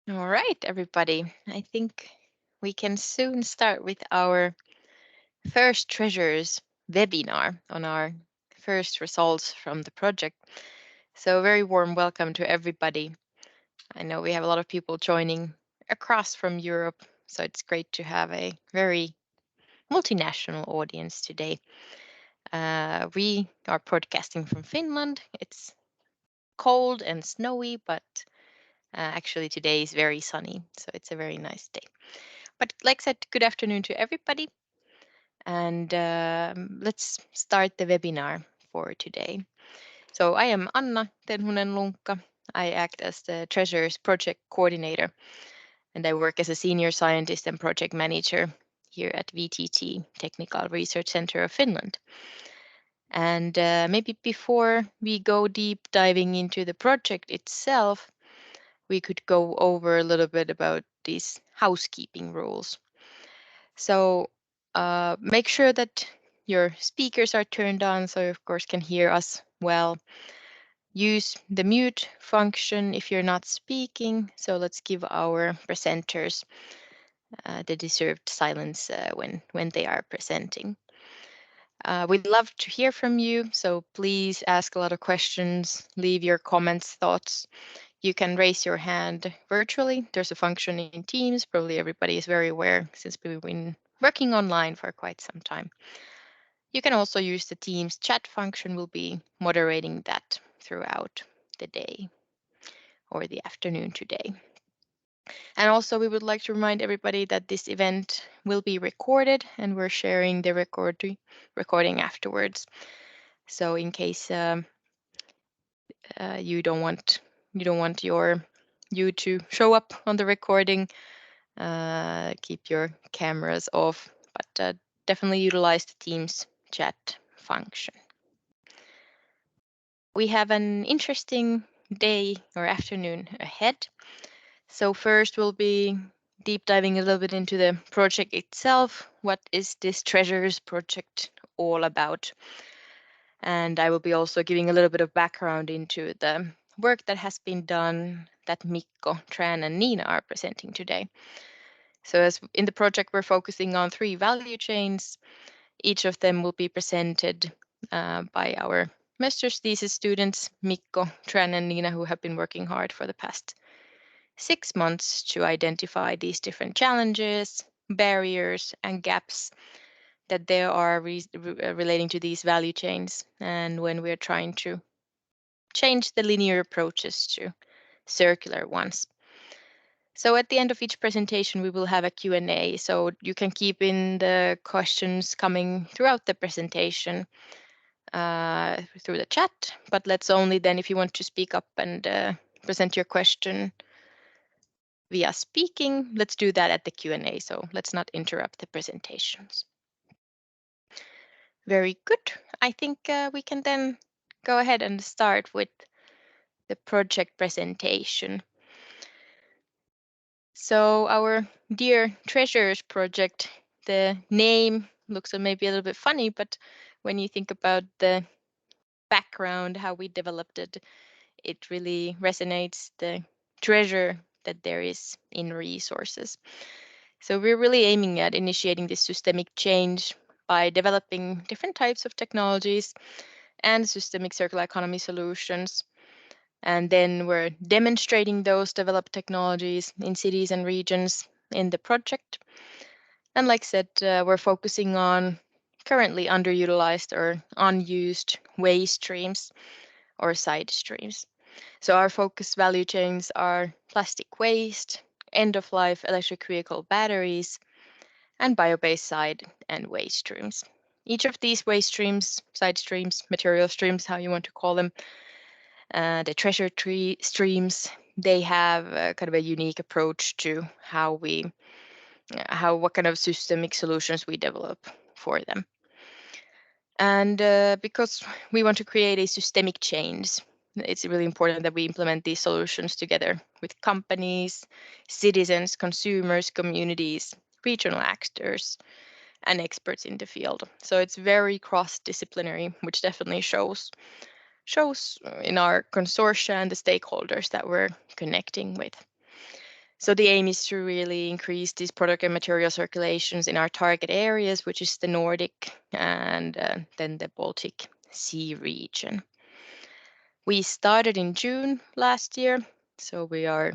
All right, everybody. I think we can soon start with our first treasures webinar on our first results from the project. So, very warm welcome to everybody. I know we have a lot of people joining across from Europe, so it's great to have a very multinational audience today. We are podcasting from Finland. It's cold and snowy, but actually today is very sunny, so it's a very nice day. But like I said, good afternoon to everybody. And let's start the webinar for today. So I am Anna Tenhunen Lunkka. I act as the TREASoURcE project coordinator, and I work as a senior scientist and project manager here at VTT, Technical Research Center of Finland. And maybe before we go deep diving into the project itself, we could go over a little bit about these housekeeping rules. So make sure that your speakers are turned on so you, of course, can hear us well. Use the mute function if you're not speaking. So let's give our presenters the deserved silence when they are presenting. We'd love to hear from you, so please ask a lot of questions, leave your comments, thoughts. You can raise your hand virtually. There's a function in Teams. Probably everybody is very aware since we've been working online for quite some time. You can also use the Teams chat function. We'll be moderating that throughout the day or the afternoon today. And also, we would like to remind everybody that this event will be recorded and we're sharing the recording afterwards. So in case you don't want you to show up on the recording, keep your cameras off, but definitely utilize the Teams chat function. We have an interesting day or afternoon ahead. So first we'll be deep diving a little bit into the project itself. What is this TREASoURcE project all about? And I will be also giving a little bit of background into the work that has been done that Mikko, Tran, and Nina are presenting today. So as in the project, we're focusing on 3 value chains. Each of them will be presented by our master's thesis students, Mikko, Tran, and Nina, who have been working hard for the past 6 months to identify these different challenges, barriers, and gaps that there are relating to these value chains, and when we're trying to change the linear approaches to circular ones. So at the end of each presentation, we will have a Q&A, so you can keep in the questions coming throughout the presentation through the chat, but let's only then, if you want to speak up and present your question via speaking, let's do that at the Q&A, so let's not interrupt the presentations. Very good. I think we can then go ahead and start with the project presentation. So our dear TREASuRcE project, the name looks maybe a little bit funny, but when you think about the background, how we developed it, it really resonates the treasure that there is in resources. So we're really aiming at initiating this systemic change by developing different types of technologies and systemic circular economy solutions. And then we're demonstrating those developed technologies in cities and regions in the project. And like I said, we're focusing on currently underutilized or unused waste streams or side streams. So our focus value chains are plastic waste, end-of-life electric vehicle batteries, and bio-based side and waste streams. Each of these waste streams, side streams, material streams, how you want to call them, the treasure tree streams, they have kind of a unique approach to what kind of systemic solutions we develop for them. And because we want to create a systemic change, it's really important that we implement these solutions together with companies, citizens, consumers, communities, regional actors, and experts in the field. So it's very cross-disciplinary, which definitely shows in our consortia and the stakeholders that we're connecting with. So the aim is to really increase these product and material circulations in our target areas, which is the Nordic and then the Baltic Sea region. We started in June last year, so we are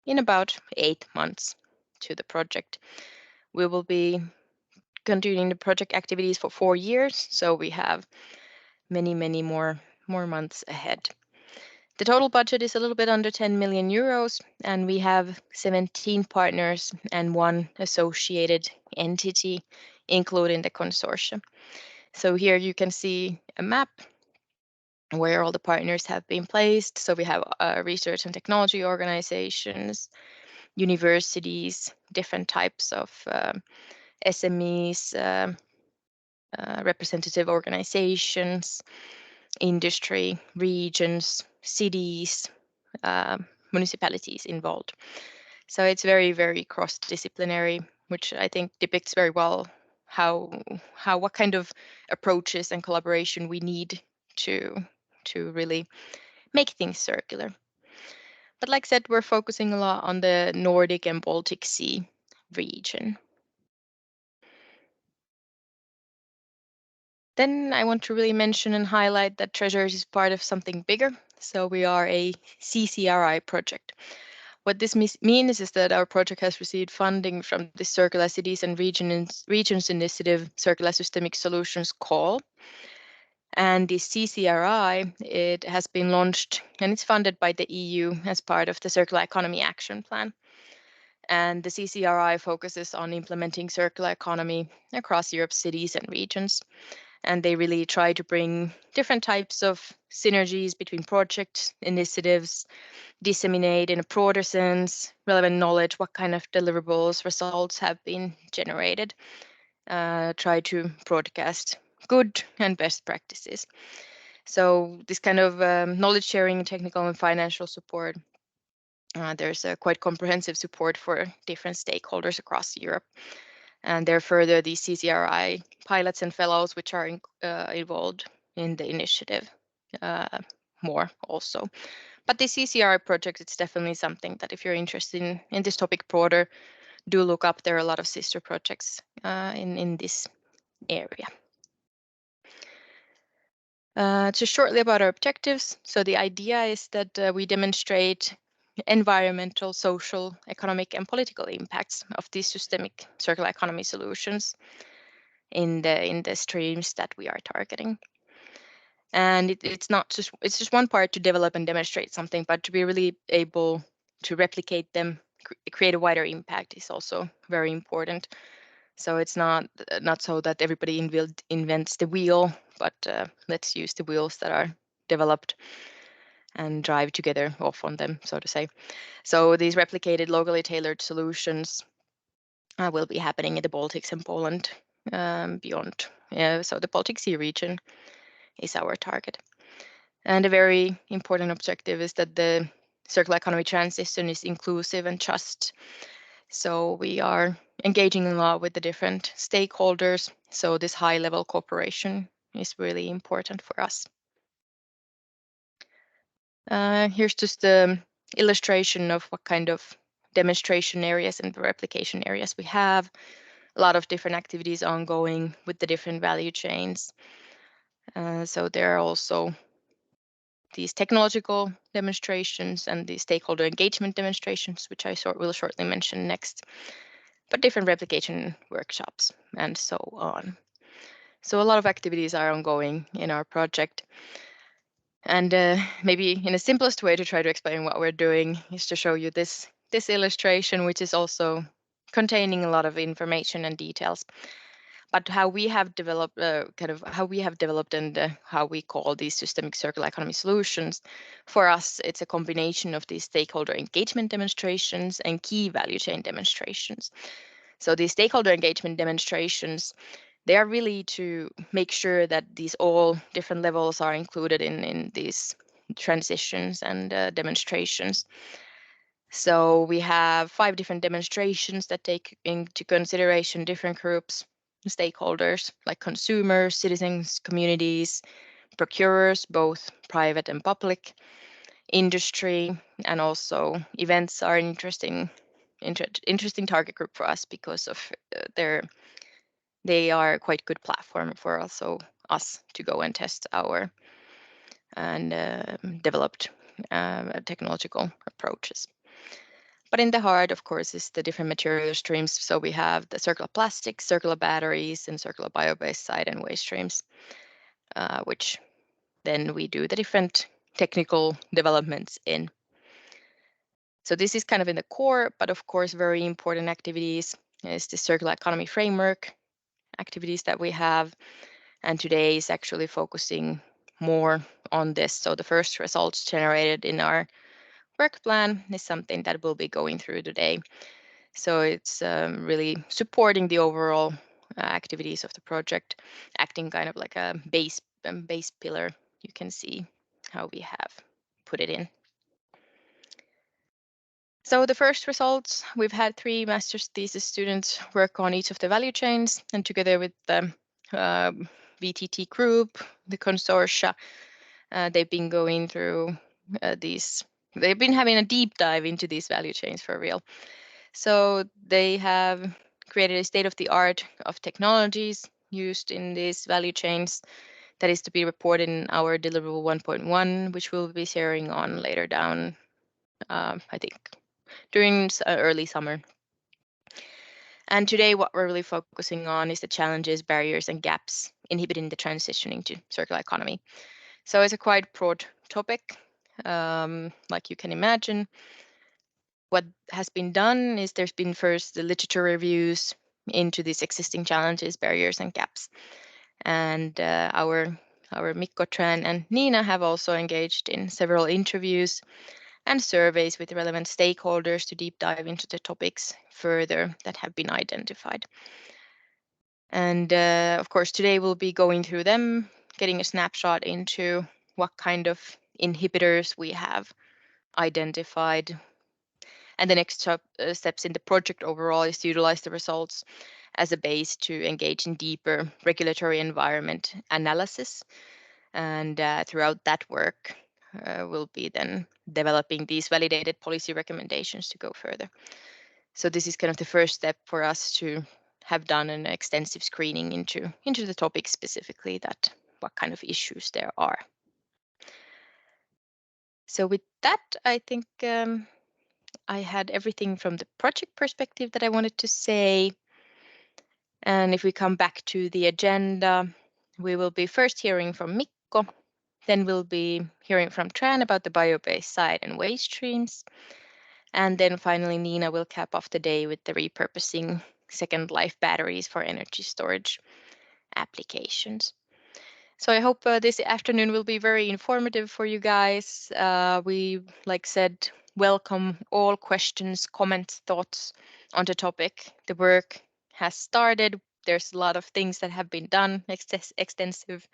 in about 8 months to the project. We will be continuing the project activities for 4 years, so we have many more months ahead. The total budget is a little bit under 10 million euros, and we have 17 partners and one associated entity, including the consortium. So here you can see a map where all the partners have been placed. So we have research and technology organizations, universities, different types of SMEs, representative organizations, industry, regions, cities, municipalities involved. So it's very cross-disciplinary, which I think depicts very well what kind of approaches and collaboration we need to really make things circular. But like I said, we're focusing a lot on the Nordic and Baltic Sea region. Then I want to really mention and highlight that TREASoURcE is part of something bigger. So we are a CCRI project. What this means is that our project has received funding from the Circular Cities and Regions Initiative Circular Systemic Solutions call. And the CCRI, it has been launched and it's funded by the EU as part of the Circular Economy Action Plan. And the CCRI focuses on implementing circular economy across Europe's cities and regions. And they really try to bring different types of synergies between project initiatives, disseminate in a broader sense relevant knowledge, what kind of deliverables, results have been generated, try to broadcast good and best practices. So this kind of knowledge sharing, technical and financial support, there's a quite comprehensive support for different stakeholders across Europe. And there are further these CCRI pilots and fellows which are involved in the initiative more also. But the CCRI project, it's definitely something that if you're interested in this topic broader, do look up. There are a lot of sister projects in this area. Just shortly about our objectives. So the idea is that we demonstrate environmental, social, economic, and political impacts of these systemic circular economy solutions in the streams that we are targeting. And it's just one part to develop and demonstrate something, but to be really able to replicate them, create a wider impact is also very important. So it's not so that everybody invents the wheel, but let's use the wheels that are developed and drive together off on them, so to say. So these replicated, locally tailored solutions will be happening in the Baltics and Poland beyond. So the Baltic Sea region is our target. And a very important objective is that the circular economy transition is inclusive and just. So we are engaging a lot with the different stakeholders. So this high level cooperation is really important for us. Here's just the illustration of what kind of demonstration areas and replication areas we have. A lot of different activities ongoing with the different value chains. So there are also these technological demonstrations and the stakeholder engagement demonstrations, which I will shortly mention next, but different replication workshops and so on. So a lot of activities are ongoing in our project. And maybe in the simplest way to try to explain what we're doing is to show you this illustration, which is also containing a lot of information and details. But how we have developed, and how we call these systemic circular economy solutions, for us, it's a combination of these stakeholder engagement demonstrations and key value chain demonstrations. So these stakeholder engagement demonstrations, they are really to make sure that these all different levels are included in these transitions and demonstrations. So we have 5 different demonstrations that take into consideration different groups, stakeholders like consumers, citizens, communities, procurers, both private and public, industry, and also events are interesting interesting target group for us because of they are quite good platform for also us to go and test our and developed technological approaches. But in the heart, of course, is the different material streams. So we have the circular plastics, circular batteries, and circular bio-based side and waste streams, which then we do the different technical developments in. So this is kind of in the core, but of course, very important activities is the circular economy framework activities that we have. And today is actually focusing more on this. So the first results generated in our work plan is something that we'll be going through today. So it's really supporting the overall activities of the project, acting kind of like a base pillar. You can see how we have put it in. So the first results, we've had 3 master's thesis students work on each of the value chains, and together with the VTT group, the consortia, they've been going through these. They've been having a deep dive into these value chains for real. So they have created a state-of-the-art of technologies used in these value chains that is to be reported in our deliverable 1.1, which we'll be sharing on later down, I think, during early summer. And today, what we're really focusing on is the challenges, barriers, and gaps inhibiting the transitioning to circular economy. So it's a quite broad topic, like you can imagine. What has been done is there's been first the literature reviews into these existing challenges, barriers, and gaps. And our Mikko, Tran, and Nina have also engaged in several interviews and surveys with relevant stakeholders to deep dive into the topics further that have been identified. And of course, today we'll be going through them, getting a snapshot into what kind of inhibitors we have identified. And the next steps in the project overall is to utilize the results as a base to engage in deeper regulatory environment analysis. And throughout that work, we'll be then developing these validated policy recommendations to go further. So this is kind of the first step for us to have done an extensive screening into the topic specifically, that what kind of issues there are. So with that, I think I had everything from the project perspective that I wanted to say. And if we come back to the agenda, we will be first hearing from Mikko, then we'll be hearing from Tran about the bio-based side and waste streams. And then finally, Nina will cap off the day with the repurposing second life batteries for energy storage applications. So I hope this afternoon will be very informative for you guys. We, like said, welcome all questions, comments, thoughts on the topic. The work has started. There's a lot of things that have been done, extensive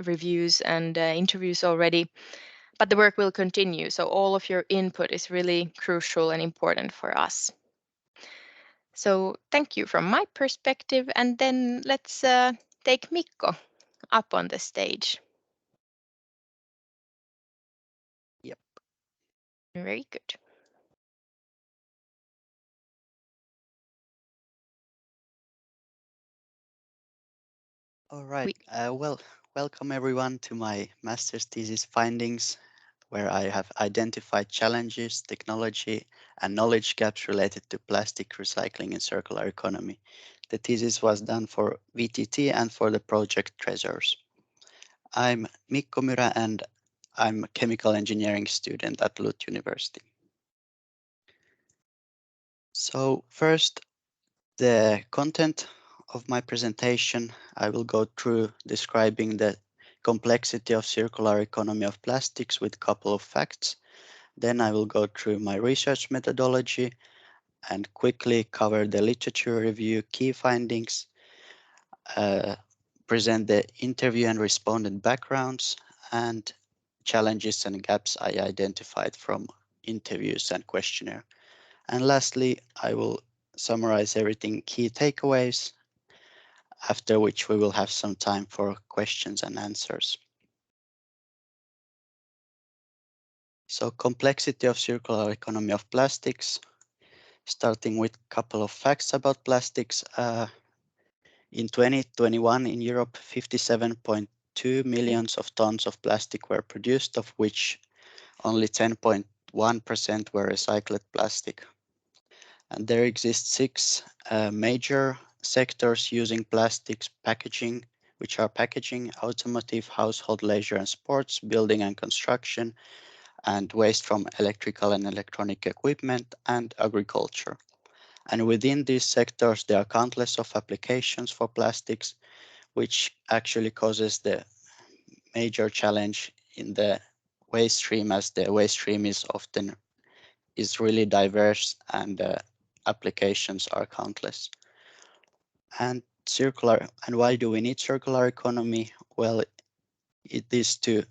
reviews and interviews already, but the work will continue. So all of your input is really crucial and important for us. So thank you from my perspective, and then let's take Mikko up on the stage. Yep. Very good. All right. We, Well, welcome everyone to my master's thesis findings, where I have identified challenges, technology, and knowledge gaps related to plastic recycling and circular economy. The thesis was done for VTT and for the project TREASoURcE. I'm Mikko Myrä and I'm a chemical engineering student at Lund University. So first, the content of my presentation, I will go through describing the complexity of circular economy of plastics with a couple of facts. Then I will go through my research methodology and quickly cover the literature review key findings, present the interview and respondent backgrounds, and challenges and gaps I identified from interviews and questionnaire. And lastly, I will summarize everything key takeaways, after which we will have some time for questions and answers. So complexity of circular economy of plastics. Starting with a couple of facts about plastics. In 2021 in Europe, 57.2 millions of tons of plastic were produced, of which only 10.1% were recycled plastic. And there exist six major sectors using plastics: packaging, which are packaging, automotive, household, leisure and sports, building and construction, and waste from electrical and electronic equipment, and agriculture. And within these sectors, there are countless of applications for plastics, which actually causes the major challenge in the waste stream, as the waste stream is really diverse and applications are countless. And why do we need circular economy? Well, it is to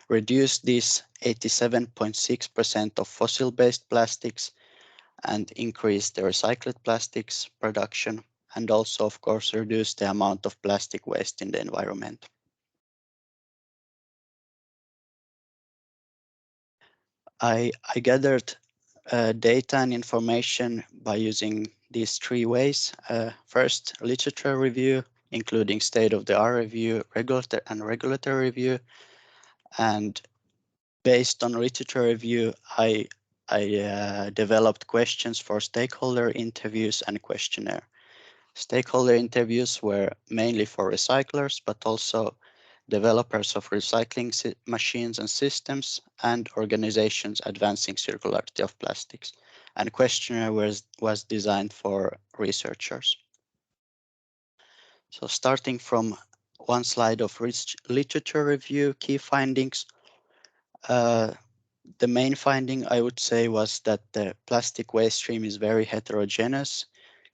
reduce this 87.6% of fossil-based plastics and increase the recycled plastics production, and also, of course, reduce the amount of plastic waste in the environment. I gathered data and information by using these three ways. First, literature review, including state-of-the-art review, regulatory review, and based on literature review, I developed questions for stakeholder interviews and questionnaire. Stakeholder interviews were mainly for recyclers, but also developers of recycling machines and systems, and organizations advancing circularity of plastics. And questionnaire was designed for researchers. So starting from one slide of literature review, key findings. Uh, the main finding I would say was that the plastic waste stream is very heterogeneous,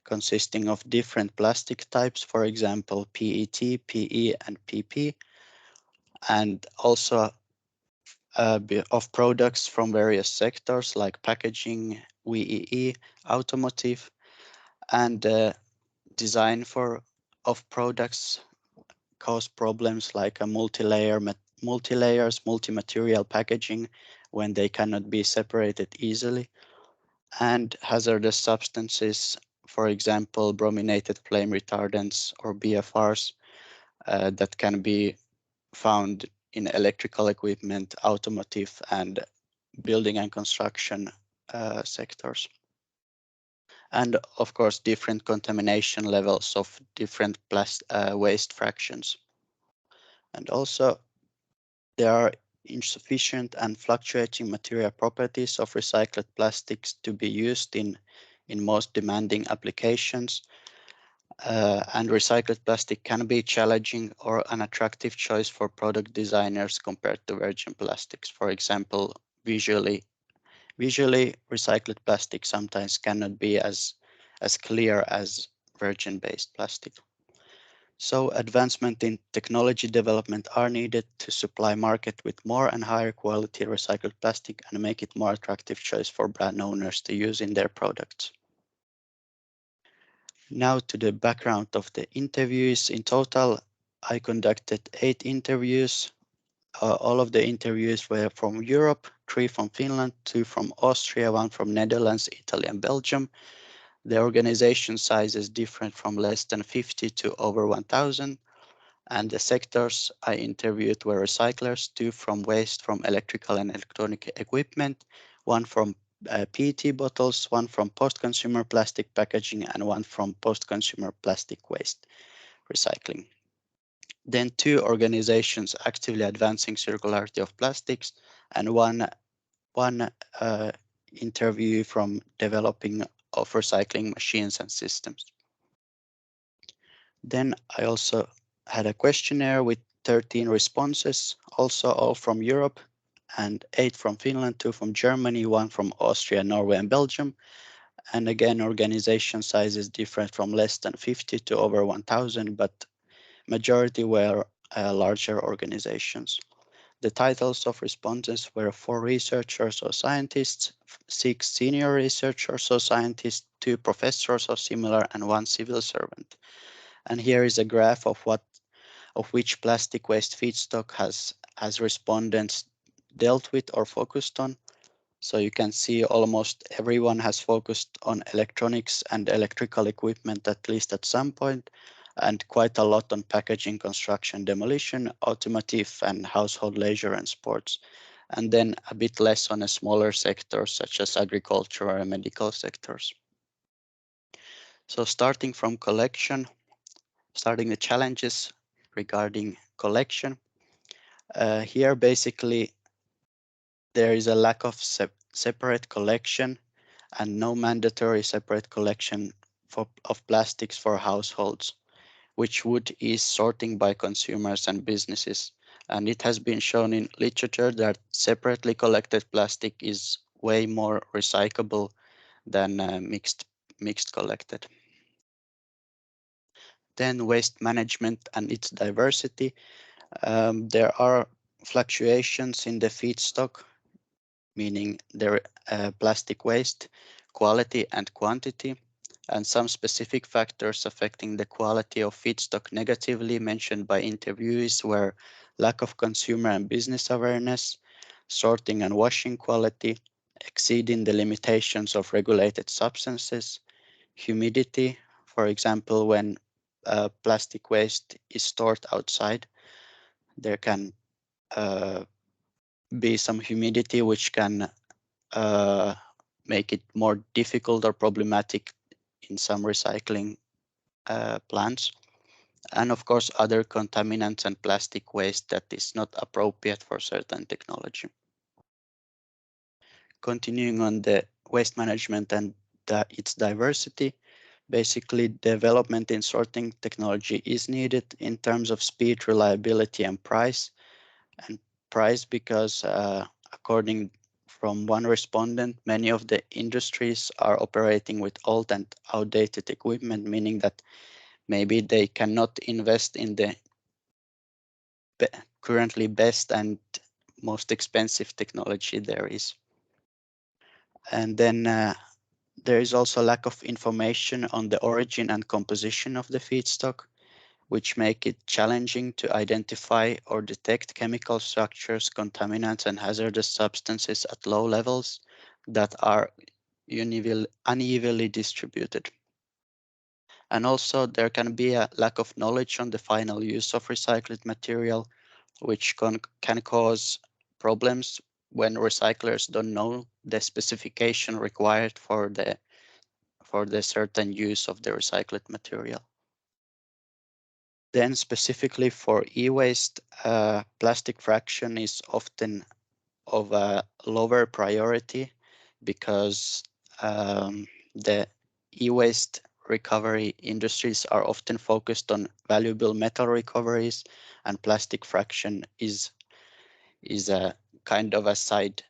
consisting of different plastic types, for example, PET, PE, and PP, and also of products from various sectors like packaging, WEEE, automotive, and design for of products cause problems like a multi-layers, multi-material packaging when they cannot be separated easily, and hazardous substances, for example, brominated flame retardants or BFRs, that can be found in electrical equipment, automotive, and building and construction sectors. And of course, different contamination levels of different waste fractions. And also, there are insufficient and fluctuating material properties of recycled plastics to be used in most demanding applications. And recycled plastic can be challenging or an attractive choice for product designers compared to virgin plastics. For example, visually recycled plastic sometimes cannot be as clear as virgin-based plastic. So advancement in technology development are needed to supply market with more and higher quality recycled plastic and make it more attractive choice for brand owners to use in their products. Now to the background of the interviews. In total, I conducted 8 interviews. All of the interviews were from Europe, 3 from Finland, 2 from Austria, 1 from Netherlands, Italy, and Belgium. The organization size is different from less than 50 to over 1,000. And the sectors I interviewed were recyclers, 2 from waste from electrical and electronic equipment, 1 from PET bottles, 1 from post-consumer plastic packaging, and 1 from post-consumer plastic waste recycling. Then 2 organizations actively advancing circularity of plastics, and one interview from developing of recycling machines and systems. Then I also had a questionnaire with 13 responses, also all from Europe, and 8 from Finland, 2 from Germany, 1 from Austria, Norway, and Belgium. And again, organization size is different from less than 50 to over 1,000, but majority were larger organizations. The titles of respondents were 4 researchers or scientists, 6 senior researchers or scientists, 2 professors or similar, and 1 civil servant. And here is a graph of which plastic waste feedstock has respondents dealt with or focused on. So you can see almost everyone has focused on electronics and electrical equipment at least at some point, and quite a lot on packaging, construction, demolition, automotive, and household leisure and sports, and then a bit less on a smaller sectors such as agriculture or medical sectors. So starting the challenges regarding collection. Here basically there is a lack of separate collection and no mandatory separate collection of plastics for households, which would ease sorting by consumers and businesses. And it has been shown in literature that separately collected plastic is way more recyclable than mixed collected. Then waste management and its diversity. There are fluctuations in the feedstock, meaning their plastic waste, quality and quantity, and some specific factors affecting the quality of feedstock negatively mentioned by interviewees were lack of consumer and business awareness, sorting and washing quality, exceeding the limitations of regulated substances, humidity, for example, when plastic waste is stored outside, there can uh, be some humidity which can uh, make it more difficult or problematic in some recycling plants. And of course, other contaminants and plastic waste that is not appropriate for certain technology. Continuing on the waste management and its diversity, basically development in sorting technology is needed in terms of speed, reliability, and price. And price because according from one respondent, many of the industries are operating with old and outdated equipment, meaning that maybe they cannot invest in the currently best and most expensive technology there is. And then there is also lack of information on the origin and composition of the feedstock, which make it challenging to identify or detect chemical structures, contaminants, and hazardous substances at low levels that are unevenly distributed. And also, there can be a lack of knowledge on the final use of recycled material, which can cause problems when recyclers don't know the specification required for the certain use of the recycled material. Then specifically for e-waste, plastic fraction is often of a lower priority because the e-waste recovery industries are often focused on valuable metal recoveries, and plastic fraction is a kind of a side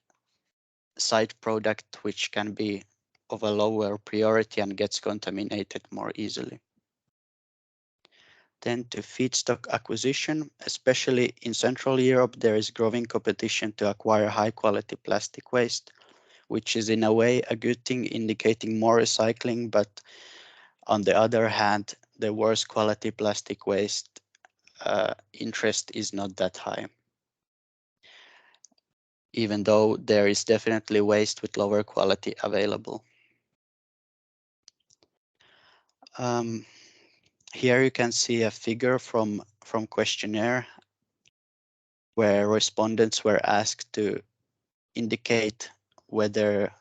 product which can be of a lower priority and gets contaminated more easily. Then to feedstock acquisition, especially in Central Europe, there is growing competition to acquire high quality plastic waste, which is in a way a good thing, indicating more recycling, but on the other hand, the worst quality plastic waste interest is not that high, even though there is definitely waste with lower quality available. Um, Here you can see a figure from questionnaire where respondents were asked to indicate whether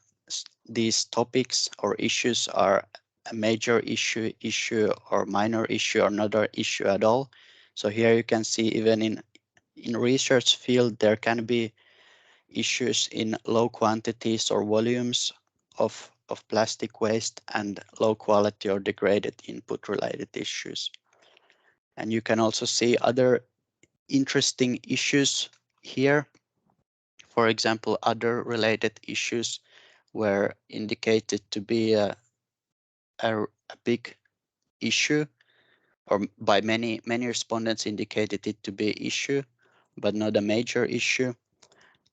these topics or issues are a major issue or minor issue or not an issue at all. So here you can see even in research field there can be issues in low quantities or volumes of plastic waste and low quality or degraded input related issues. And you can also see other interesting issues here. For example, other related issues were indicated to be a big issue, or by many respondents indicated it to be issue, but not a major issue.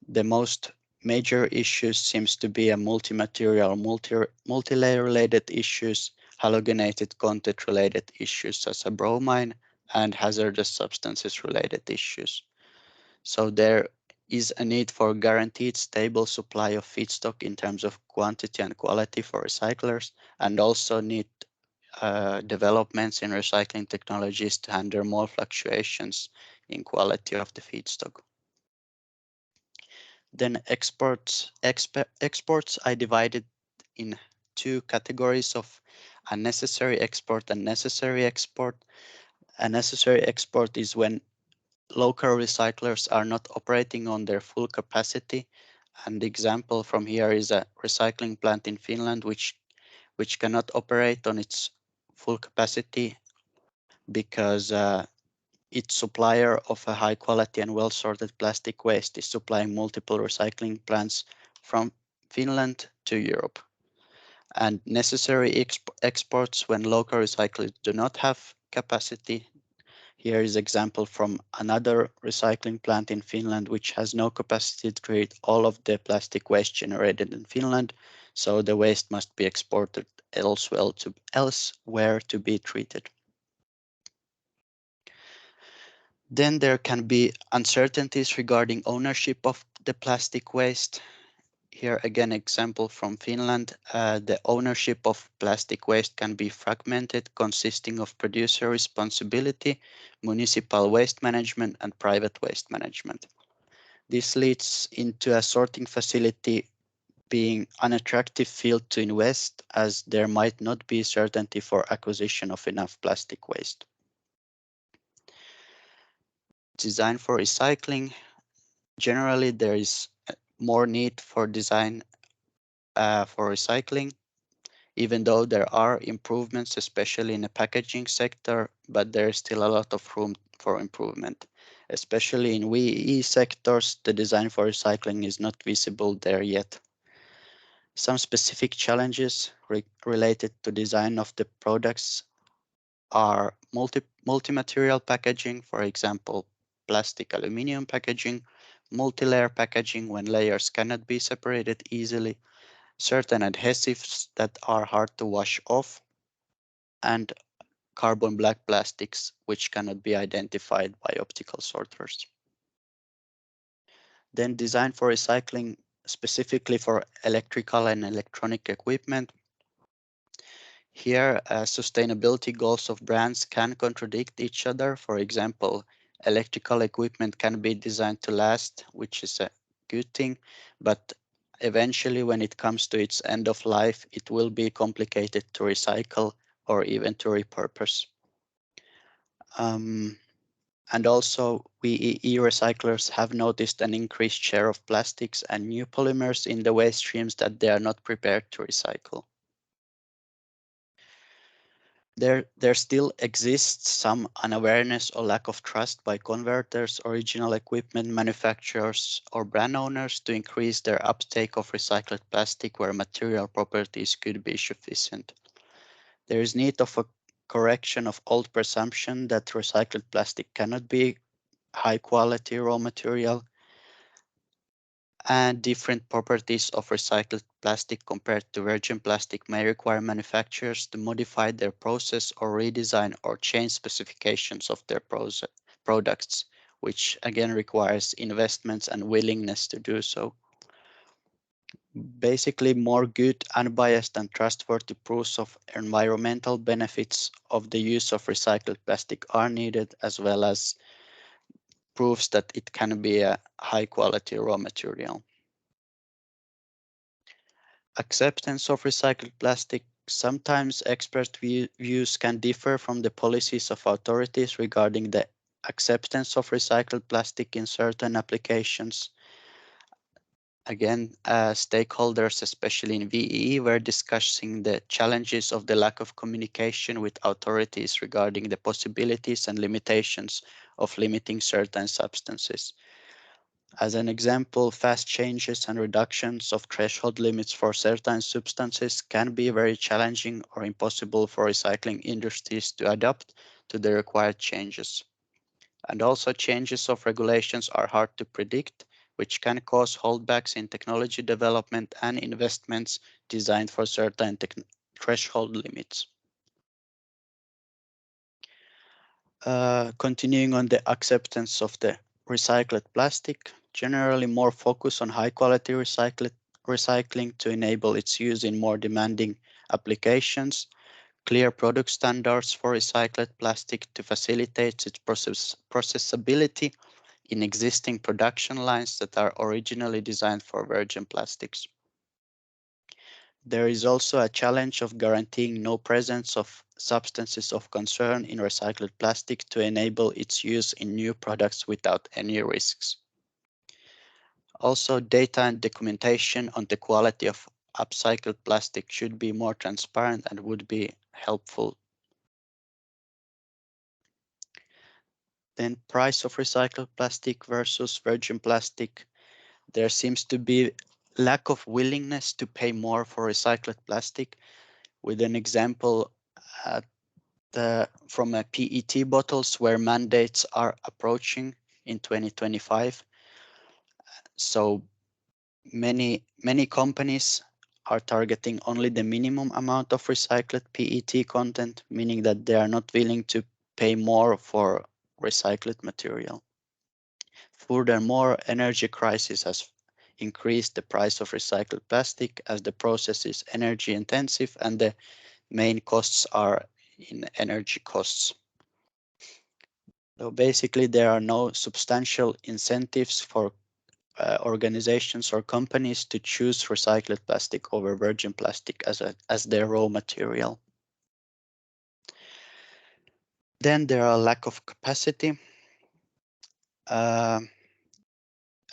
The most major issues seems to be a multi-material, multi-layer related issues, halogenated content related issues such as bromine, and hazardous substances related issues. So there is a need for guaranteed stable supply of feedstock in terms of quantity and quality for recyclers, and also need developments in recycling technologies to handle more fluctuations in quality of the feedstock. Then exports I divided in two categories of unnecessary export and necessary export. A necessary export is when local recyclers are not operating on their full capacity. And the example from here is a recycling plant in Finland which cannot operate on its full capacity because its supplier of a high quality and well sorted plastic waste is supplying multiple recycling plants from Finland to Europe. And necessary exports when local recyclers do not have capacity. Here is example from another recycling plant in Finland which has no capacity to treat all of the plastic waste generated in Finland, so the waste must be exported elsewhere to be treated. Then there can be uncertainties regarding ownership of the plastic waste. Here again, example from Finland. The ownership of plastic waste can be fragmented, consisting of producer responsibility, municipal waste management, and private waste management. This leads into a sorting facility being unattractive field to invest, as there might not be certainty for acquisition of enough plastic waste. Design for recycling. Generally, there is more need for design for recycling, even though there are improvements, especially in the packaging sector, but there is still a lot of room for improvement. Especially in VE sectors, the design for recycling is not visible there yet. Some specific challenges related to design of the products are multi-material packaging, for example, plastic aluminum packaging, multi-layer packaging when layers cannot be separated easily, certain adhesives that are hard to wash off, and carbon black plastics which cannot be identified by optical sorters. Then design for recycling specifically for electrical and electronic equipment. Here, sustainability goals of brands can contradict each other. For example, electrical equipment can be designed to last, which is a good thing, but eventually when it comes to its end of life, it will be complicated to recycle or even to repurpose. Um, and also, we recyclers have noticed an increased share of plastics and new polymers in the waste streams that they are not prepared to recycle. There still exists some unawareness or lack of trust by converters, original equipment manufacturers, or brand owners to increase their uptake of recycled plastic where material properties could be sufficient. There is need of a correction of old presumption that recycled plastic cannot be high quality raw material, and different properties of recycled plastic compared to virgin plastic may require manufacturers to modify their process or redesign or change specifications of their products, which again requires investments and willingness to do so. Basically, more good, unbiased, and trustworthy proofs of environmental benefits of the use of recycled plastic are needed, as well as proofs that it can be a high quality raw material. Acceptance of recycled plastic. Sometimes expert views can differ from the policies of authorities regarding the acceptance of recycled plastic in certain applications. Again, stakeholders, especially in VEE, were discussing the challenges of the lack of communication with authorities regarding the possibilities and limitations of limiting certain substances. As an example, fast changes and reductions of threshold limits for certain substances can be very challenging or impossible for recycling industries to adapt to the required changes. And also changes of regulations are hard to predict, which can cause holdbacks in technology development and investments designed for certain threshold limits. Continuing on the acceptance of the recycled plastic, Generally, more focus on high quality recycling to enable its use in more demanding applications, clear product standards for recycled plastic to facilitate its processability in existing production lines that are originally designed for virgin plastics. There is also a challenge of guaranteeing no presence of substances of concern in recycled plastic to enable its use in new products without any risks. Also, data and documentation on the quality of upcycled plastic should be more transparent and would be helpful. Then price of recycled plastic versus virgin plastic. There seems to be lack of willingness to pay more for recycled plastic. With an example from PET bottles where mandates are approaching in 2025. So many companies are targeting only the minimum amount of recycled PET content, meaning that they are not willing to pay more for recycled material. Furthermore, energy crisis has increased the price of recycled plastic as the process is energy intensive and the main costs are in energy costs. So basically, there are no substantial incentives for organizations or companies to choose recycled plastic over virgin plastic as their raw material. Then there are lack of capacity. Uh,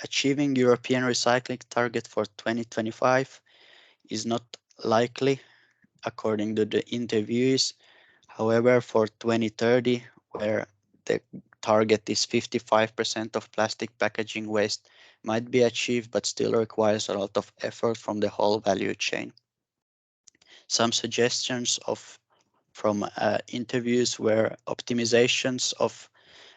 Achieving European recycling target for 2025 is not likely, according to the interviewees. However, for 2030, where the target is 55% of plastic packaging waste, might be achieved, but still requires a lot of effort from the whole value chain. Some suggestions from interviews were optimizations of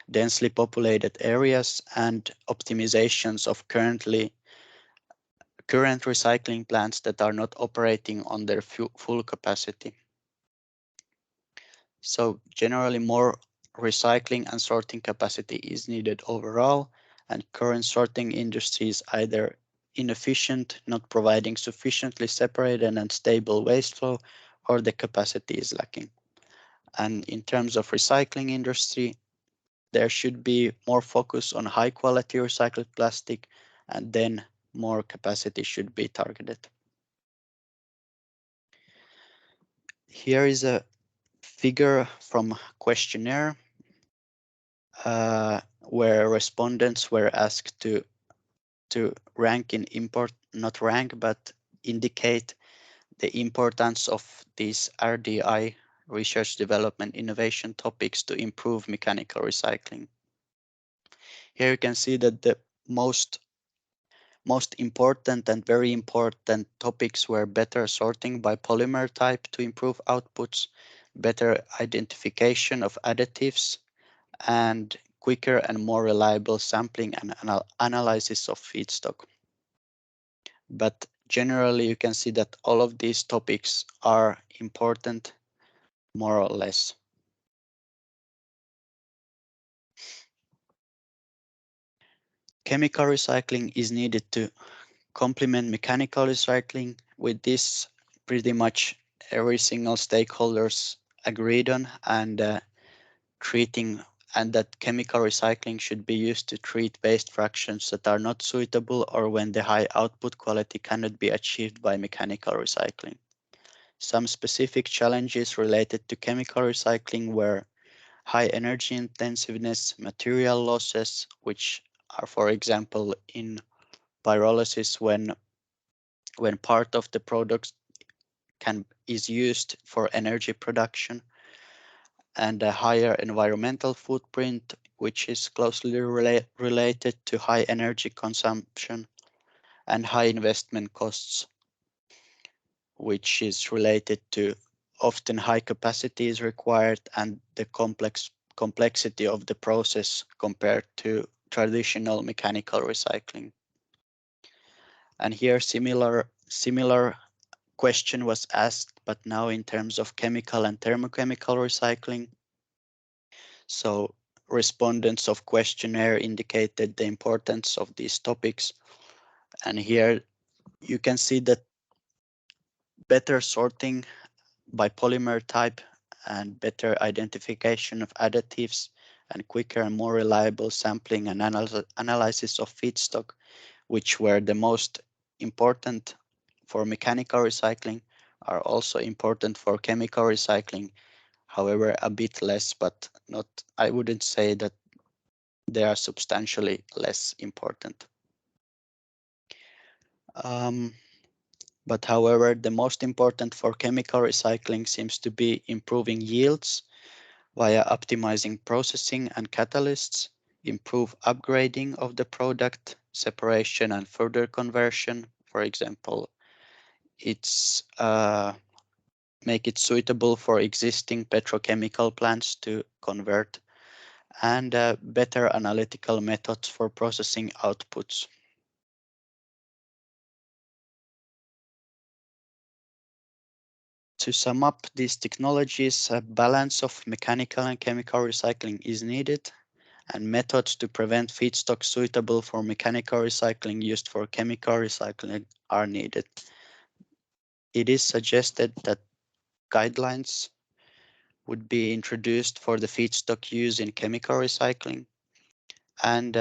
densely populated areas and optimizations of current recycling plants that are not operating on their full capacity. So generally more recycling and sorting capacity is needed overall, and current sorting industry is either inefficient, not providing sufficiently separated and stable waste flow, or the capacity is lacking. And in terms of recycling industry, there should be more focus on high quality recycled plastic, and then more capacity should be targeted. Here is a figure from questionnaire where respondents were asked to rank in import, not rank, but indicate the importance of these RDI, research development innovation topics, to improve mechanical recycling. Here you can see that the most important and very important topics were better sorting by polymer type to improve outputs, better identification of additives, and quicker and more reliable sampling and analysis of feedstock. But generally, you can see that all of these topics are important, more or less. Chemical recycling is needed to complement mechanical recycling. With this, pretty much every single stakeholders agreed on, and treating and that chemical recycling should be used to treat waste fractions that are not suitable or when the high output quality cannot be achieved by mechanical recycling. Some specific challenges related to chemical recycling were high energy intensiveness, material losses, which are, for example, in pyrolysis when part of the product is used for energy production, and a higher environmental footprint, which is closely related to high energy consumption, and high investment costs, which is related to often high capacity is required and the complexity of the process compared to traditional mechanical recycling. And here similar question was asked, but now in terms of chemical and thermochemical recycling. So respondents of questionnaire indicated the importance of these topics. And here you can see that better sorting by polymer type and better identification of additives and quicker and more reliable sampling and analysis of feedstock, which were the most important for mechanical recycling, are also important for chemical recycling. However, a bit less, but not, I wouldn't say that they are substantially less important. Um, but however, the most important for chemical recycling seems to be improving yields via optimizing processing and catalysts, improve upgrading of the product, separation and further conversion. For example, it's make it suitable for existing petrochemical plants to convert, and better analytical methods for processing outputs. To sum up these technologies, a balance of mechanical and chemical recycling is needed, and methods to prevent feedstock suitable for mechanical recycling used for chemical recycling are needed. It is suggested that guidelines would be introduced for the feedstock used in chemical recycling, and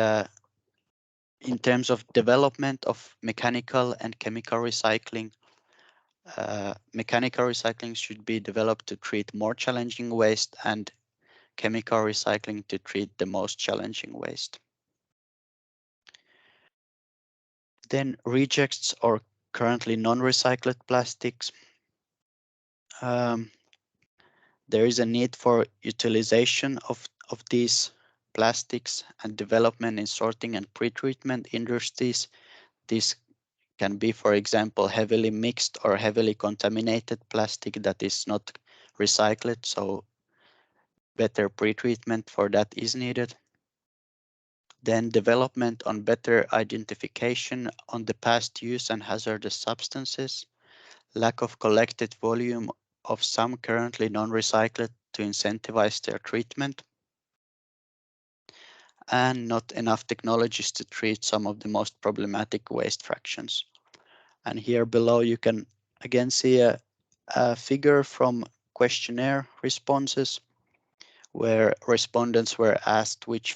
in terms of development of mechanical and chemical recycling, mechanical recycling should be developed to treat more challenging waste and chemical recycling to treat the most challenging waste. Then rejects or currently non-recycled plastics. Um, there is a need for utilization of these plastics and development in sorting and pretreatment industries. This can be, for example, heavily mixed or heavily contaminated plastic that is not recycled, so better pretreatment for that is needed. Then development on better identification on the past use and hazardous substances, lack of collected volume of some currently non-recycled to incentivize their treatment, and not enough technologies to treat some of the most problematic waste fractions. And here below you can again see a figure from questionnaire responses where respondents were asked which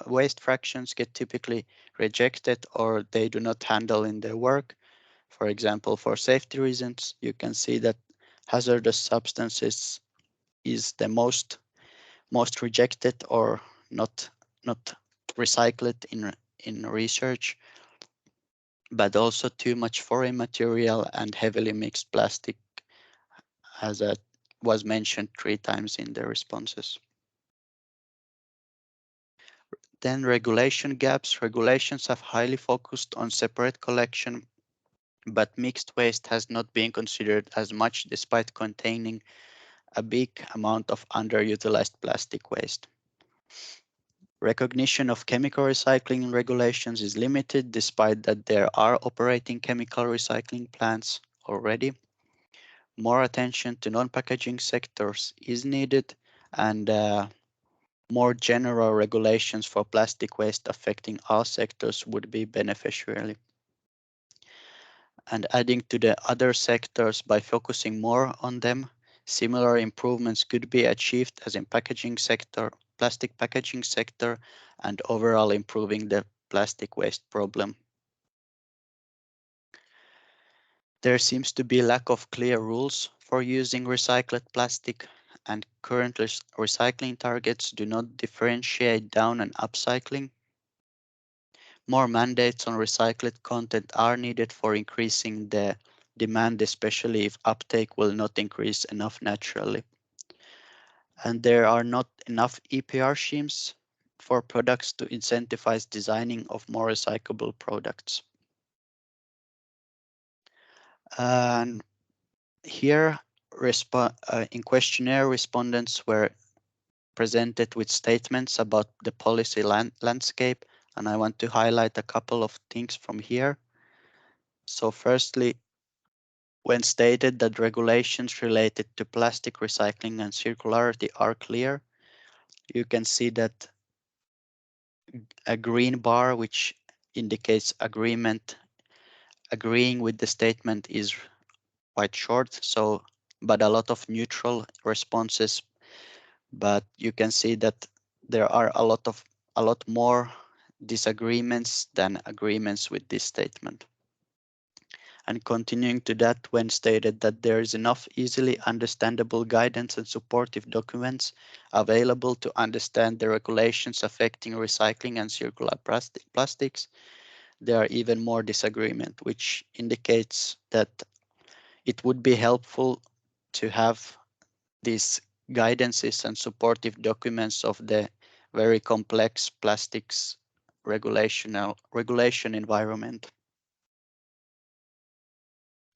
waste fractions get typically rejected or they do not handle in their work. For example, for safety reasons, you can see that hazardous substances is the most rejected or not recycled in research, but also too much foreign material and heavily mixed plastic, as was mentioned 3 times in the responses. Then regulation gaps. Regulations have highly focused on separate collection, but mixed waste has not been considered as much despite containing a big amount of underutilized plastic waste. Recognition of chemical recycling regulations is limited despite that there are operating chemical recycling plants already. More attention to non-packaging sectors is needed, and more general regulations for plastic waste affecting all sectors would be beneficial. And adding to the other sectors by focusing more on them, similar improvements could be achieved as in packaging sector, plastic packaging sector, and overall improving the plastic waste problem. There seems to be lack of clear rules for using recycled plastic, and current recycling targets do not differentiate down and upcycling. More mandates on recycled content are needed for increasing the demand, especially if uptake will not increase enough naturally. And there are not enough EPR schemes for products to incentivize designing of more recyclable products. And here, in questionnaire, respondents were presented with statements about the policy landscape, and I want to highlight a couple of things from here. So firstly, when stated that regulations related to plastic recycling and circularity are clear, You can see that a green bar, which indicates agreeing with the statement, is quite short. So, but a lot of neutral responses. But you can see that there are a lot more disagreements than agreements with this statement. And continuing to that, when stated that there is enough easily understandable guidance and supportive documents available to understand the regulations affecting recycling and circular plastics, there are even more disagreement, which indicates that it would be helpful to have these guidances and supportive documents of the very complex plastics regulation environment.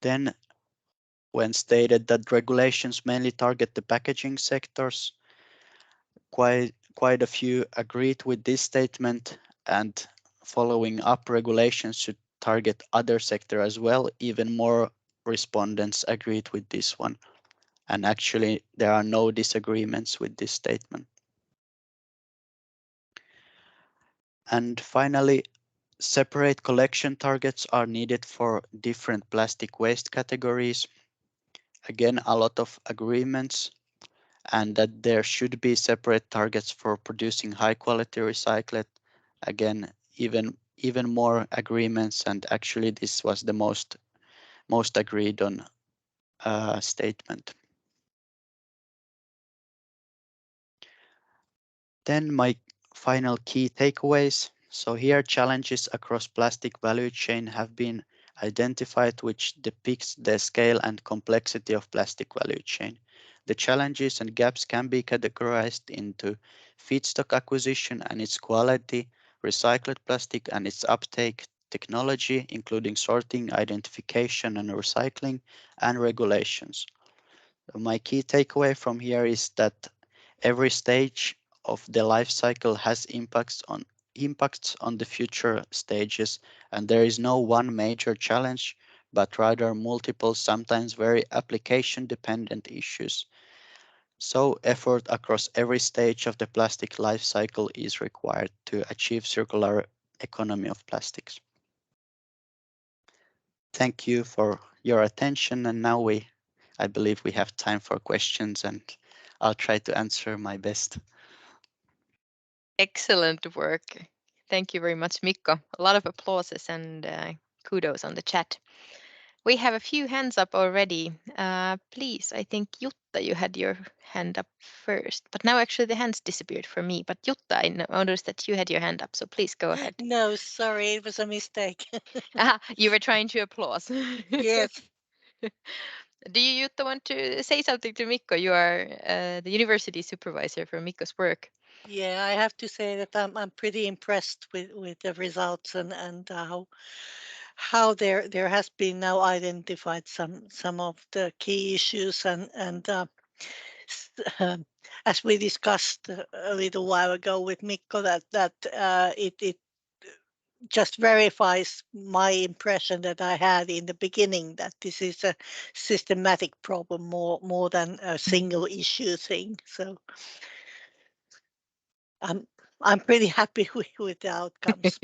Then, when stated that regulations mainly target the packaging sectors, quite a few agreed with this statement, and following up, regulations should target other sector as well. Even more respondents agreed with this one, and actually there are no disagreements with this statement. And finally, separate collection targets are needed for different plastic waste categories. Again, a lot of agreements, and that there should be separate targets for producing high quality recyclate. Again, even more agreements, and actually this was the most agreed on statement. Then my final key takeaways. So here challenges across plastic value chain have been identified, which depicts the scale and complexity of plastic value chain. The challenges and gaps can be categorized into feedstock acquisition and its quality, recycled plastic and its uptake, technology, including sorting, identification and recycling, and regulations. My key takeaway from here is that every stage of the life cycle has impacts on the future stages, and there is no one major challenge, but rather multiple, sometimes very application dependent issues. So effort across every stage of the plastic life cycle is required to achieve circular economy of plastics. Thank you for your attention, and now I believe we have time for questions, and I'll try to answer my best. Excellent work. Thank you very much, Mikko. A lot of applauses and kudos on the chat. We have a few hands up already. Please, I think Jutta, you had your hand up first, but now actually the hands disappeared for me. But Jutta, I noticed that you had your hand up, so please go ahead. No, sorry, it was a mistake. You were trying to applause. Yes. Do you, Jutta, want to say something to Mikko? You are the university supervisor for Mikko's work. Yeah, I have to say that I'm pretty impressed with the results and how there has been now identified some of the key issues and s- um, as we discussed a little while ago with Mikko that it just verifies my impression that I had in the beginning that this is a systematic problem more than a single issue thing. So I'm I'm pretty happy with the outcomes.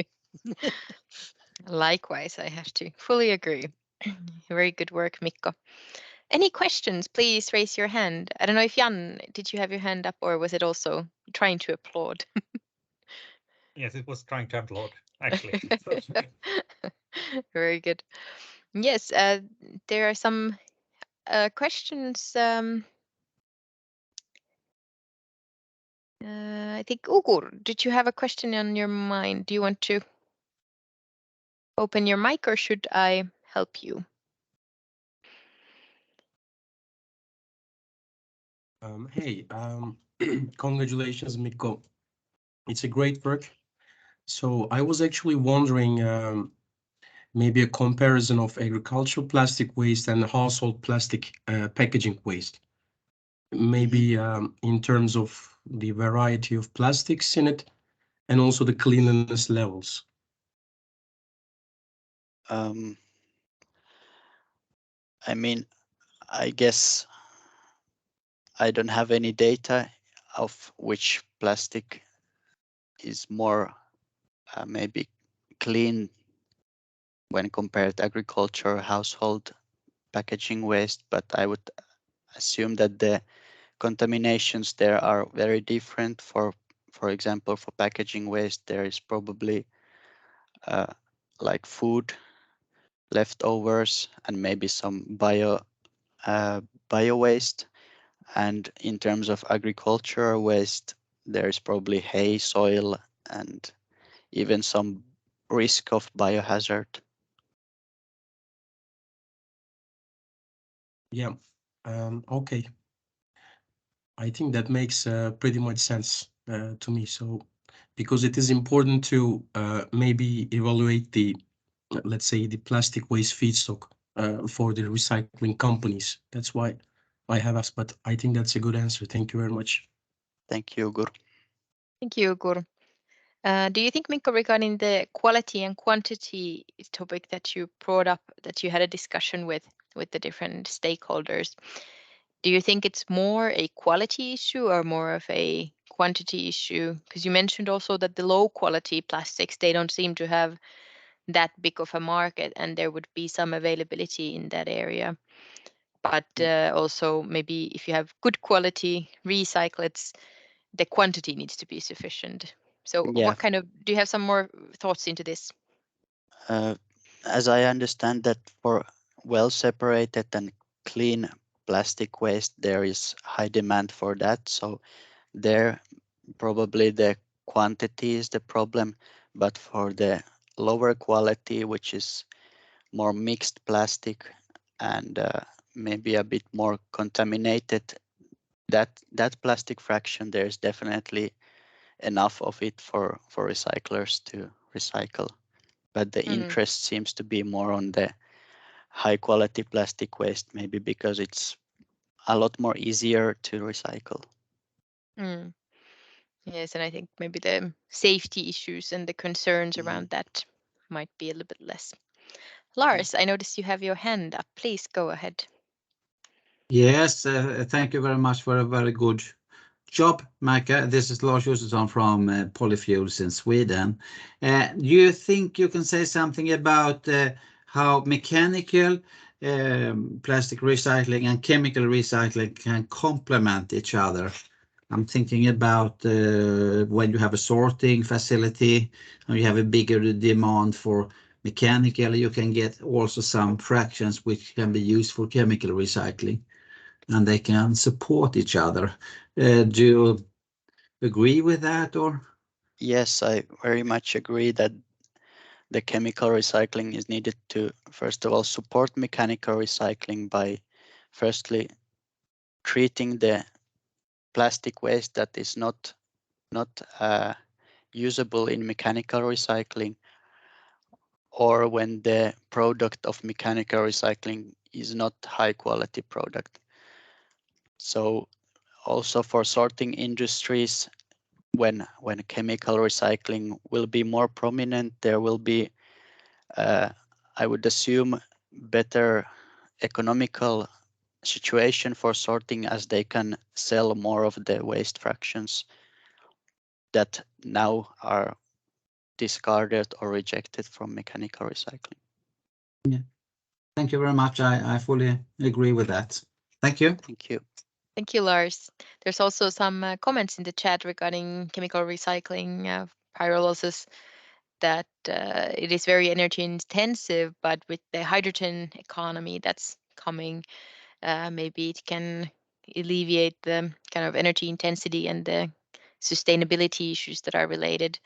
Likewise, I have to fully agree. Very good work, Mikko. Any questions, please raise your hand. I don't know if Jan, did you have your hand up or was it also trying to applaud? Yes, it was trying to upload, actually. Very good. Yes, there are some questions. I think Ugur, did you have a question on your mind? Do you want to open your mic or should I help you? Hey, congratulations, Mikko. It's a great work. So I was actually wondering maybe a comparison of agricultural plastic waste and household plastic packaging waste. Maybe in terms of the variety of plastics in it and also the cleanliness levels. Um, I mean, I guess I don't have any data of which plastic is more maybe clean when compared to agriculture, household packaging waste, but I would assume that the contaminations there are very different. For example, for packaging waste, there is probably uh, like food leftovers and maybe some uh, bio waste. And in terms of agricultural waste, there is probably hay, soil, and even some risk of biohazard. Yeah. Okay. I think that makes pretty much sense to me. So, because it is important to maybe evaluate the, let's say, the plastic waste feedstock for the recycling companies. That's why I have asked, but I think that's a good answer. Thank you very much. Thank you, Gur. Thank you, Gur. Do you think, Mikko, regarding the quality and quantity topic that you brought up, that you had a discussion with the different stakeholders, do you think it's more a quality issue or more of a quantity issue? Because you mentioned also that the low quality plastics, they don't seem to have that big of a market, and there would be some availability in that area. But also maybe if you have good quality recyclates, the quantity needs to be sufficient. So Yeah, what kind of, do you have some more thoughts into this? uh, as I understand that for well separated and clean plastic waste, there is high demand for that. So there probably the quantity is the problem, but for the lower quality, which is more mixed plastic and maybe a bit more contaminated, that plastic fraction, there's definitely enough of it for recyclers to recycle. But the Mm, interest seems to be more on the high quality plastic waste, maybe because it's a lot more easier to recycle. mm. Yes, and I think maybe the safety issues and the concerns Mhm. around that might be a little bit less. Yeah. Lars, I noticed you have your hand up. Please go ahead. Yes, thank you very much for a very good job, Micah. This is Lars Josefsson from Polyfuels in Sweden. Do you think you can say something about how mechanical plastic recycling and chemical recycling can complement each other? I'm thinking about when you have a sorting facility and you have a bigger demand for mechanical, you can get also some fractions which can be used for chemical recycling, and they can support each other. Do you agree with that, or? Yes, I very much agree that the chemical recycling is needed to, first of all, support mechanical recycling by firstly treating the plastic waste that is not usable in mechanical recycling, or when the product of mechanical recycling is not high quality product. So also for sorting industries, when chemical recycling will be more prominent, there will be uh, I would assume better economical situation for sorting, as they can sell more of the waste fractions that now are discarded or rejected from mechanical recycling. Yeah. Thank you very much. I fully agree with that. Thank you. Thank you. Thank you, Lars. There's also some comments in the chat regarding chemical recycling, pyrolysis, that it is very energy intensive, but with the hydrogen economy that's coming, maybe it can alleviate the kind of energy intensity and the sustainability issues that are related.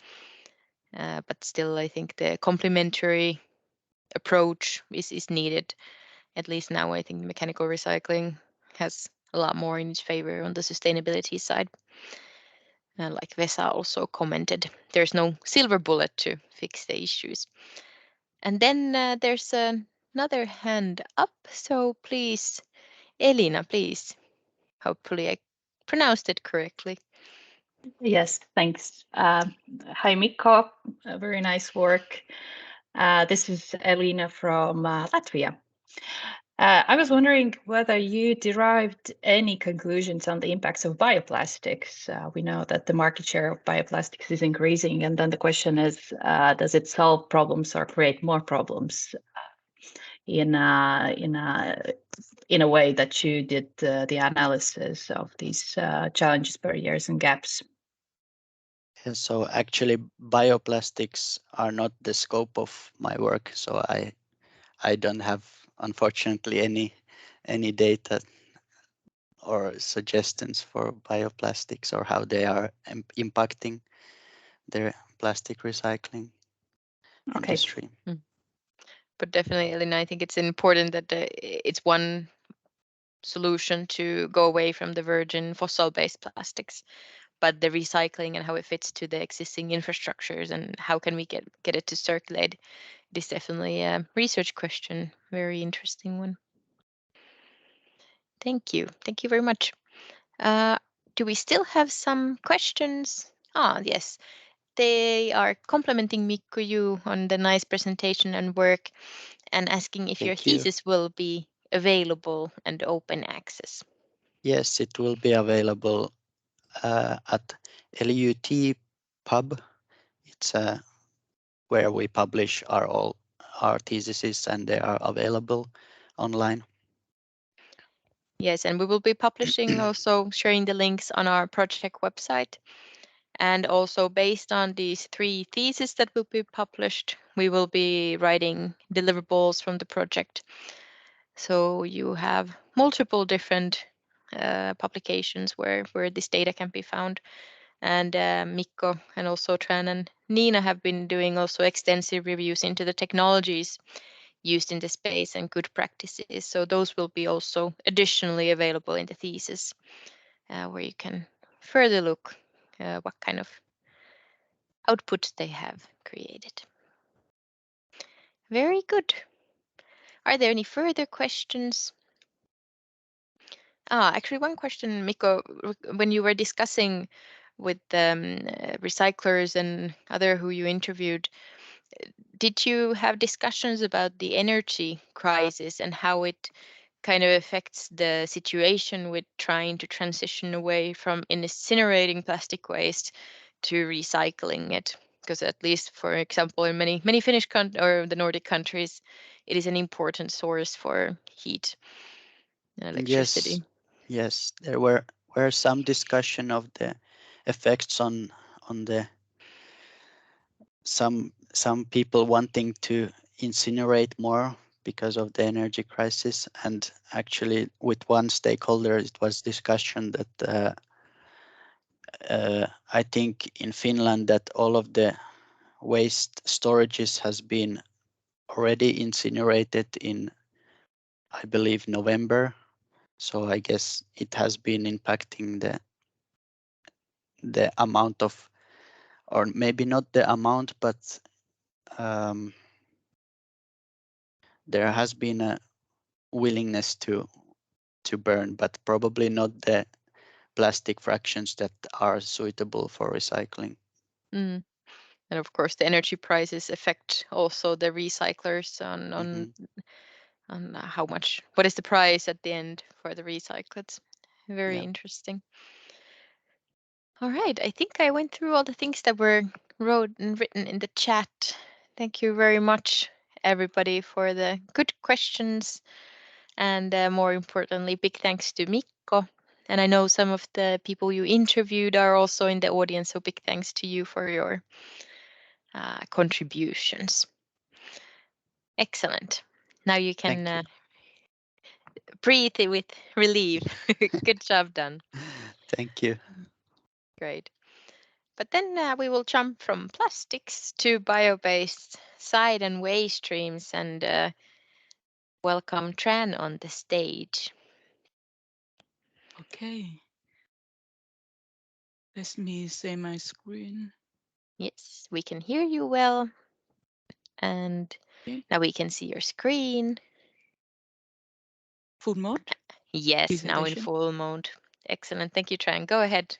But still, I think the complementary approach is needed. At least now, I think mechanical recycling has a lot more in its favor on the sustainability side. Like Vesa also commented, there's no silver bullet to fix the issues. And then there's another hand up. So please, Elina, please. Hopefully I pronounced it correctly. Yes, thanks. Hi, Mikko. Very nice work. This is Elina from Latvia. I was wondering whether you derived any conclusions on the impacts of bioplastics. We know that the market share of bioplastics is increasing, and then the question is, does it solve problems or create more problems in a way that you did the analysis of these challenges, barriers, and gaps? And so actually bioplastics are not the scope of my work, so I don't have, unfortunately, any data or suggestions for bioplastics or how they are impacting their plastic recycling Okay. industry. But definitely, Elina, I think it's important that it's one solution to go away from the virgin fossil-based plastics, but the recycling and how it fits to the existing infrastructures and how can we get it to circulate, it is definitely a research question. Very interesting one. Thank you. Thank you very much. Do we still have some questions? Yes. They are complimenting Mikko you on the nice presentation and work and asking if your Thank you. thesis will be available and open access. Yes, it will be available at LUT Pub. It's where we publish all our theses, and they are available online. Yes, and we will be publishing also sharing the links on our project website. And also based on these 3 theses that will be published, we will be writing deliverables from the project. So you have multiple different publications where this data can be found. And Mikko and also Tran and Nina have been doing also extensive reviews into the technologies used in the space and good practices. So those will be also additionally available in the thesis, where you can further look what kind of outputs they have created. Very good. Are there any further questions? Actually, one question, Mikko, when you were discussing with recyclers and other who you interviewed, did you have discussions about the energy crisis and how it kind of affects the situation with trying to transition away from incinerating plastic waste to recycling it? Because at least, for example, in many Finnish or the Nordic countries, it is an important source for heat and electricity. Yes, there were some discussion of the effects on the some people wanting to incinerate more because of the energy crisis, and actually with one stakeholder it was discussion that I think in Finland that all of the waste storages has been already incinerated in, I believe, November. So I guess it has been impacting the amount of, or maybe not the amount, but there has been a willingness to burn, but probably not the plastic fractions that are suitable for recycling. Mm. And of course, the energy prices affect also the recyclers on how much, what is the price at the end for the recyclates. Very Yeah. interesting. All right, I think I went through all the things that were wrote and written in the chat. Thank you very much, everybody, for the good questions. And more importantly, big thanks to Mikko. And I know some of the people you interviewed are also in the audience, so big thanks to you for your contributions. Excellent. Now you Thank can you. breathe with relief. Good job done. Thank you. Great. But then we will jump from plastics to bio-based side and waste streams and welcome Tran on the stage. Okay. Let me share my screen. Yes, we can hear you well. And Okay. now we can see your screen. Full mode Yes, now in presentation. full mode. Excellent. Thank you, Tran. Go ahead.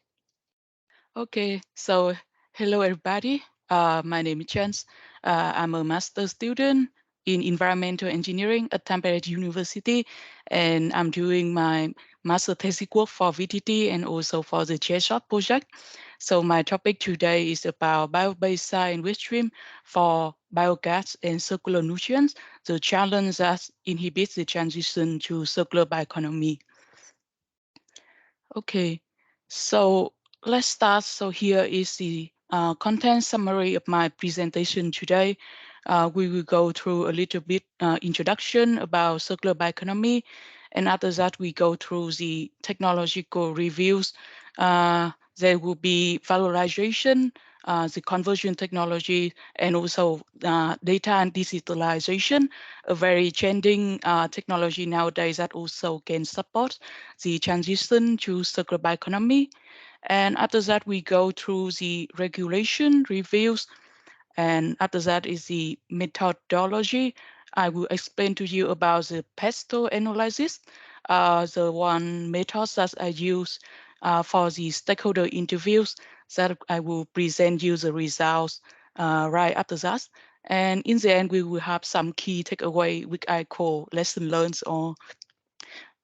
Okay. So hello everybody. My name is Chance. I'm a master student in environmental engineering at Tampere University, and I'm doing my master thesis work for VTT and also for the TREASoURcE project. So my topic today is about bio-based science waste stream for biogas and circular nutrients, the challenge that inhibits the transition to circular bioeconomy. Okay, so let's start. So here is the content summary of my presentation today. We will go through a little bit introduction about circular bioeconomy, and after that we go through the technological reviews. There will be valorization, the conversion technology, and also data and digitalization, a very trending technology nowadays that also can support the transition to circular bioeconomy. And after that, we go through the regulation reviews. And after that is the methodology. I will explain to you about the PESTO analysis, the one method that I use for the stakeholder interviews that I will present you the results right after that. And in the end, we will have some key takeaway, which I call lesson learned or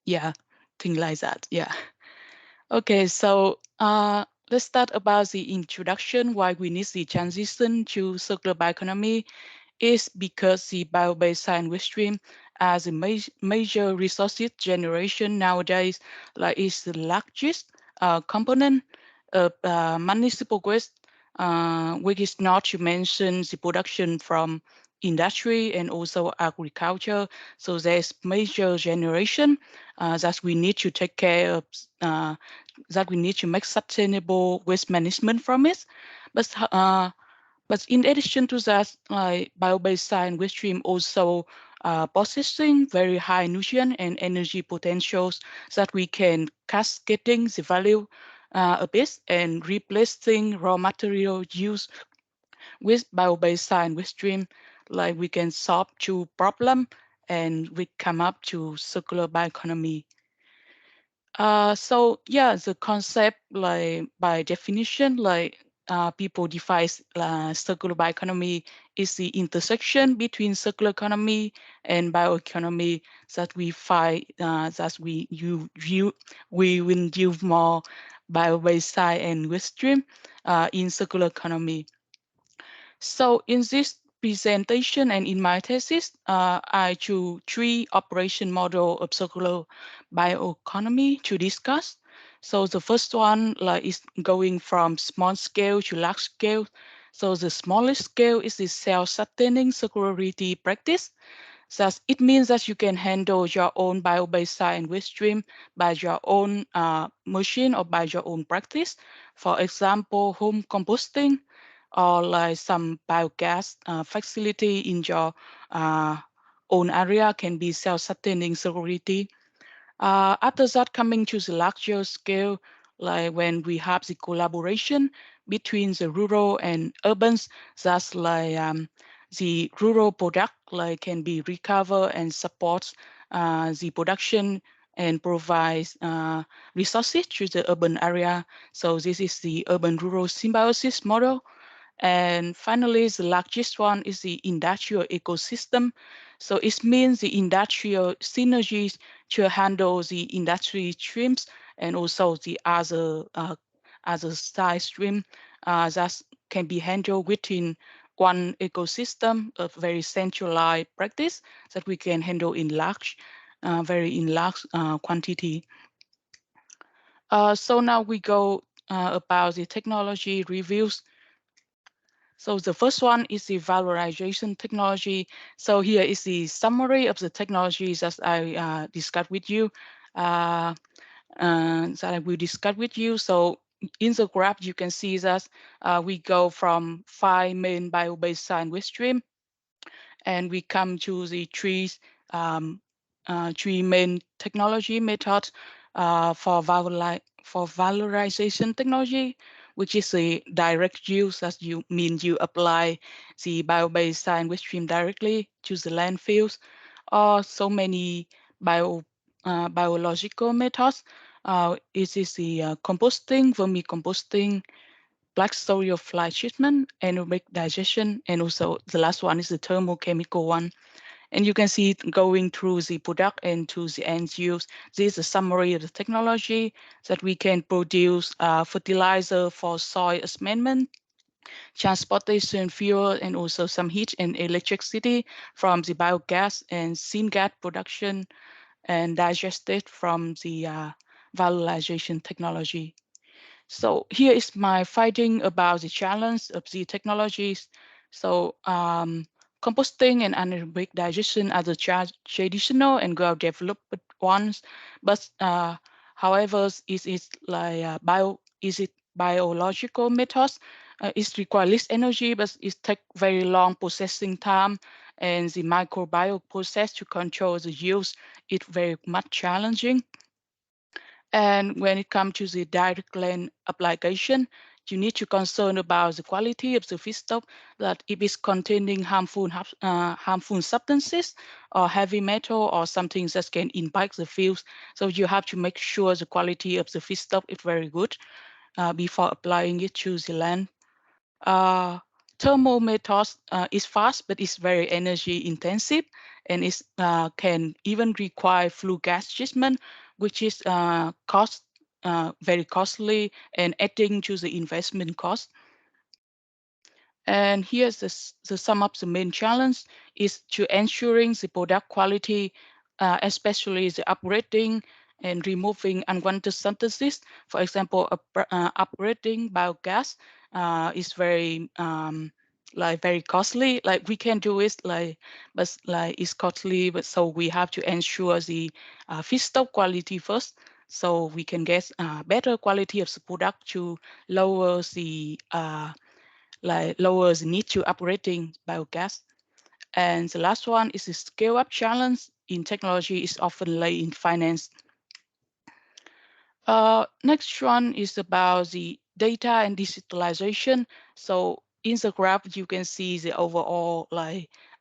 yeah, thing like that. Yeah. Okay, so let's start about the introduction, why we need the transition to circular bioeconomy is because the bio-based science waste stream as a major resources generation nowadays like is the largest component of municipal waste, which is not to mention the production from industry and also agriculture. So there's major generation that we need to take care of, that we need to make sustainable waste management from it. But in addition to that, like bio-based science waste stream also possessing very high nutrient and energy potentials that we can cascading the value a bit and replacing raw material use with bio-based science waste stream. Like we can solve two problem and we come up to circular bioeconomy. So yeah, the concept like by definition, like people define circular bioeconomy is the intersection between circular economy and bioeconomy that we find that we will use more bio-based science and waste stream in circular economy. So in this presentation and in my thesis, I choose three operation model of circular bioeconomy to discuss. So the first one is going from small scale to large scale. So the smallest scale is the self-sustaining circularity practice. Thus, it means that you can handle your own bio-based science waste stream by your own machine or by your own practice. For example, home composting or like some biogas facility in your uh, own area can be self-sustaining circularity. After that, coming to the larger scale, like when we have the collaboration between the rural and urbans, that's like the rural product like can be recovered and supports the production and provides resources to the urban area. So this is the urban-rural symbiosis model. And finally, the largest one is the industrial ecosystem. So it means the industrial synergies to handle the industry streams and also the other side stream that can be handled within one ecosystem of very centralized practice that we can handle in large, very in large quantity. So now we go about the technology reviews. So the first one is the valorization technology. So here is the summary of the technologies that I discussed with you, that I will discuss with you. So in the graph, you can see that we go from 5 main bio-based science waste stream, and we come to the um, three main technology methods for valorization technology, which is the direct use, as you mean you apply the bio-based science waste stream directly to the landfills, or so many biological methods. It is the composting, vermicomposting, black soil fly treatment, anaerobic digestion, and also the last one is the thermochemical one. And you can see it going through the product and to the end use. This is a summary of the technology that we can produce fertilizer for soil amendment, transportation fuel, and also some heat and electricity from the biogas and syngas production, and digested from the valorization technology. So here is my finding about the challenge of the technologies. So composting and anaerobic digestion are the traditional and well-developed ones, but however, is it biological methods? It requires less energy, but it takes very long processing time, and the microbial process to control the use is very much challenging. And when it comes to the direct land application, you need to concern about the quality of the feedstock, that if it's containing harmful substances or heavy metal or something that can impact the fields. So you have to make sure the quality of the feedstock is very good before applying it to the land. Uh, Thermal methods is fast, but it's very energy intensive, and it can even require flue gas treatment, which is very costly and adding to the investment cost. And here's the sum up the main challenge is to ensuring the product quality, especially the operating and removing unwanted synthesis. For example, operating biogas is very very costly. Like we can do it but it's costly. But so we have to ensure the feedstock quality first, so we can get better quality of the product to lower the lowers the need to operating biogas. And the last one is the scale up challenge in technology is often lay in finance. Next one is about the data and digitalization. So in the graph, you can see the overall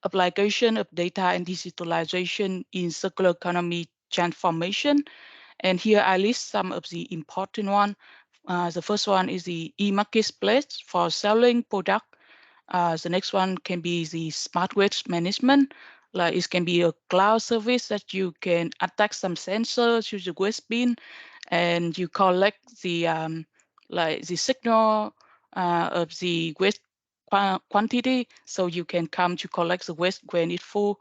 application of data and digitalization in circular economy transformation. And here I list some of the important one. The first one is the e-marketplace for selling product. The next one can be the smart waste management. Like it can be a cloud service that you can attach some sensors to the waste bin, and you collect the the signal of the waste quantity, so you can come to collect the waste when it's full.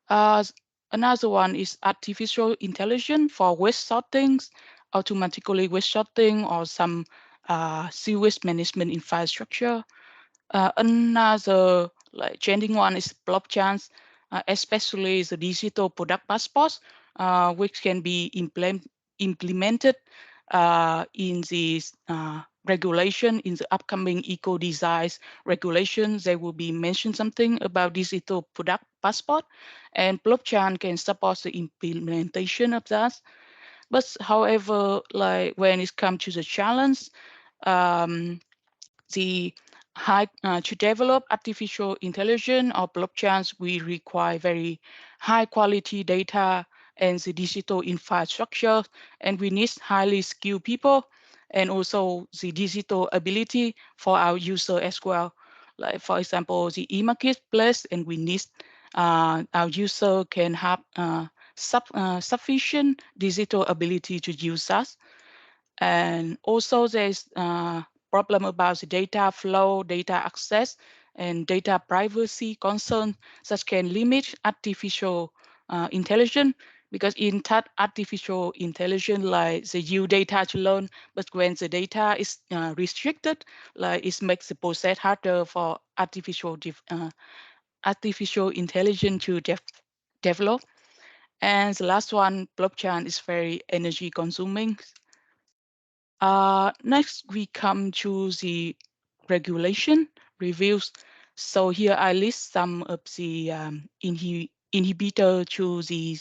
Uh, Another one is artificial intelligence for waste sortings, automatically waste sorting, or some sewage management infrastructure. Another trending one is blockchain, especially the digital product passports, which can be implemented in the regulation in the upcoming eco design regulations. There will be mentioned something about digital product passport, and blockchain can support the implementation of that. But however, like when it comes to the challenge, the to develop artificial intelligence or blockchains, we require very high quality data and the digital infrastructure, and we need highly skilled people and also the digital ability for our user as well. Like for example, the e-marketplace, and we need our user can have sufficient digital ability to use us. And also there's a problem about the data flow, data access, and data privacy concern that can limit artificial intelligence, because in that artificial intelligence, like they use data to learn, but when the data is restricted, like it makes the process harder for artificial intelligence to develop. And the last one, blockchain is very energy consuming. Next, we come to the regulation reviews. So here I list some of the inhibitor to the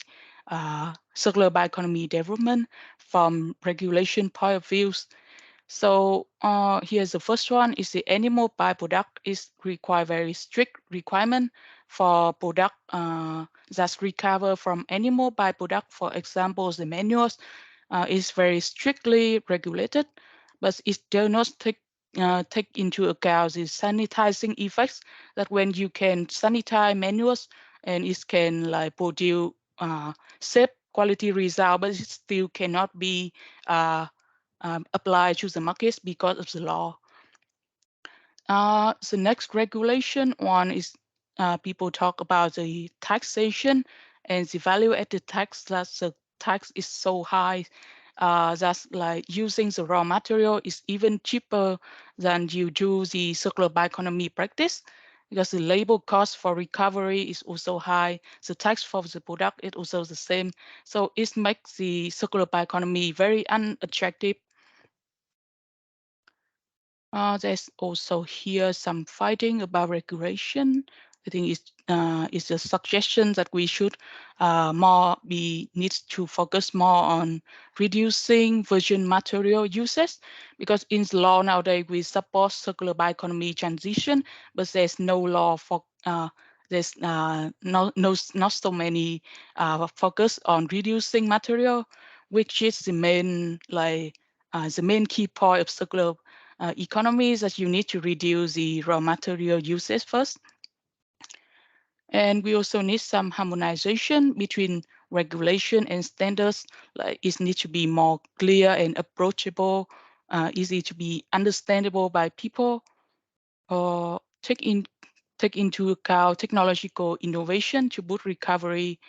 circular bioeconomy development from regulation point of views. So here's the first one is the animal byproduct is require very strict requirement for product that's recover from animal byproduct. For example, the manures is very strictly regulated, but it does not take into account the sanitizing effects, that when you can sanitize manures, and it can like produce safe quality result, but it still cannot be applied to the markets because of the law. The next regulation one is people talk about the taxation and the value added tax. That the tax is so high that's like using the raw material is even cheaper than you do the circular bioeconomy practice, because the labor cost for recovery is also high. The tax for the product is also the same. So it makes the circular bioeconomy very unattractive. There's also here some fighting about regulation. I think it's a suggestion that we should needs to focus more on reducing virgin material uses, because in the law nowadays we support circular bioeconomy transition, but there's no law for there's not so many focus on reducing material, which is the main the main key point of circular economy is that you need to reduce the raw material uses first. And we also need some harmonization between regulation and standards. Like it needs to be more clear and approachable, easy to be understandable by people, or take into account technological innovation to boost recovery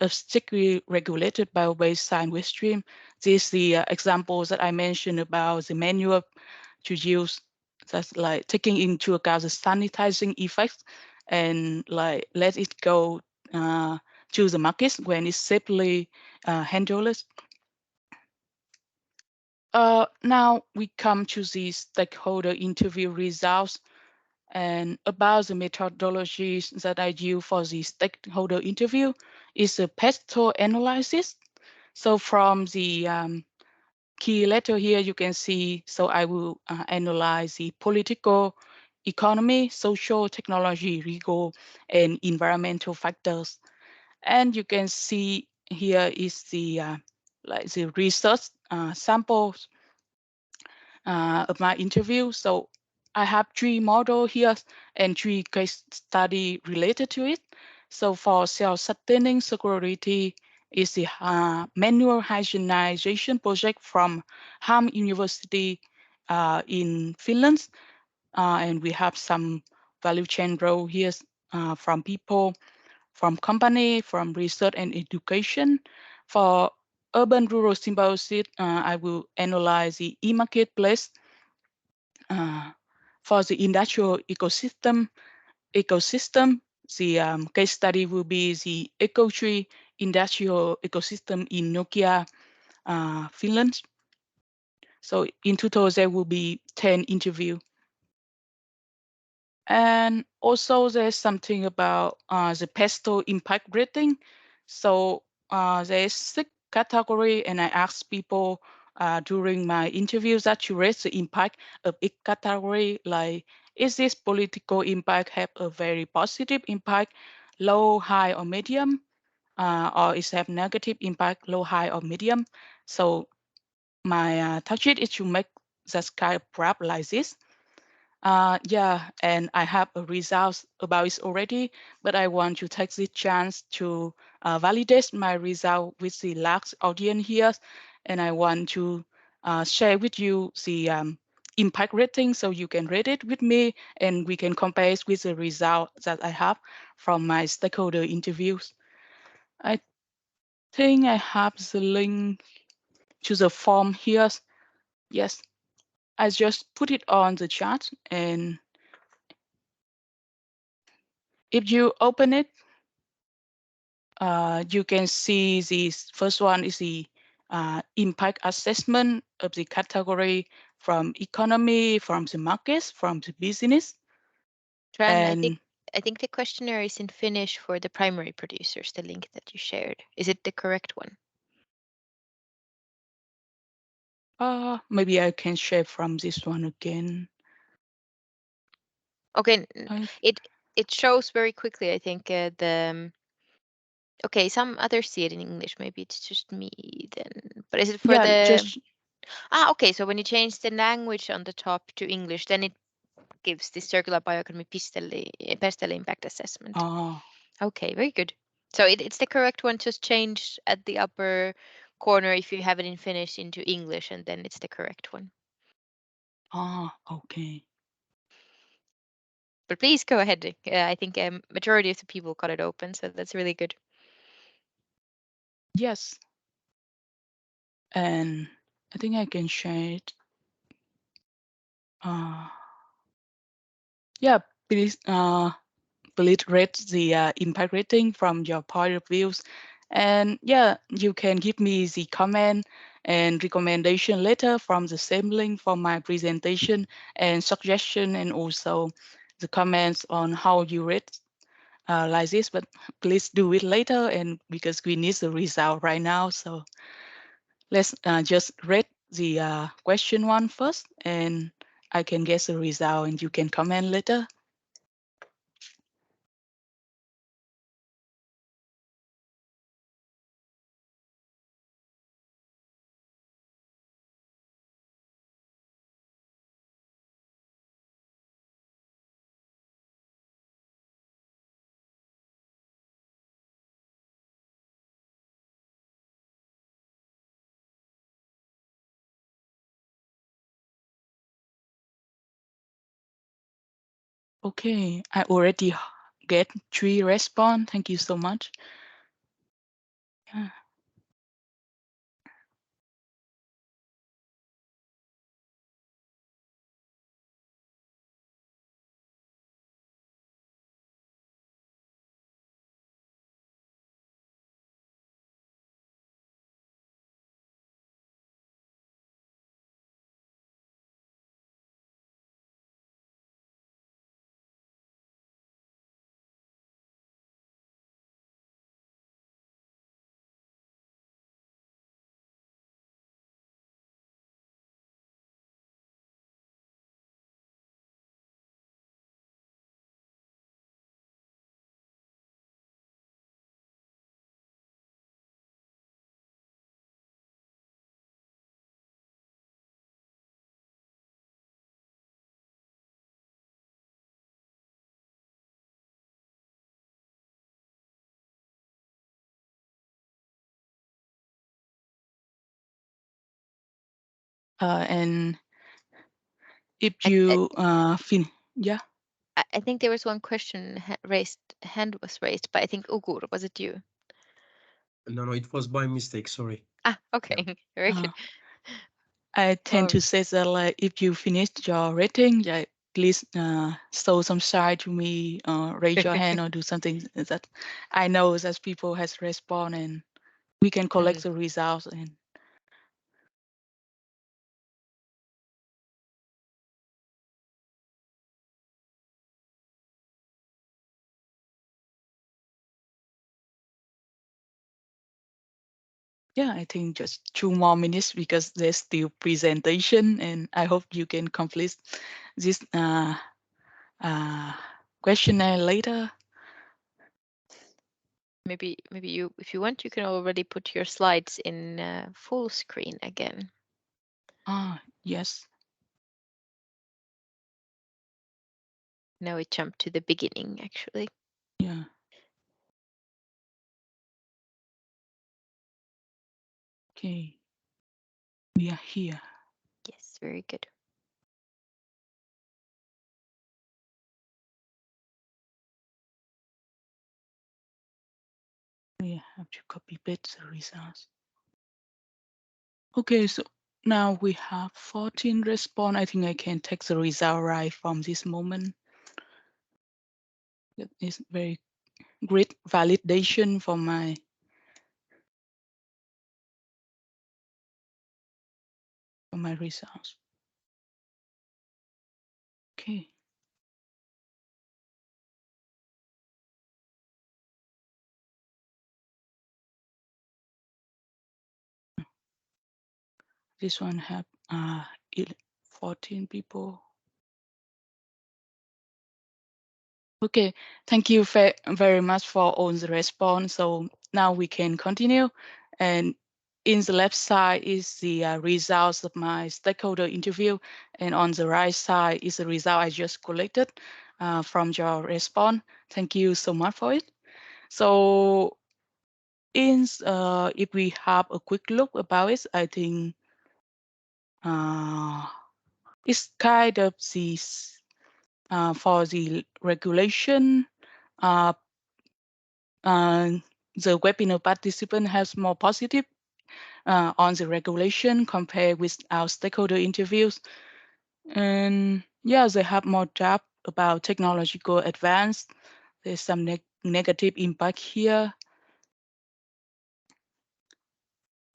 of strictly regulated bio-based sine wave stream. These the examples that I mentioned about the manual to use, that's like taking into account the sanitizing effects and like let it go to the markets when it's safely handled. Now we come to the stakeholder interview results. And about the methodologies that I use for the stakeholder interview is a PESTO analysis. So from the key letter here, you can see, so I will analyze the political, economy, social, technology, legal, and environmental factors. And you can see here is the like the research samples of my interview. So I have 3 models here and 3 case study related to it. So for self-sustaining security is the manual hygienization project from Ham University in Finland. And we have some value chain role here from people, from company, from research and education. For urban rural symbiosis, I will analyze the e-marketplace. For the industrial ecosystem, the case study will be the eco-tree industrial ecosystem in Nokia, Finland. So in total, there will be 10 interviews. And also there's something about the PESTO impact rating. So there's 6 category, and I asked people during my interviews that to rate the impact of each category, like is this political impact have a very positive impact, low, high, or medium, or is have negative impact, low, high, or medium. So my target is to make that kind of graph like this. Yeah, and I have a result about it already, but I want to take this chance to validate my result with the large audience here, and I want to share with you the impact rating so you can rate it with me, and we can compare it with the result that I have from my stakeholder interviews. I think I have the link to the form here. Yes, I just put it on the chat, and if you open it, you can see this first one is the impact assessment of the category from economy, from the markets, from the business. Tran, And I think the questionnaire is in Finnish for the primary producers, the link that you shared. Is it the correct one? maybe I can share from this one again. Okay, it shows very quickly, I think, okay, some others see it in English. Maybe it's just me then. But is it for Yeah, the... just Okay, so when you change the language on the top to English, then it gives the circular bioeconomy pestele impact assessment. Okay, very good. So it's the correct one, just change at the upper corner if you have it in Finnish into English, and then it's the correct one. Ah, okay. But please go ahead. I think a majority of the people got it open, so that's really good. Yes. And I think I can share it. Yeah, please read the impact rating from your point of views. And yeah, you can give me the comment and recommendation letter from the same link for my presentation and suggestion, and also the comments on how you read like this, but please do it later, and because we need the result right now. So let's just read the question one first, and I can guess the result and you can comment later. Okay, I already get 3 response. Thank you so much. Yeah. And if you yeah. I think there was one question hand was raised, but I think Ugur, was it you? No, it was by mistake. Sorry. Okay, Yeah. very good. I tend to say that like if you finished your rating, like, please show some sign to me, raise your hand or do something that I know that people has respond, and we can collect the results. And yeah, I think just 2 more minutes because there's still presentation, and I hope you can complete this questionnaire later. Maybe you, if you want, you can already put your slides in full screen again. Yes. Now it jumped to the beginning, actually. Yeah. Okay. We are here. Yes, very good. We have to copy paste the results. Okay, so now we have 14 response. I think I can take the result right from this moment. That is very great validation for my results. Okay. This one have 14 people. Okay, thank you very much for all the response. So now we can continue. And in the left side is the results of my stakeholder interview. And on the right side is the result I just collected from your response. Thank you so much for it. So if we have a quick look about it, I think it's kind of this for the regulation. The webinar participant has more positive on the regulation compared with our stakeholder interviews. And yeah, they have more doubt about technological advance. There's some negative impact here.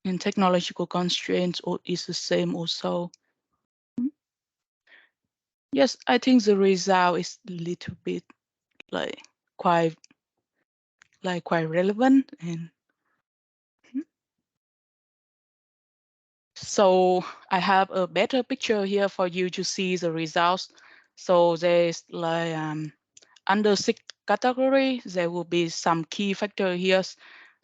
And technological constraints is the same also. Yes, I think the result is a little bit like quite relevant. And so I have a better picture here for you to see the results. So there's like under 6 category, there will be some key factor here.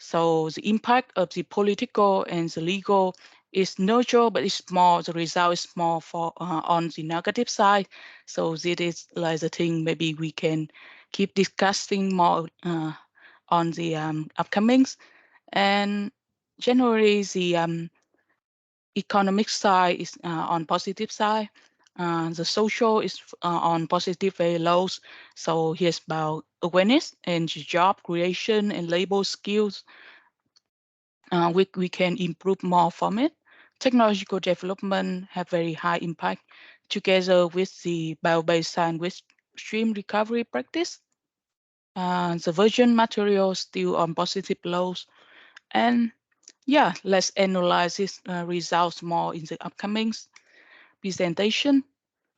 So the impact of the political and the legal is neutral, but it's small. The result is small for on the negative side. So this is like the thing maybe we can keep discussing more on the upcomings. And generally, the economic side is on positive side. The social is on positive very low. So here's about awareness and job creation and labor skills. We can improve more from it. Technological development have very high impact together with the bio-based science stream recovery practice. The virgin material still on positive lows. And yeah, let's analyze these results more in the upcoming presentation.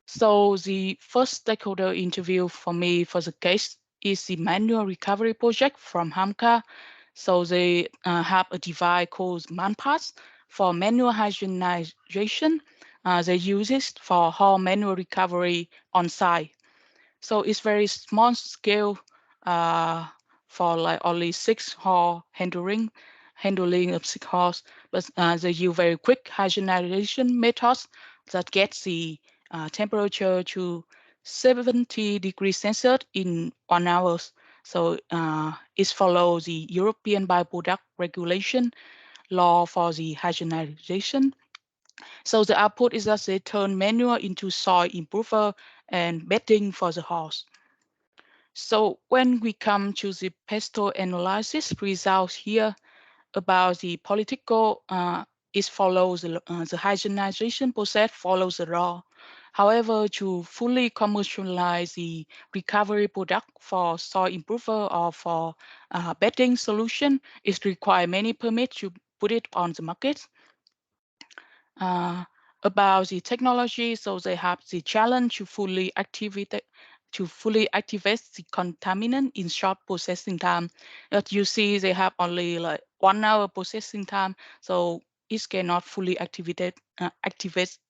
So the first stakeholder interview for me for the case is the manual recovery project from Hamka. So they have a device called ManPass for manual hygienization. They use it for whole manual recovery on site. So it's very small scale for like only 6 hall handling of 6 halls, but they use very quick hygienization methods that gets the temperature to 70 degrees Celsius in 1 hour. So it follows the European bioproduct regulation law for the hygienization. So the output is that they turn manual into soil improver and bedding for the horse. So when we come to the pestle analysis results here about the political, it follows the hygienization process follows the law. However, to fully commercialize the recovery product for soil improver or for bedding solution, it requires many permits to put it on the market. About the technology, so they have the challenge to fully activate the contaminant in short processing time. As you see, they have only like 1 hour processing time, so it cannot fully activate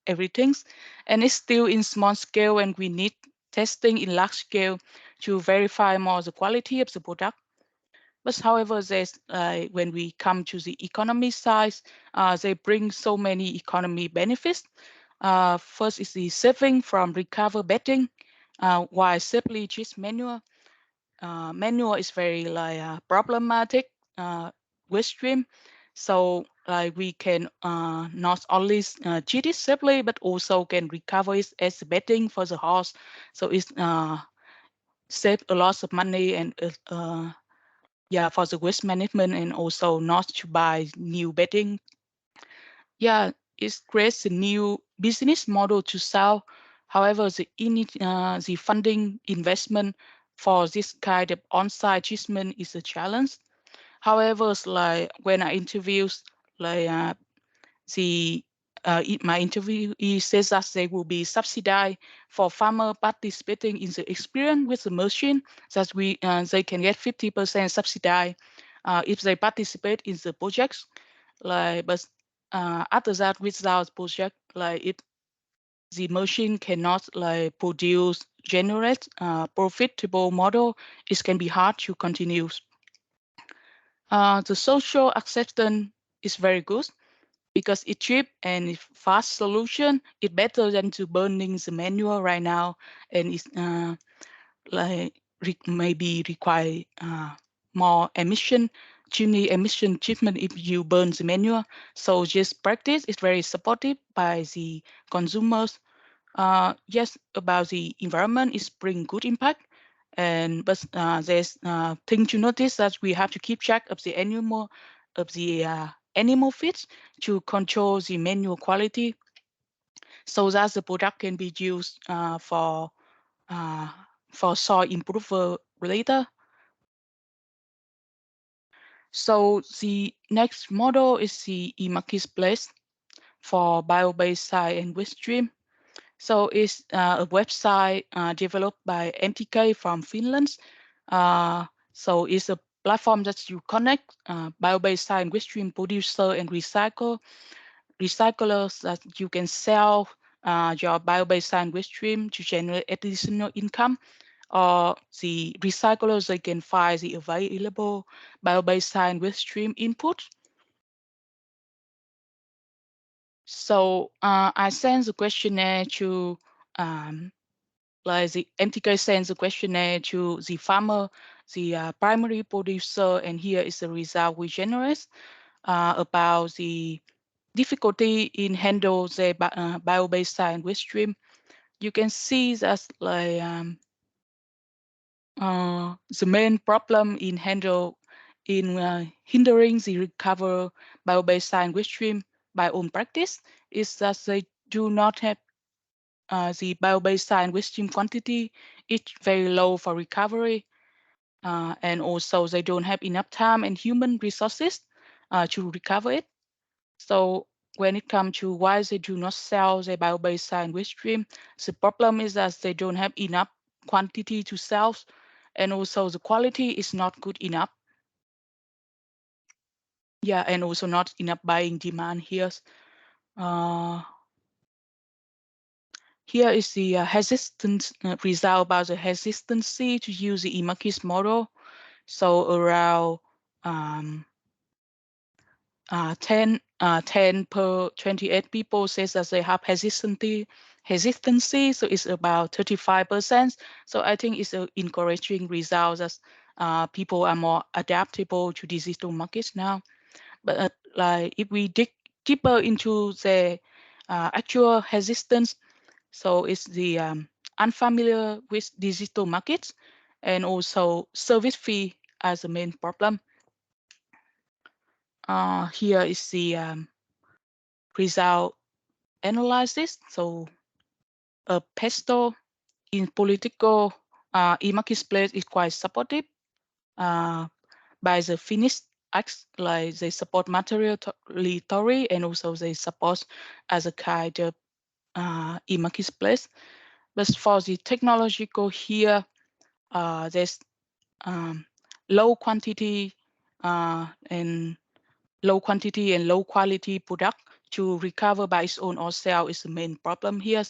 everything, and it's still in small scale, and we need testing in large scale to verify more the quality of the product. But however, there's when we come to the economy side, they bring so many economy benefits. First is the saving from recover betting, while simply just manual. Manual is very problematic waste stream. So we can not only cheat it safely, but also can recover it as betting for the horse. So it's save a lot of money and yeah, for the waste management, and also not to buy new bedding. Yeah, it creates a new business model to sell. However, the funding investment for this kind of on-site treatment is a challenge. However, like when I interviews, like the my interview, he says that they will be subsidized for farmer participating in the experience with the machine, that they can get 50% subsidized if they participate in the projects. But after that, without project, if the machine cannot produce generate profitable model, it can be hard to continue. The social acceptance is very good, because it's cheap and it's fast solution. It's better than to burning the manual right now, and it's maybe require more chimney emission treatment if you burn the manure. So this practice is very supported by the consumers. Yes, about the environment, it's bring good impact, but there's thing to notice that we have to keep track of the animal feeds to control the manure quality, so that the product can be used for soil improver later. So the next model is the e-marketplace for bio-based site and waste stream. So it's a website developed by MTK from Finland. So it's a platform that you connect bio-based site and waste stream producer and recyclers that you can sell your bio-based site and waste stream to generate additional income. Or the recyclers, they can find the available bio-based site and waste stream input. So I send the questionnaire to like the MTK sends a questionnaire to the farmer, the primary producer, and here is the result we generate about the difficulty in handle the bio-based site and waste stream. You can see that like the main problem in hindering the recover bio-based site and waste stream by own practice is that they do not have the bio-based site and waste stream quantity is very low for recovery, and also they don't have enough time and human resources to recover it. So when it comes to why they do not sell the bio-based site and waste stream, the problem is that they don't have enough quantity to sell, and also the quality is not good enough. Yeah, and also not enough buying demand here. Here is the resistance result about the hesitancy to use the e-market model. So around 10 per 28 people says that they have hesitancy. So it's about 35%. So I think it's an encouraging result that people are more adaptable to digital markets now. But like if we dig deeper into the actual resistance, so it's the unfamiliar with digital markets and also service fee as the main problem. Here is the result analysis. So a pesto in political e-marketplace is quite supportive by the Finnish acts, like they support materiatory and also they support as a kind of e-marketplace. But for the technological here, there's low quantity and low quality product to recover by its own or sell is the main problem here,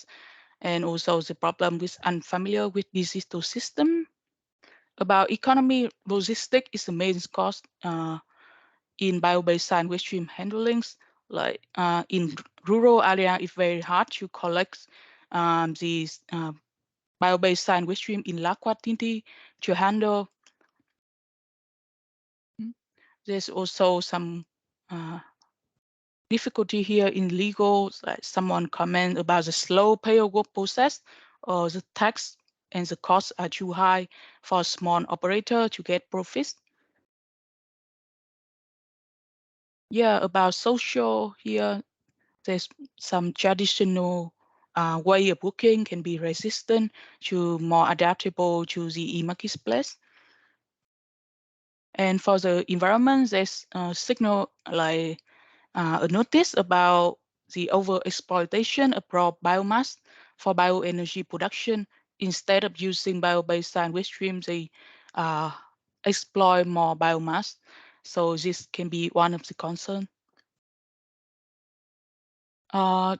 and also the problem with unfamiliar with digital system. About economy, logistic is the main cost in bio-based site waste stream handlings. Like in rural area, it's very hard to collect these bio-based site waste stream in large quantity to handle. There's also some difficulty here in legal, like someone comment about the slow paperwork process or the tax and the costs are too high for a small operator to get profits. Yeah, about social here, there's some traditional way of working can be resistant to more adaptable to the e-marketplace. And for the environment, there's a signal like a notice about the overexploitation of raw biomass for bioenergy production. Instead of using bio-based site waste streams, they exploit more biomass. So this can be one of the concerns. So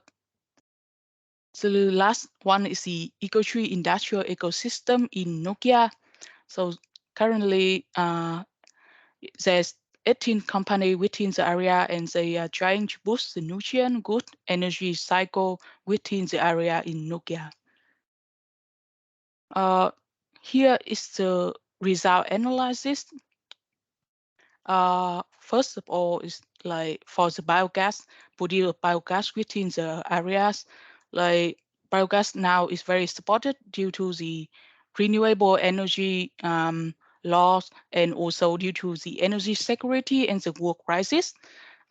the last one is the eco-tree industrial ecosystem in Nokia. So currently there's 18 companies within the area and they are trying to boost the nutrient good energy cycle within the area in Nokia. Here is the result analysis. First of all, is like for the biogas, produce biogas within the areas. Like biogas now is very supported due to the renewable energy laws and also due to the energy security and the work crisis.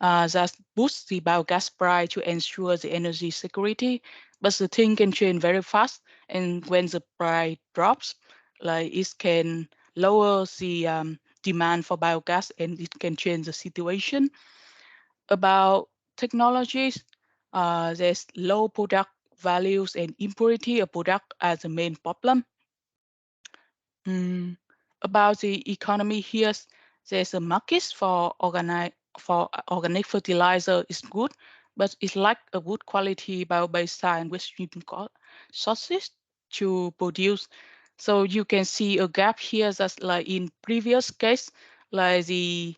That boosts the biogas price to ensure the energy security. But the thing can change very fast, and when the price drops, like it can lower the demand for biogas, and it can change the situation. About technologies, there's low product values and impurity of product as the main problem. Mm, about the economy here, there's a market for organic fertilizer is good, but it's lack a good quality bio-based science which you can call sources to produce. So you can see a gap here that's like in previous case, like the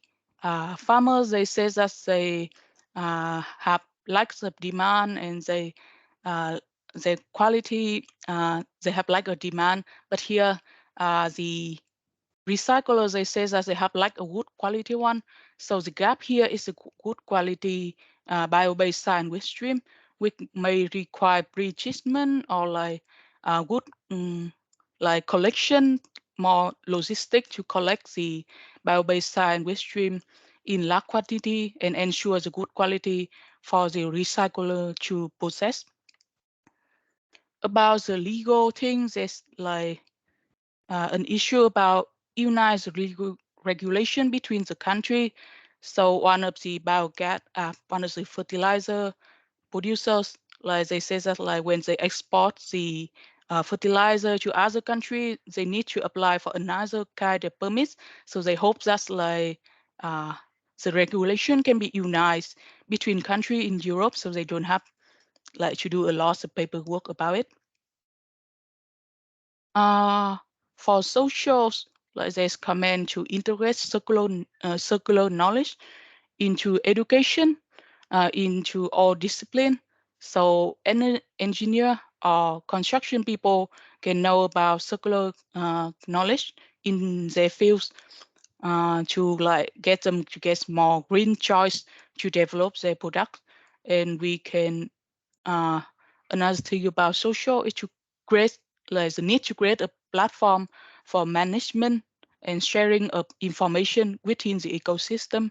farmers, they say that they have lack of demand and they the quality, they have like a demand, but here the recyclers, they say that they have like a good quality one. So the gap here is a good quality bio-based sand waste stream, which may require pre-treatment or like good like collection, more logistic to collect the bio-based sand waste stream in large quantity and ensure the good quality for the recycler to process. About the legal things, there's like an issue about unionized regulation between the country. So one of the biogas, one of the fertilizer producers, like they say that like when they export the fertilizer to other country, they need to apply for another kind of permits. So they hope that like the regulation can be unionized between country in Europe, so they don't have like to do a lot of paperwork about it. For socials, like there's command to integrate circular knowledge into education, into all discipline. So any engineer or construction people can know about circular knowledge in their fields to like get them to get more green choice to develop their product. And we can another thing about social is to create like the need to create a platform for management and sharing of information within the ecosystem.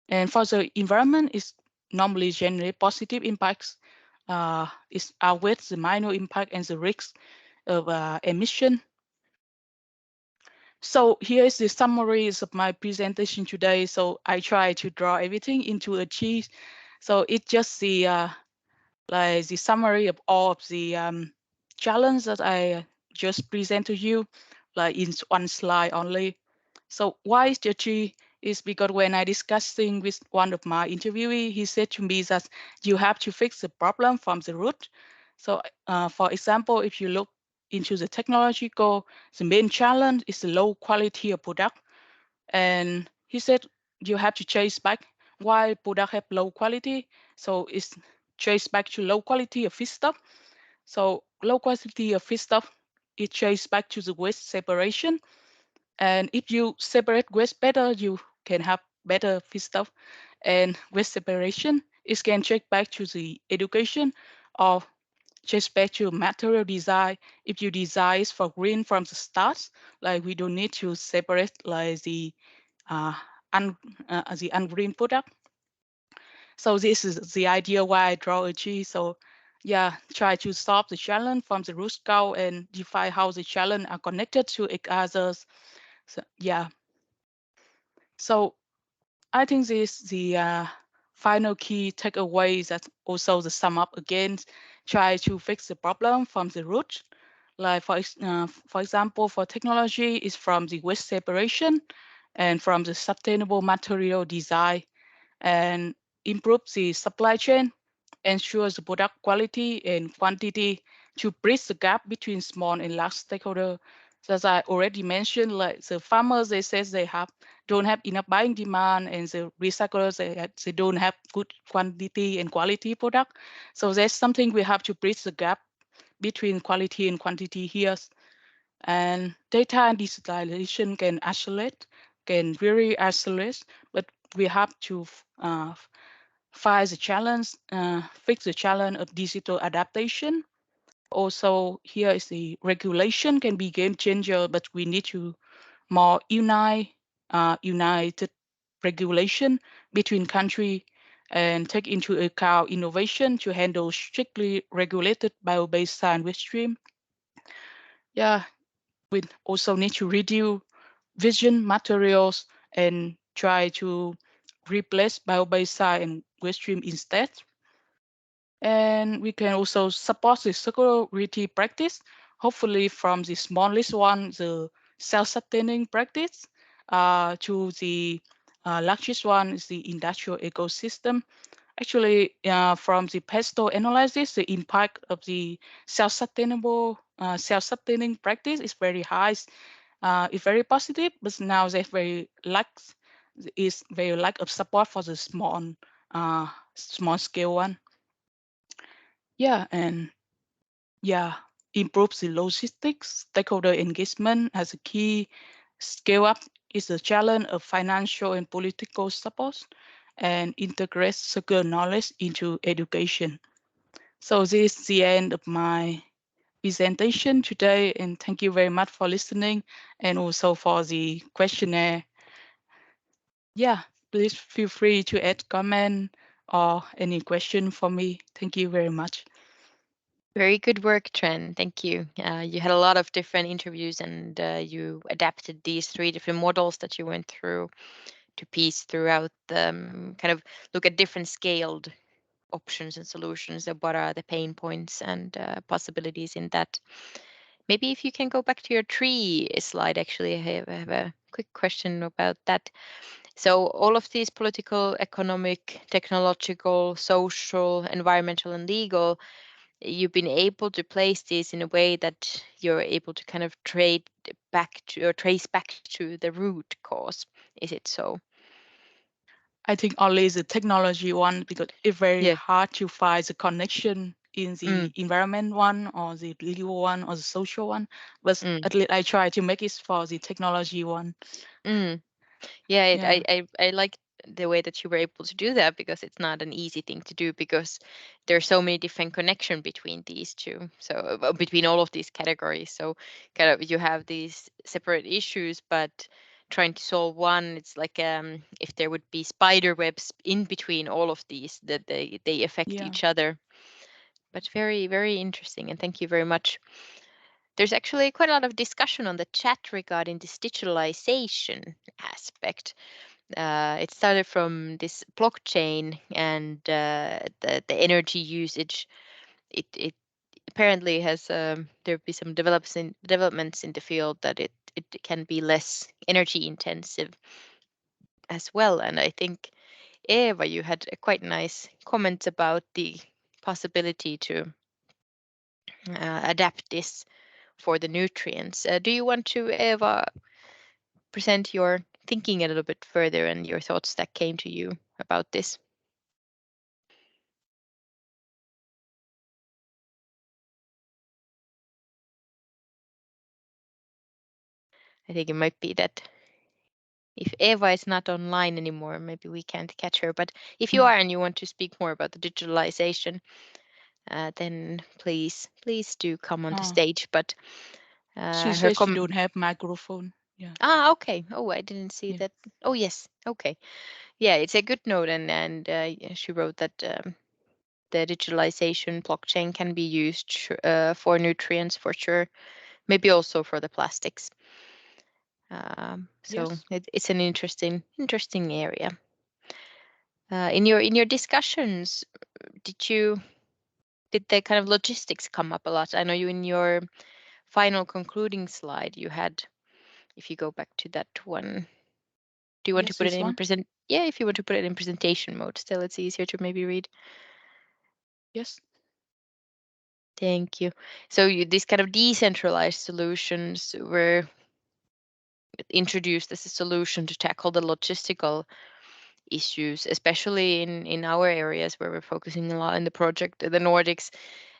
And for the environment, it's normally generate positive impacts. It's outweighs the minor impact and the risks of emission. So here is the summaries of my presentation today. So I try to draw everything into a cheese. So it's just the like the summary of all of the challenge that I just present to you, like in one slide only. So why is the G? Is because when I discussing with one of my interviewee, he said to me that you have to fix the problem from the root. So for example, if you look into the technological, the main challenge is the low quality of product. And he said you have to chase back why product have low quality. So it's trace back to low quality of feedstock. So low quality of feedstock, it traces back to the waste separation. And if you separate waste better, you can have better feedstock. And waste separation is can check back to the education or just back to material design. If you design for green from the start, like we don't need to separate like the uh, the ungreen product. So this is the idea why I draw a G. So yeah, try to solve the challenge from the root cause and define how the challenge are connected to each other. So yeah, so I think this the final key takeaway that also the sum up again, try to fix the problem from the root. Like for example, for technology is from the waste separation and from the sustainable material design and improve the supply chain, ensure the product quality and quantity to bridge the gap between small and large stakeholders. So as I already mentioned, like the farmers, they say they don't have enough buying demand, and the recyclers, they don't have good quantity and quality product. So that's something we have to bridge the gap between quality and quantity here. And data and digitalization can accelerate can really isolate, but we have to find the challenge, fix the challenge of digital adaptation. Also, here is the regulation can be game changer, but we need to more united regulation between country and take into account innovation to handle strictly regulated bio-based sandwich stream. Yeah, we also need to reduce vision materials and try to replace bio-based and waste stream instead. And we can also support the security practice, hopefully from the smallest one, the self-sustaining practice, to the largest one is the industrial ecosystem. Actually, from the pestle analysis, the impact of the self-sustainable, self-sustaining practice is very high. It's very positive, but now there's very lack of support for the small scale one. Yeah, and yeah, improves the logistics, stakeholder engagement as a key. Scale up is a challenge of financial and political support and integrates circular knowledge into education. So this is the end of my presentation today, and thank you very much for listening and also for the questionnaire. Yeah, please feel free to add comment or any question for me. Thank you very much. Very good work, Tren. Thank you. You had a lot of different interviews, and you adapted these 3 different models that you went through to piece throughout the kind of look at different scaled options and solutions of what are the pain points and possibilities in that. Maybe if you can go back to your tree slide, actually, I have a quick question about that. So all of these political, economic, technological, social, environmental, and legal, you've been able to place these in a way that you're able to kind of trade back to or trace back to the root cause. Is it so? I think only the technology one, because it's very Yeah. hard to find the connection in the Mm, environment one or the legal one or the social one. But mm, at least I try to make it for the technology one. mm. Yeah, Yeah, I like the way that you were able to do that because it's not an easy thing to do because there's so many different connection between these two. So between all of these categories. So kind of you have these separate issues, but trying to solve one, it's like if there would be spider webs in between all of these that they affect yeah. each other. But very, very interesting, and thank you very much. There's actually quite a lot of discussion on the chat regarding this digitalization aspect. It started from this blockchain and the energy usage. It apparently has there be some developments in the field that it can be less energy intensive as well. And I think Eva, you had a quite nice comment about the possibility to adapt this for the nutrients. Do you want to, Eva, present your thinking a little bit further and your thoughts that came to you about this? I think it might be that if Eva is not online anymore, maybe we can't catch her. But if you are and you want to speak more about the digitalization, then please do come on the stage. But She her says she com. don't have microphone. Yeah, Okay. Oh, I didn't see yeah. that. Oh, yes. Okay. Yeah, it's a good note, and yeah, she wrote that the digitalization blockchain can be used for nutrients for sure. Maybe also for the plastics. So Yes, it's an interesting area. In your discussions, did the kind of logistics come up a lot? I know you in your final concluding slide you had. If you go back to that one, do you want to yes, put it this in one. present? Yeah, if you want to put it in presentation mode, still it's easier to maybe read. Yes, Thank you. So these kind of decentralized solutions were introduced as a solution to tackle the logistical issues, especially in our areas where we're focusing a lot in the project, the Nordics.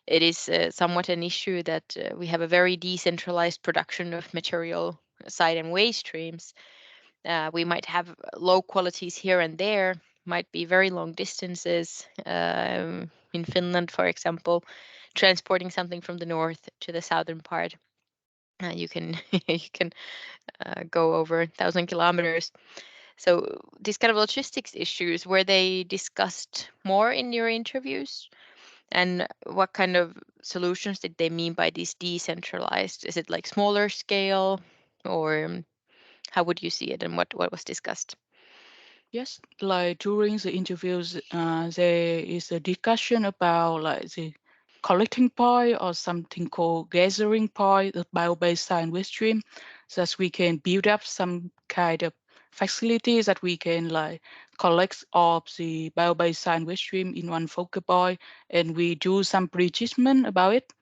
It is somewhat an issue that we have a very decentralized production of material side and waste streams, We might have low qualities here and there, might be very long distances. In Finland, for example, transporting something from the north to the southern part, you can you can go over 1,000 kilometers. So these kind of logistics issues, were they discussed more in your interviews? And what kind of solutions did they mean by these decentralized? Is it like smaller scale, or how would you see it, and what was discussed? Yes, like during the interviews, there is a discussion about like the collecting point or something called gathering point, the bio-based science waste stream, so that we can build up some kind of facilities that we can like collect all of the bio-based science waste stream in one focal point, and we do some pre-treatment about it.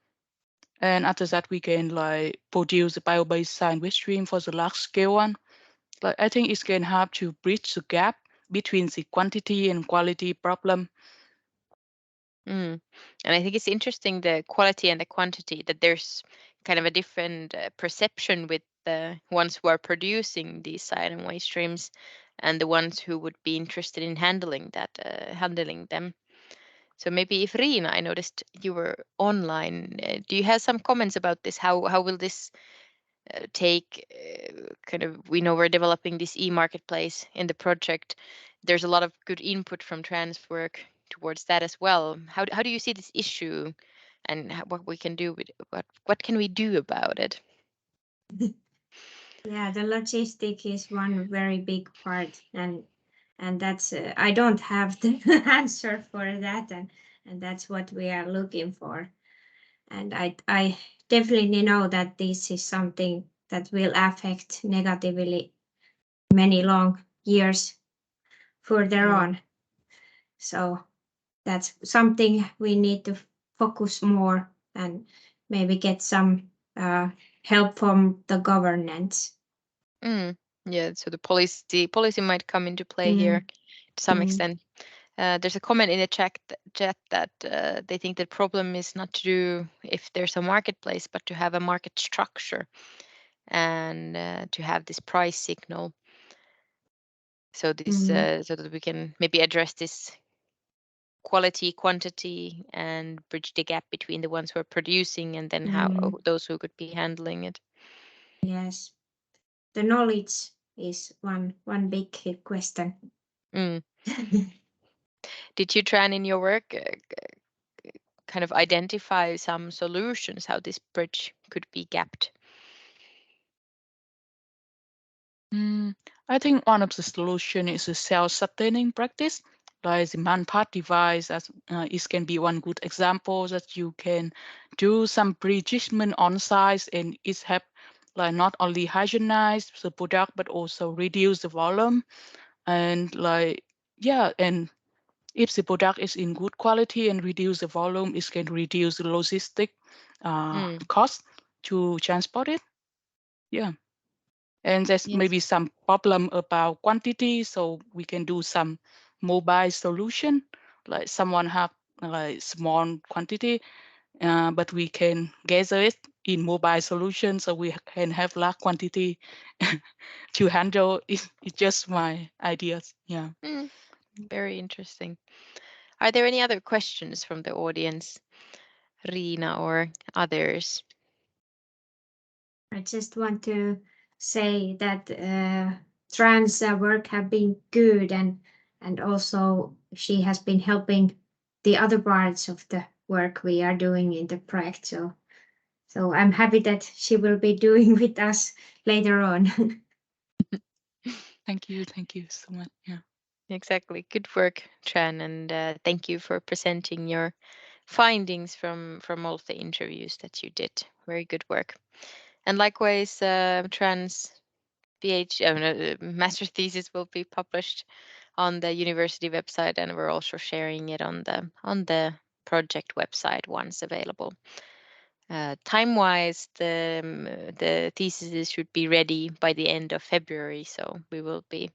And after that, we can like produce the bio-based science waste stream for the large scale one. Like I think it's going to have to bridge the gap between the quantity and quality problem. And I think it's interesting, the quality and the quantity, that there's kind of a different perception with the ones who are producing these silent waste streams and the ones who would be interested in handling them. So maybe if Riina, I noticed you were online. Do you have some comments about this? How will this take kind of, we know we're developing this e-marketplace in the project. There's a lot of good input from trans work towards that as well. How do you see this issue, and what we can do with what can we do about it? Yeah, the logistic is one very big part, and that's I don't have the answer for that, and that's what we are looking for. And I definitely know that this is something that will affect negatively many long years further on. So that's something we need to focus more and maybe get some help from the governance. Yeah, so the policy might come into play here to some extent. There's a comment in the chat that they think the problem is not to do if there's a marketplace, but to have a market structure and to have this price signal. So this so that we can maybe address this quality, quantity, and bridge the gap between the ones who are producing and then how those who could be handling it. Yes, the knowledge is one big question. Did you try in your work kind of identify some solutions how this bridge could be gapped? I think one of the solution is a self-sustaining practice. Like the man-part device, as it can be one good example that you can do some pre-treatment on site, and it help like not only hygienize the product but also reduce the volume, and like yeah, and if the product is in good quality and reduce the volume, it can reduce the logistic cost to transport it. Yeah. And there's maybe some problem about quantity, so we can do some mobile solution, like someone have like small quantity, but we can gather it in mobile solution, so we can have large quantity to handle. It's just my ideas. Yeah. Very interesting. Are there any other questions from the audience, Riina or others? I just want to say that trans work have been good, and also she has been helping the other parts of the work we are doing in the project. So I'm happy that she will be doing with us later on. Thank you so much. Yeah. Exactly. Good work, Tran, and thank you for presenting your findings from all of the interviews that you did. Very good work. And likewise, Tran's master thesis will be published on the university website, and we're also sharing it on the project website once available. Time-wise, the theses should be ready by the end of February, so we will be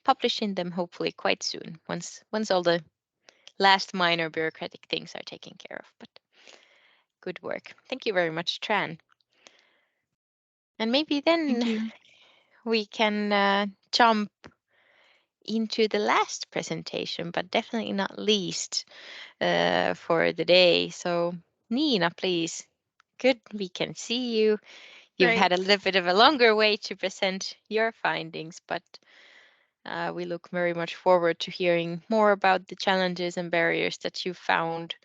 publishing them hopefully quite soon once all the last minor bureaucratic things are taken care of. But good work. Thank you very much, Tran. And maybe then Thank you. we can jump into the last presentation, but definitely not least for the day. So Nina, please. Good, we can see you. You've had a little bit of a longer way to present your findings, but we look very much forward to hearing more about the challenges and barriers that you found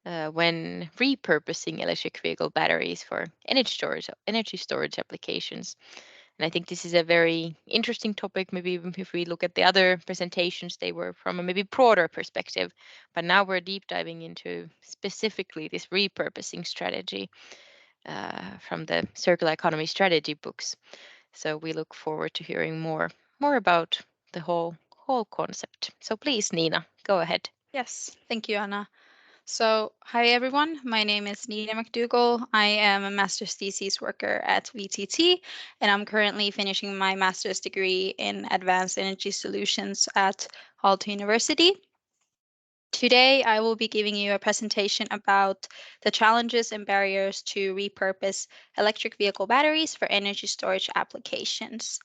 when repurposing electric vehicle batteries for energy storage applications. And I think this is a very interesting topic. Maybe even if we look at the other presentations, they were from a maybe broader perspective. But now we're deep diving into specifically this repurposing strategy from the circular economy strategy books. So we look forward to hearing more about the whole concept. So please, Nina, go ahead. Yes, thank you, Anna. So, hi everyone. My name is Nina McDougall. I am a master's thesis worker at VTT, and I'm currently finishing my master's degree in advanced energy solutions at Aalto University. Today, I will be giving you a presentation about the challenges and barriers to repurpose electric vehicle batteries for energy storage applications.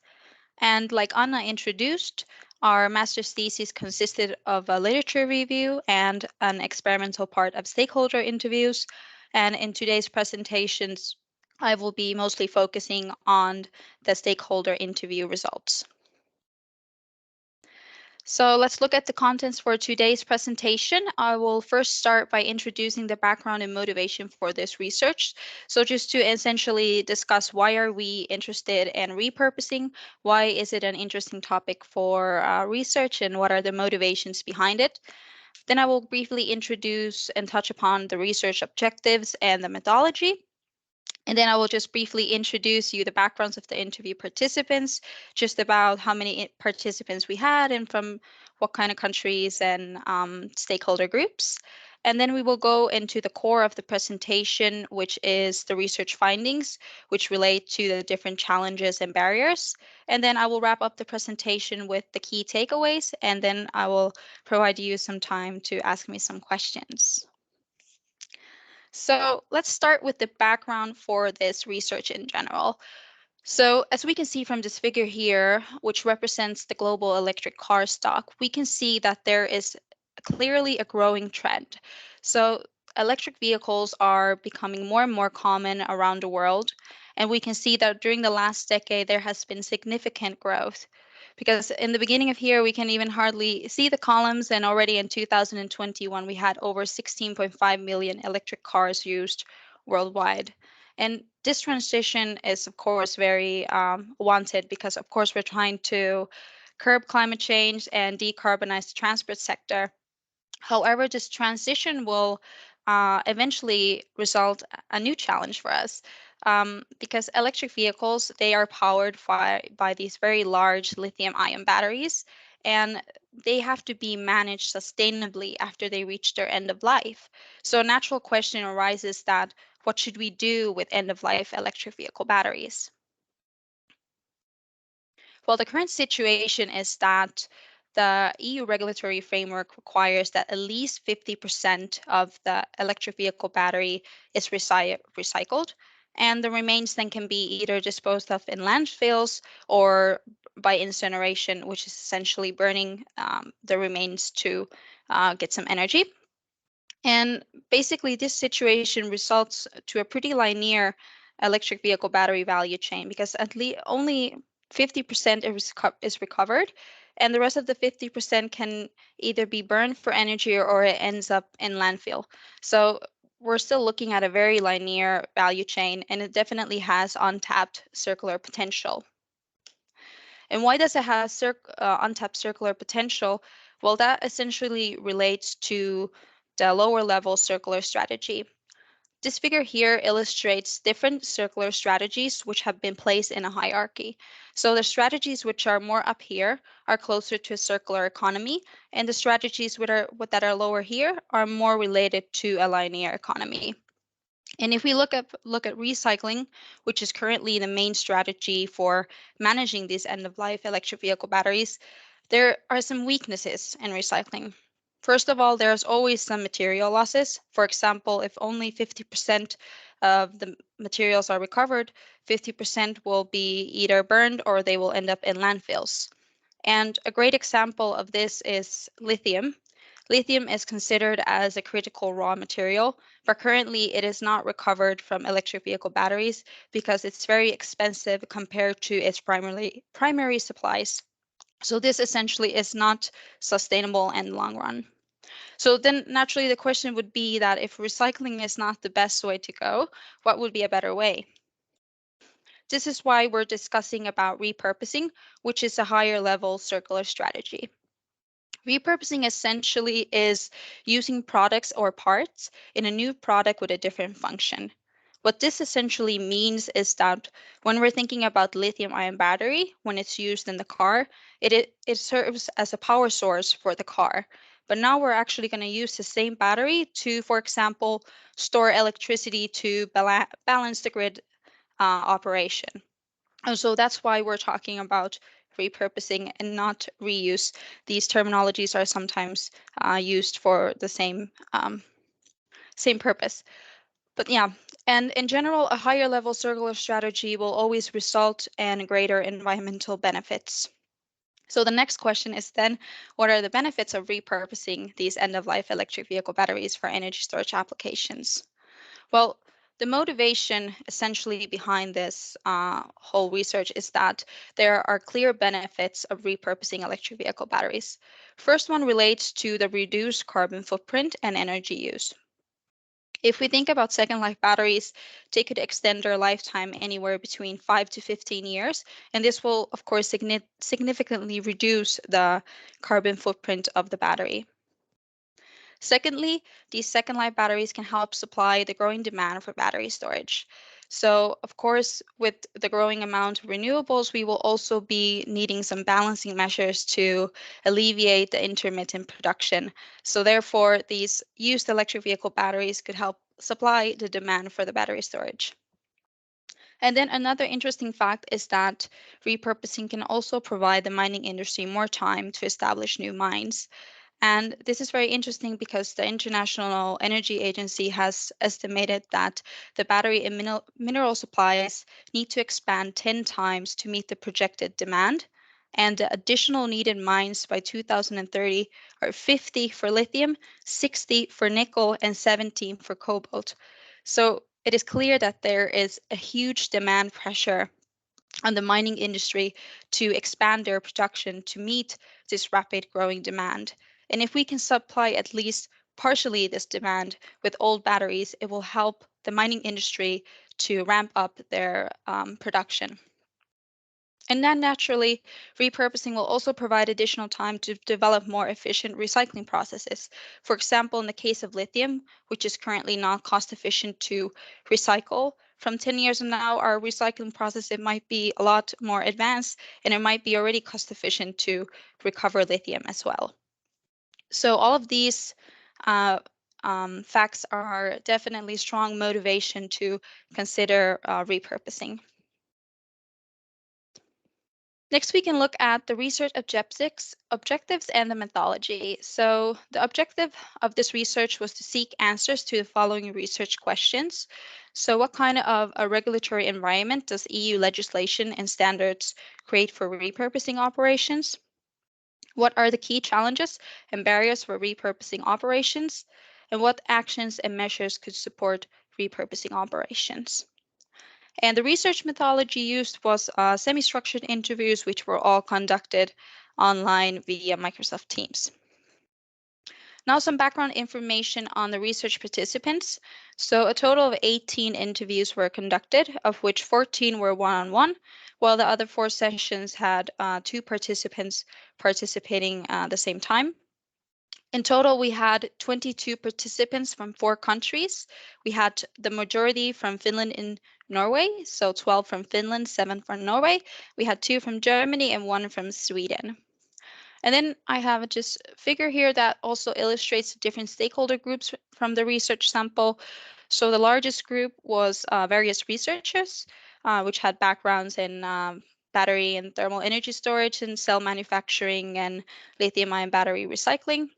And like Anna introduced, our master's thesis consisted of a literature review and an experimental part of stakeholder interviews. And in today's presentations, I will be mostly focusing on the stakeholder interview results. So let's look at the contents for today's presentation. I will first start by introducing the background and motivation for this research. So just to essentially discuss why are we interested in repurposing, why is it an interesting topic for research, and what are the motivations behind it. Then I will briefly introduce and touch upon the research objectives and the methodology. And then I will just briefly introduce you the backgrounds of the interview participants, just about how many participants we had and from what kind of countries and stakeholder groups. And then we will go into the core of the presentation, which is the research findings, which relate to the different challenges and barriers. And then I will wrap up the presentation with the key takeaways, and then I will provide you some time to ask me some questions. So let's start with the background for this research in general. So as we can see from this figure here, which represents the global electric car stock, we can see that there is clearly a growing trend. So electric vehicles are becoming more and more common around the world. And we can see that during the last decade, there has been significant growth. Because in the beginning of here, we can even hardly see the columns. And already in 2021, we had over 16.5 million electric cars used worldwide. And this transition is, of course, very wanted because, of course, we're trying to curb climate change and decarbonize the transport sector. However, this transition will eventually result a new challenge for us because electric vehicles, they are powered by these very large lithium-ion batteries, and they have to be managed sustainably after they reach their end of life. So a natural question arises that what should we do with end-of-life electric vehicle batteries? Well, the current situation is that the EU regulatory framework requires that at least 50% of the electric vehicle battery is recycled, and the remains then can be either disposed of in landfills or by incineration, which is essentially burning the remains to get some energy. And basically, this situation results to a pretty linear electric vehicle battery value chain because at least only 50% is recovered, and the rest of the 50% can either be burned for energy or it ends up in landfill. So we're still looking at a very linear value chain, and it definitely has untapped circular potential. And why does it have untapped circular potential? Well, that essentially relates to the lower level circular strategy. This figure here illustrates different circular strategies which have been placed in a hierarchy. So the strategies which are more up here are closer to a circular economy, and the strategies that are lower here are more related to a linear economy. And if we look at recycling, which is currently the main strategy for managing these end-of-life electric vehicle batteries, there are some weaknesses in recycling. First of all, there's always some material losses. For example, if only 50% of the materials are recovered, 50% will be either burned or they will end up in landfills. And a great example of this is lithium. Lithium is considered as a critical raw material, but currently it is not recovered from electric vehicle batteries because it's very expensive compared to its primary supplies. So this essentially is not sustainable in the long run. So then naturally the question would be that if recycling is not the best way to go, what would be a better way? This is why we're discussing about repurposing, which is a higher level circular strategy. Repurposing essentially is using products or parts in a new product with a different function. What this essentially means is that when we're thinking about lithium ion battery, when it's used in the car, it serves as a power source for the car. But now we're actually going to use the same battery to, for example, store electricity to balance the grid operation. And so that's why we're talking about repurposing and not reuse. These terminologies are sometimes used for the same purpose. But yeah, and in general, a higher level circular strategy will always result in greater environmental benefits. So the next question is then, what are the benefits of repurposing these end-of-life electric vehicle batteries for energy storage applications? Well, the motivation essentially behind this whole research is that there are clear benefits of repurposing electric vehicle batteries. First one relates to the reduced carbon footprint and energy use. If we think about second life batteries, they could extend their lifetime anywhere between 5 to 15 years, and this will, of course, significantly reduce the carbon footprint of the battery. Secondly, these second life batteries can help supply the growing demand for battery storage. So, of course, with the growing amount of renewables, we will also be needing some balancing measures to alleviate the intermittent production. So, therefore, these used electric vehicle batteries could help supply the demand for the battery storage. And then another interesting fact is that repurposing can also provide the mining industry more time to establish new mines. And this is very interesting because the International Energy Agency has estimated that the battery and mineral supplies need to expand 10 times to meet the projected demand. And the additional needed mines by 2030 are 50 for lithium, 60 for nickel, and 17 for cobalt. So it is clear that there is a huge demand pressure on the mining industry to expand their production to meet this rapid growing demand. And if we can supply at least partially this demand with old batteries, it will help the mining industry to ramp up their production. And then naturally, repurposing will also provide additional time to develop more efficient recycling processes. For example, in the case of lithium, which is currently not cost efficient to recycle, from 10 years from now, our recycling process, it might be a lot more advanced and it might be already cost efficient to recover lithium as well. So all of these facts are definitely strong motivation to consider repurposing. Next, we can look at the research objectives and the methodology. So the objective of this research was to seek answers to the following research questions. So what kind of a regulatory environment does EU legislation and standards create for repurposing operations? What are the key challenges and barriers for repurposing operations? And what actions and measures could support repurposing operations? And the research methodology used was semi-structured interviews, which were all conducted online via Microsoft Teams. Now some background information on the research participants. So a total of 18 interviews were conducted, of which 14 were one-on-one, while the other 4 sessions had 2 participants participating at the same time. In total, we had 22 participants from 4 countries. We had the majority from Finland and Norway, so 12 from Finland, 7 from Norway. We had 2 from Germany and 1 from Sweden. And then I have just a figure here that also illustrates the different stakeholder groups from the research sample. So the largest group was various researchers, which had backgrounds in battery and thermal energy storage and cell manufacturing and lithium-ion battery recycling.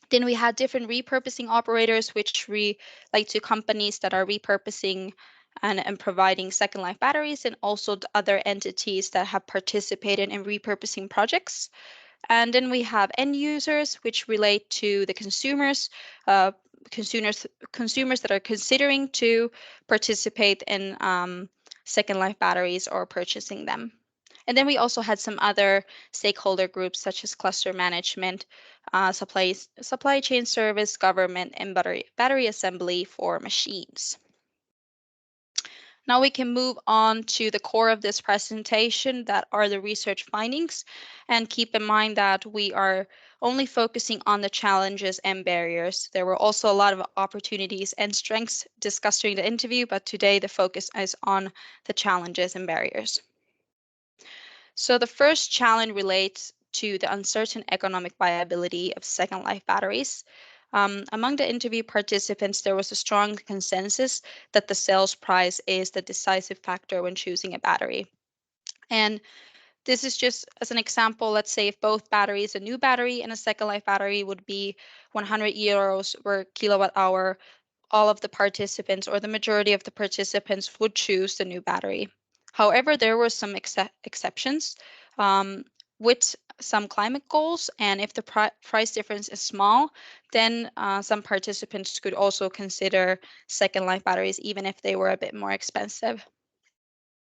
Then we had different repurposing operators, which relate to companies that are repurposing and providing second life batteries, and also the other entities that have participated in repurposing projects. And then we have end users, which relate to the uh, consumers that are considering to participate in second life batteries or purchasing them. And then we also had some other stakeholder groups such as cluster management, supply chain service, government, and battery assembly for machines. Now we can move on to the core of this presentation, that are the research findings. And keep in mind that we are only focusing on the challenges and barriers. There were also a lot of opportunities and strengths discussed during the interview, but today the focus is on the challenges and barriers. So the first challenge relates to the uncertain economic viability of second life batteries. Among the interview participants, there was a strong consensus that the sales price is the decisive factor when choosing a battery. And this is just as an example. Let's say if both batteries, a new battery and a second life battery, would be 100 euros per kilowatt hour, all of the participants, or the majority of the participants, would choose the new battery. However, there were some exceptions um, with some climate goals, and if the price difference is small, then some participants could also consider second life batteries, even if they were a bit more expensive.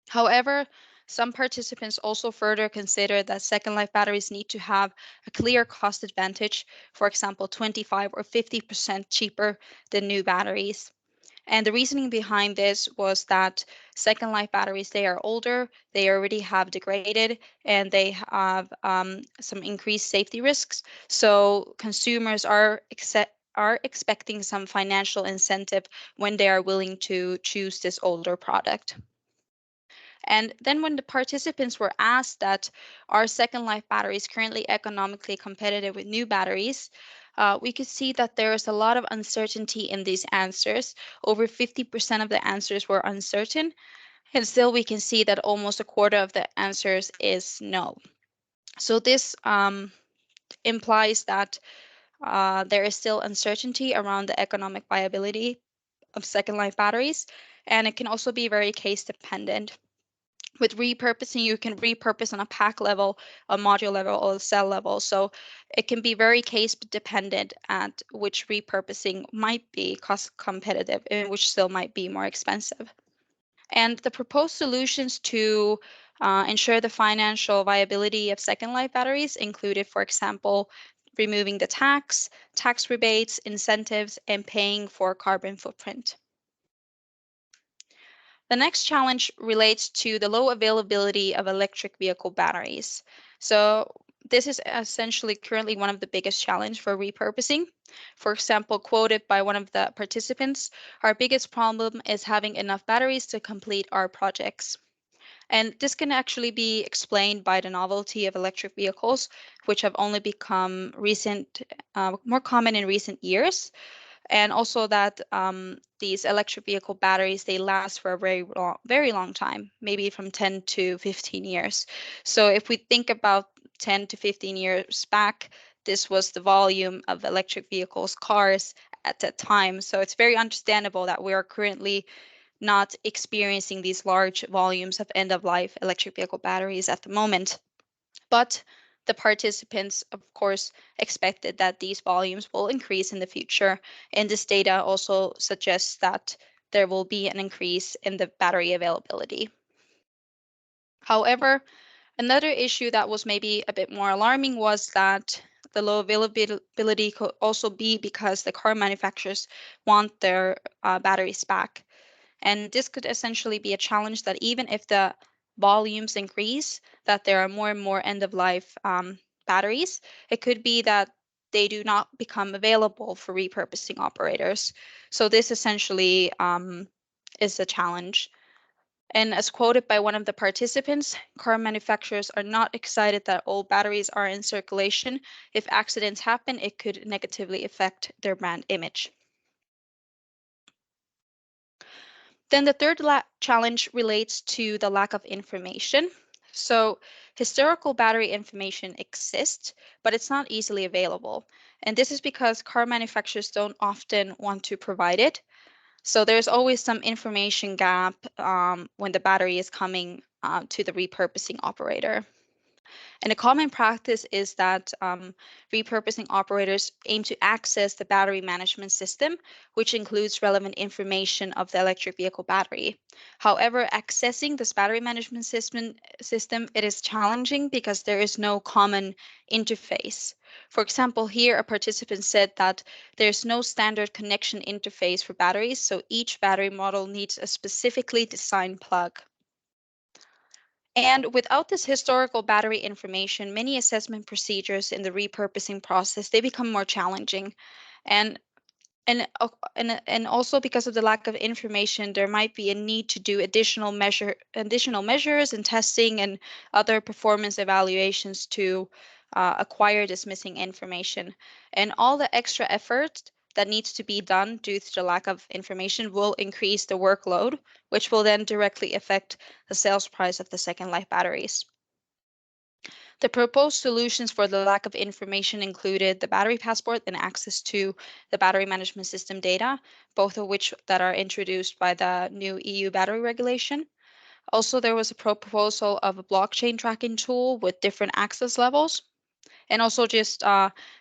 However, some participants also further consider that second life batteries need to have a clear cost advantage, for example, 25 or 50% cheaper than new batteries. And the reasoning behind this was that second life batteries, they are older, they already have degraded, and they have some increased safety risks. So consumers are expecting some financial incentive when they are willing to choose this older product. And then when the participants were asked that, are second life batteries currently economically competitive with new batteries, we could see that there is a lot of uncertainty in these answers. Over 50% of the answers were uncertain, and still we can see that almost a quarter of the answers is no. So this implies that there is still uncertainty around the economic viability of second life batteries, and it can also be very case dependent. With repurposing, you can repurpose on a pack level, a module level, or a cell level. So it can be very case dependent at which repurposing might be cost competitive and which still might be more expensive. And the proposed solutions to ensure the financial viability of second life batteries included, for example, removing the tax rebates, incentives, and paying for carbon footprint. The next challenge relates to the low availability of electric vehicle batteries. So this is essentially currently one of the biggest challenges for repurposing. For example, quoted by one of the participants, our biggest problem is having enough batteries to complete our projects. And this can actually be explained by the novelty of electric vehicles, which have only become more common in recent years, and also that these electric vehicle batteries, they last for a very long time, maybe from 10 to 15 years. So if we think about 10 to 15 years back, this was the volume of electric vehicles, cars at that time. So it's very understandable that we are currently not experiencing these large volumes of end of life electric vehicle batteries at the moment. But the participants, of course, expected that these volumes will increase in the future. And this data also suggests that there will be an increase in the battery availability. However, another issue that was maybe a bit more alarming was that the low availability could also be because the car manufacturers want their batteries back. And this could essentially be a challenge that even if the volumes increase, that there are more and more end of life batteries, it could be that they do not become available for repurposing operators. So this essentially is a challenge. And as quoted by one of the participants, car manufacturers are not excited that old batteries are in circulation. If accidents happen, it could negatively affect their brand image. Then the third challenge relates to the lack of information. So historical battery information exists, but it's not easily available. And this is because car manufacturers don't often want to provide it. So there's always some information gap when the battery is coming to the repurposing operator. And a common practice is that repurposing operators aim to access the battery management system, which includes relevant information of the electric vehicle battery. However, accessing this battery management system, it is challenging because there is no common interface. For example, here a participant said that there's no standard connection interface for batteries, so each battery model needs a specifically designed plug. And without this historical battery information, many assessment procedures in the repurposing process, they become more challenging. And and also because of the lack of information, there might be a need to do additional measures and testing and other performance evaluations to acquire this missing information. And all the extra effort that needs to be done due to the lack of information will increase the workload, which will then directly affect the sales price of the second life batteries. The proposed solutions for the lack of information included the battery passport and access to the battery management system data, both of which that are introduced by the new EU battery regulation. Also, there was a proposal of a blockchain tracking tool with different access levels, and also just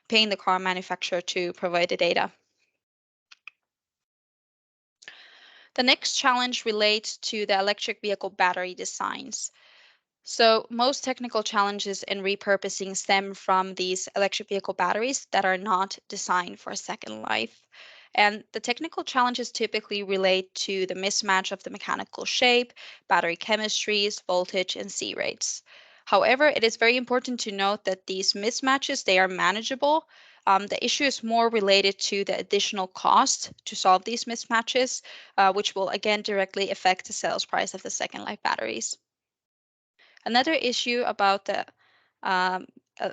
paying the car manufacturer to provide the data. The next challenge relates to the electric vehicle battery designs. So most technical challenges in repurposing stem from these electric vehicle batteries that are not designed for a second life. And the technical challenges typically relate to the mismatch of the mechanical shape, battery chemistries, voltage, and C rates. However, it is very important to note that these mismatches, they are manageable. The issue is more related to the additional cost to solve these mismatches, which will again directly affect the sales price of the second life batteries. Another issue about the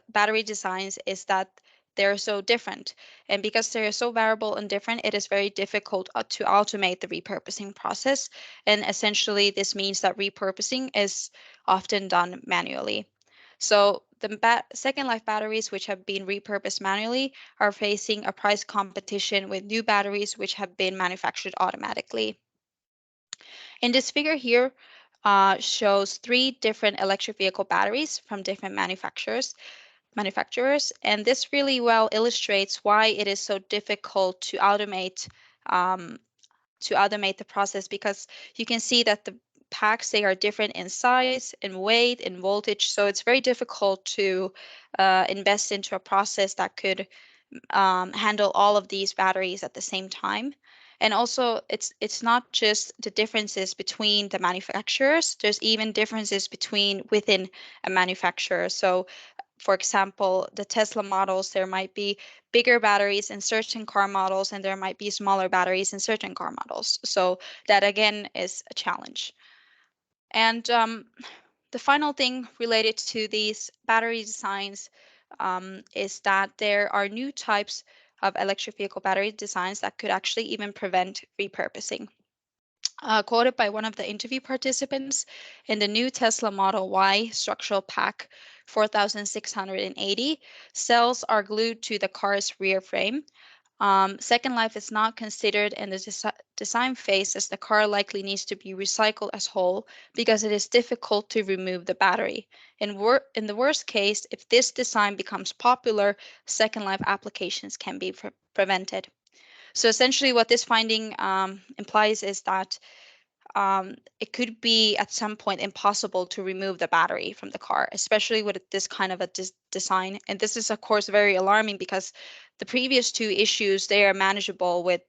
battery designs is that they're so different. And because they're so variable and different, it is very difficult to automate the repurposing process. And essentially, this means that repurposing is often done manually. So the second life batteries, which have been repurposed manually, are facing a price competition with new batteries, which have been manufactured automatically. In this figure here, shows 3 different electric vehicle batteries from different manufacturers, and this really well illustrates why it is so difficult um, to automate the process, because you can see that the packs, they are different in size, in weight, in voltage, so it's very difficult to invest into a process that could handle all of these batteries at the same time. And also, it's not just the differences between the manufacturers. There's even differences within a manufacturer. So, for example, the Tesla models, there might be bigger batteries in certain car models, and there might be smaller batteries in certain car models. So that again is a challenge. And the final thing related to these battery designs is that there are new types of electric vehicle battery designs that could actually even prevent repurposing. Quoted by one of the interview participants, in the new Tesla Model Y structural pack 4680, cells are glued to the car's rear frame. Second life is not considered in the design phase, as the car likely needs to be recycled as whole because it is difficult to remove the battery. In the worst case, if this design becomes popular, second life applications can be prevented. So essentially what this finding implies is that it could be at some point impossible to remove the battery from the car, especially with this kind of a design. And this is, of course, very alarming because the previous 2 issues, they are manageable with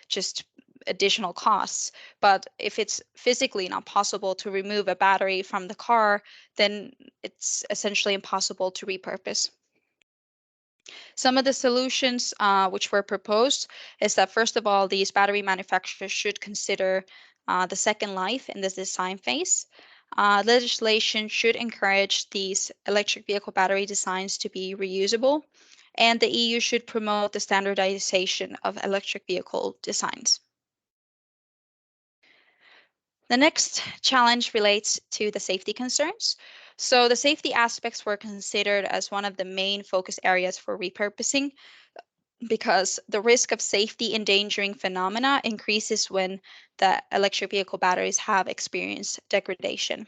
just additional costs. But if it's physically not possible to remove a battery from the car, then it's essentially impossible to repurpose. Some of the solutions which were proposed is that, first of all, these battery manufacturers should consider the second life in the design phase. Legislation should encourage these electric vehicle battery designs to be reusable, and the EU should promote the standardization of electric vehicle designs. The next challenge relates to the safety concerns. So the safety aspects were considered as one of the main focus areas for repurposing because the risk of safety endangering phenomena increases when the electric vehicle batteries have experienced degradation.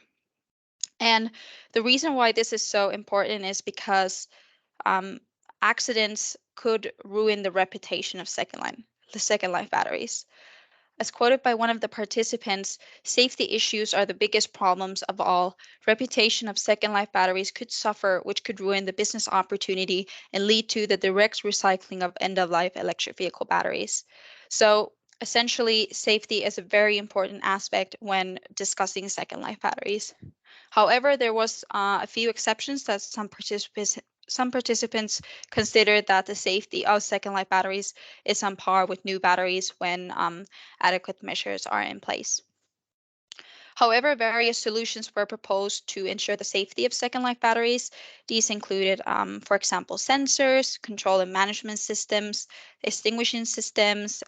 And the reason why this is so important is because um, accidents could ruin the reputation of the second life batteries. As quoted by one of the participants, safety issues are the biggest problems of all. Reputation of second life batteries could suffer, which could ruin the business opportunity and lead to the direct recycling of end of life electric vehicle batteries. So, essentially, safety is a very important aspect when discussing second life batteries. However, there was a few exceptions that some participants considered that the safety of second life batteries is on par with new batteries when adequate measures are in place. However, various solutions were proposed to ensure the safety of second life batteries. These included, for example, sensors, control and management systems, extinguishing systems,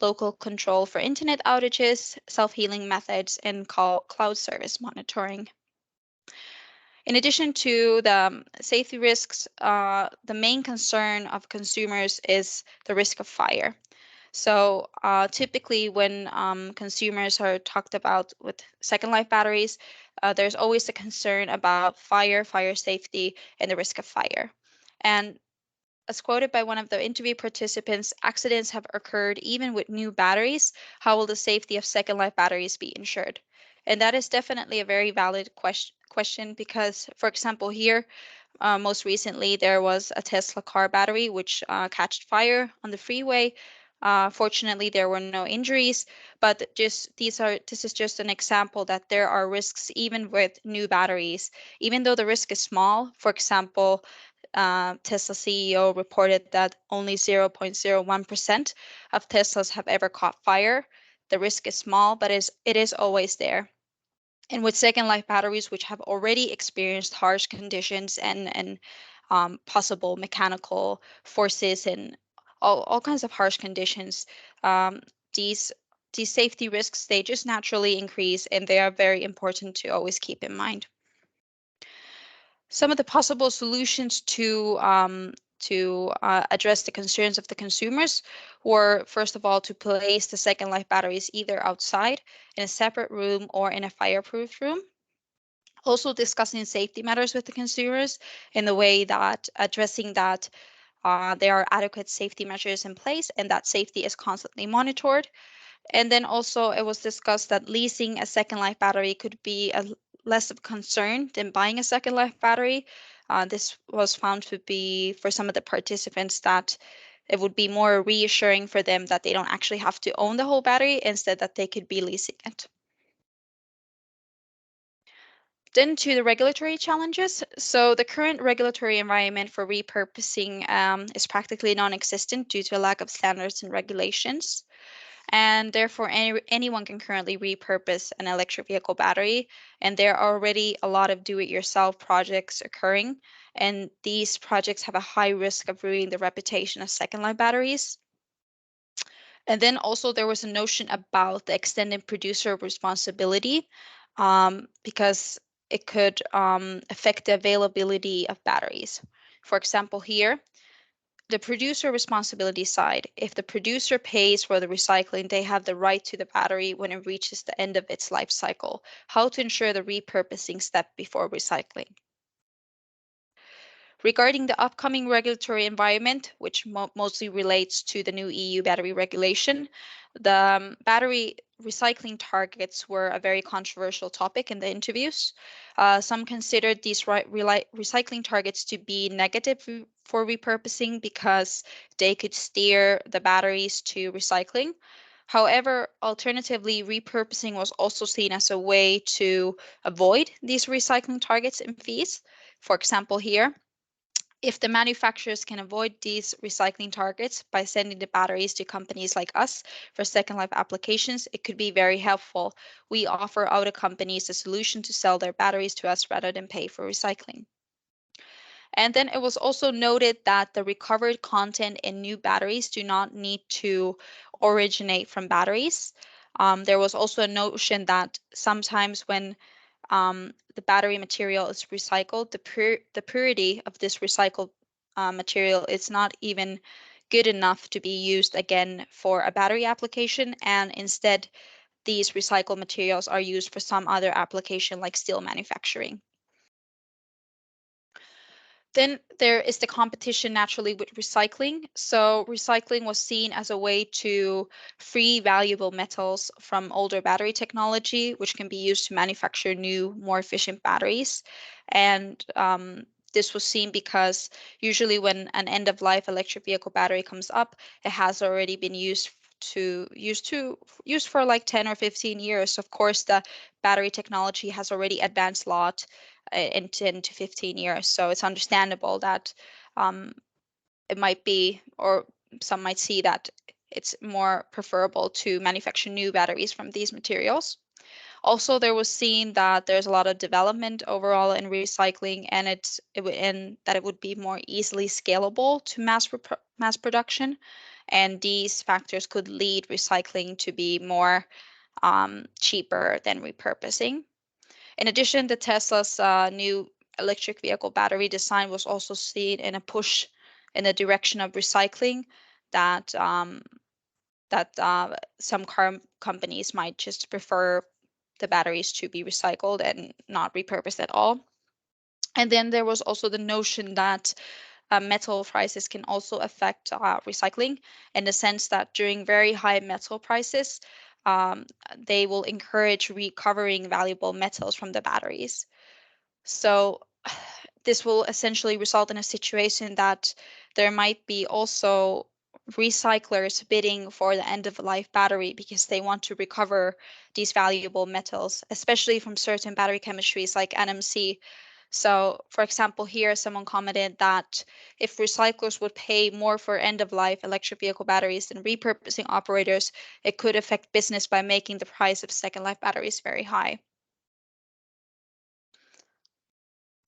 local control for internet outages, self-healing methods, and cloud service monitoring. In addition to the safety risks, the main concern of consumers is the risk of fire. So typically when consumers are talked about with second life batteries, there's always a concern about fire safety, and the risk of fire. And as quoted by one of the interview participants, accidents have occurred even with new batteries. How will the safety of second life batteries be ensured? And that is definitely a very valid question because, for example, here, most recently, there was a Tesla car battery which catched fire on the freeway. Fortunately, there were no injuries, but this is just an example that there are risks even with new batteries, even though the risk is small. For example, Tesla CEO reported that only 0.01% of Teslas have ever caught fire. The risk is small, but it is always there. And with second life batteries, which have already experienced harsh conditions and possible mechanical forces and all kinds of harsh conditions, um, these these safety risks, they just naturally increase, and they are very important to always keep in mind. Some of the possible solutions to address the concerns of the consumers were, first of all, to place the second life batteries either outside in a separate room or in a fireproof room. Also discussing safety matters with the consumers in the way that addressing that there are adequate safety measures in place and that safety is constantly monitored. And then also it was discussed that leasing a second life battery could be less of a concern than buying a second life battery. This was found to be for some of the participants that it would be more reassuring for them that they don't actually have to own the whole battery, instead that they could be leasing it. Then to the regulatory challenges. So the current regulatory environment for repurposing is practically non-existent due to a lack of standards and regulations. And therefore, anyone can currently repurpose an electric vehicle battery. And there are already a lot of do-it-yourself projects occurring. And these projects have a high risk of ruining the reputation of second-life batteries. And then also there was a notion about the extended producer responsibility because it could affect the availability of batteries. For example, here, the producer responsibility side, if the producer pays for the recycling, they have the right to the battery when it reaches the end of its life cycle. How to ensure the repurposing step before recycling. Regarding the upcoming regulatory environment, which mostly relates to the new EU battery regulation, the battery recycling targets were a very controversial topic in the interviews. Some considered these recycling targets to be negative for repurposing because they could steer the batteries to recycling. However, alternatively, repurposing was also seen as a way to avoid these recycling targets and fees. For example, here, if the manufacturers can avoid these recycling targets by sending the batteries to companies like us for second life applications, it could be very helpful. We offer auto companies a solution to sell their batteries to us rather than pay for recycling. And then it was also noted that the recovered content in new batteries do not need to originate from batteries. There was also a notion that sometimes when the battery material is recycled, the purity of this recycled material is not even good enough to be used again for a battery application, and instead these recycled materials are used for some other application like steel manufacturing. Then there is the competition naturally with recycling. So recycling was seen as a way to free valuable metals from older battery technology, which can be used to manufacture new, more efficient batteries. And this was seen because usually when an end-of-life electric vehicle battery comes up, it has already been used for like 10 or 15 years. Of course, the battery technology has already advanced a lot in 10 to 15 years. So it's understandable that um, it might be, or some might see that it's more preferable to manufacture new batteries from these materials. Also, there was seen that there's a lot of development overall in recycling, and that it would be more easily scalable to mass production, and these factors could lead recycling to be more cheaper than repurposing. In addition, the Tesla's new electric vehicle battery design was also seen in a push in the direction of recycling that some car companies might just prefer the batteries to be recycled and not repurposed at all. And then there was also the notion that metal prices can also affect recycling in the sense that during very high metal prices, um, they will encourage recovering valuable metals from the batteries. So this will essentially result in a situation that there might be also recyclers bidding for the end of life battery because they want to recover these valuable metals, especially from certain battery chemistries like NMC. So, for example, here someone commented that if recyclers would pay more for end of life electric vehicle batteries than repurposing operators, it could affect business by making the price of second life batteries very high.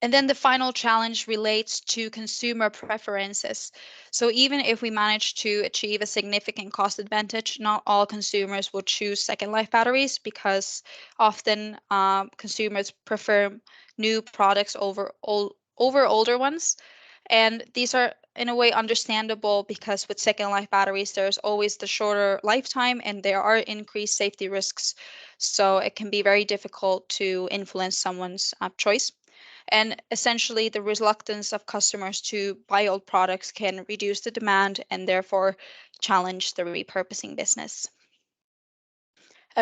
And then the final challenge relates to consumer preferences. So even if we manage to achieve a significant cost advantage, not all consumers will choose second life batteries because often consumers prefer new products over older ones. And these are in a way understandable because with second life batteries, there's always the shorter lifetime and there are increased safety risks. So it can be very difficult to influence someone's choice. And essentially, the reluctance of customers to buy old products can reduce the demand and therefore challenge the repurposing business.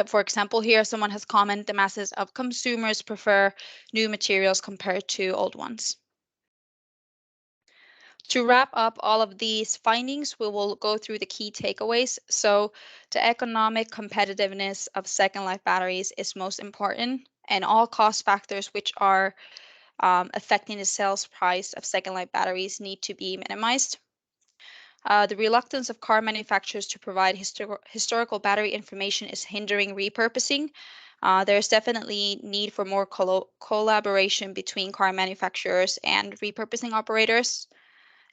For example, here someone has commented the masses of consumers prefer new materials compared to old ones. To wrap up all of these findings, we will go through the key takeaways. So the economic competitiveness of second life batteries is most important, and all cost factors which are affecting the sales price of second life batteries need to be minimized. The reluctance of car manufacturers to provide historical battery information is hindering repurposing. There's definitely need for more collaboration between car manufacturers and repurposing operators.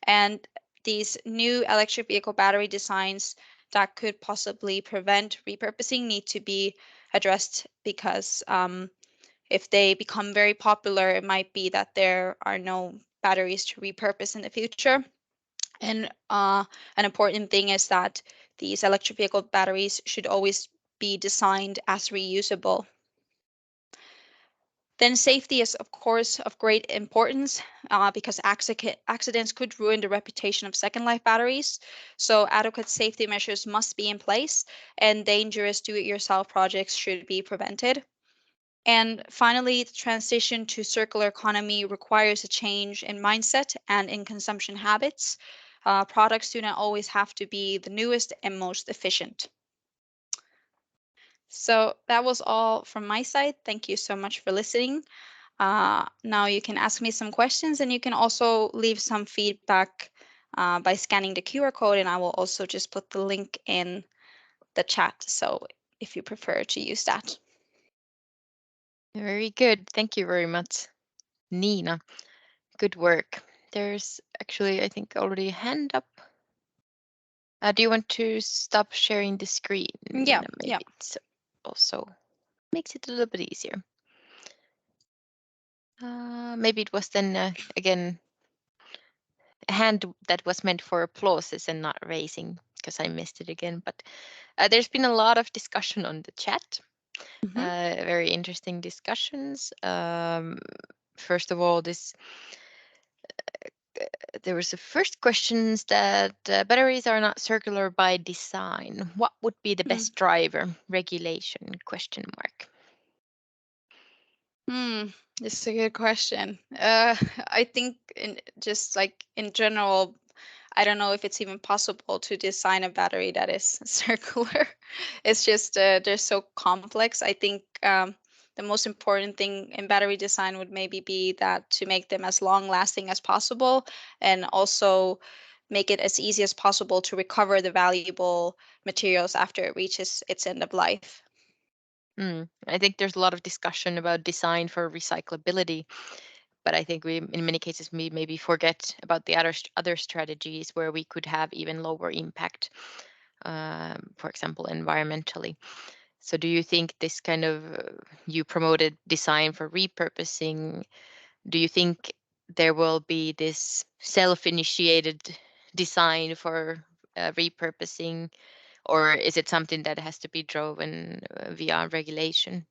And these new electric vehicle battery designs that could possibly prevent repurposing need to be addressed because if they become very popular, it might be that there are no batteries to repurpose in the future. And an important thing is that these electric vehicle batteries should always be designed as reusable. Then safety is, of course, of great importance because accidents could ruin the reputation of second life batteries. So adequate safety measures must be in place, and dangerous do-it-yourself projects should be prevented. And finally, the transition to circular economy requires a change in mindset and in consumption habits. Products do not always have to be the newest and most efficient. So that was all from my side. Thank you so much for listening. Now you can ask me some questions and you can also leave some feedback by scanning the QR code, and I will also just put the link in the chat. So if you prefer to use that. Very good. Thank you very much, Nina. Good work. There's actually, I think, already a hand up. Do you want to stop sharing the screen? Yeah, Maybe yeah. it's also makes it a little bit easier. Maybe it was then again a hand that was meant for applauses and not raising, because I missed it again. But there's been a lot of discussion on the chat. Very interesting discussions. First of all, there was the first questions that batteries are not circular by design. What would be the best driver? Regulation? Question mark. This is a good question. I think just like in general, I don't know if it's even possible to design a battery that is circular. It's just they're so complex. I think the most important thing in battery design would maybe be that to make them as long lasting as possible, and also make it as easy as possible to recover the valuable materials after it reaches its end of life. I think there's a lot of discussion about design for recyclability, but I think we, in many cases, we maybe forget about the other strategies where we could have even lower impact, for example, environmentally. So do you think this kind of, you promoted design for repurposing, do you think there will be this self-initiated design for repurposing, or is it something that has to be driven via regulation?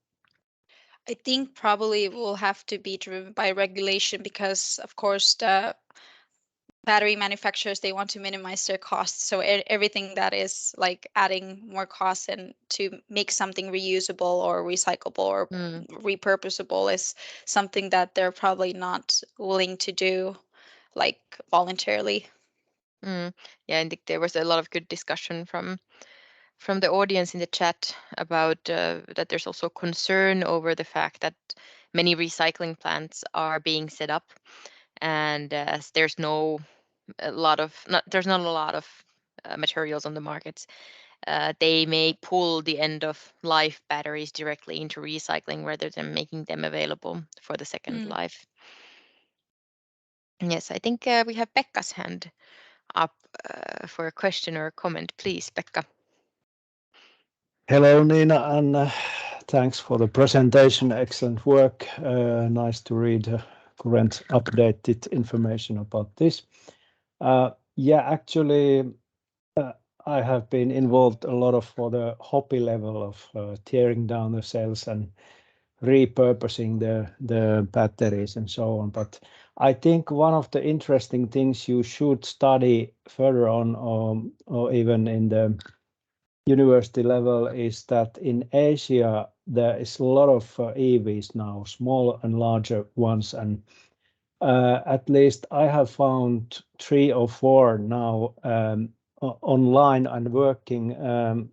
I think probably it will have to be driven by regulation because, of course, the battery manufacturers, they want to minimize their costs. So everything that is like adding more costs and to make something reusable or recyclable or repurposable is something that they're probably not willing to do like voluntarily. Yeah, I think there was a lot of good discussion from the audience in the chat about that there's also concern over the fact that many recycling plants are being set up, and as there's not a lot of materials on the markets, they may pull the end of life batteries directly into recycling rather than making them available for the second life. Yes, I think we have Pekka's hand up for a question or a comment. Please, Pekka. Hello, Nina, and thanks for the presentation. Excellent work. Nice to read current updated information about this. Yeah, actually, I have been involved a lot of for the hobby level of tearing down the cells and repurposing the batteries and so on. But I think one of the interesting things you should study further on, or even in the university level, is that in Asia there is a lot of EVs now, small and larger ones, and at least I have found 3 or 4 now online and working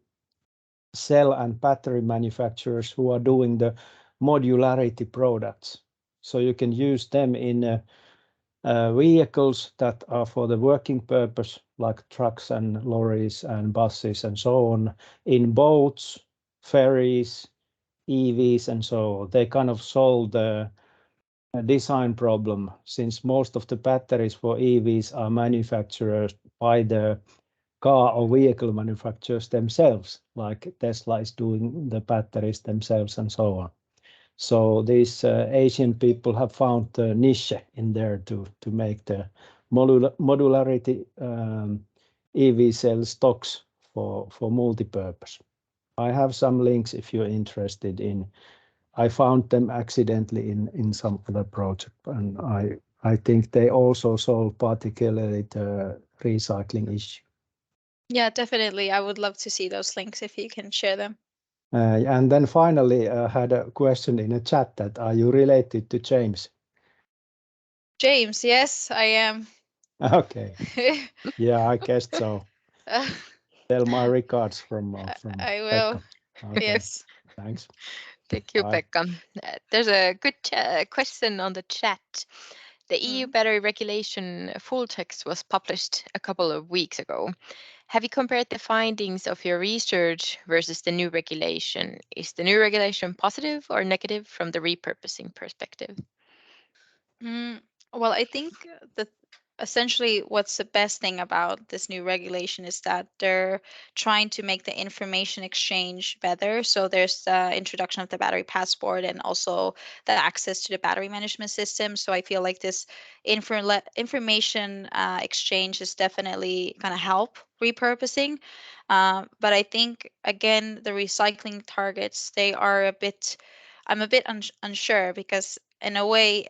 cell and battery manufacturers who are doing the modularity products. So you can use them in vehicles that are for the working purpose, like trucks and lorries and buses and so on, in boats, ferries, EVs, and so on. They kind of solve the design problem, since most of the batteries for EVs are manufactured by the car or vehicle manufacturers themselves, like Tesla is doing the batteries themselves and so on. So these Asian people have found a niche in there to make the modularity EV cell stocks for multi-purpose. I have some links if you're interested in. I found them accidentally in some other project, and I think they also solve particularly the recycling issue. Yeah, definitely. I would love to see those links if you can share them. And then finally, had a question in a chat that are you related to James? James, yes, I am. Okay. Yeah, I guessed so. Tell my regards from I will. Pekka. Okay. Yes. Thanks. Thank you, Bye. Pekka. There's a good question on the chat. The EU battery regulation full text was published a couple of weeks ago. Have you compared the findings of your research versus the new regulation? Is the new regulation positive or negative from the repurposing perspective? Well, I think that essentially what's the best thing about this new regulation is that they're trying to make the information exchange better. So there's the introduction of the battery passport and also the access to the battery management system. So I feel like this information exchange is definitely going to help repurposing. But I think again the recycling targets, they are a bit, I'm a bit unsure because in a way,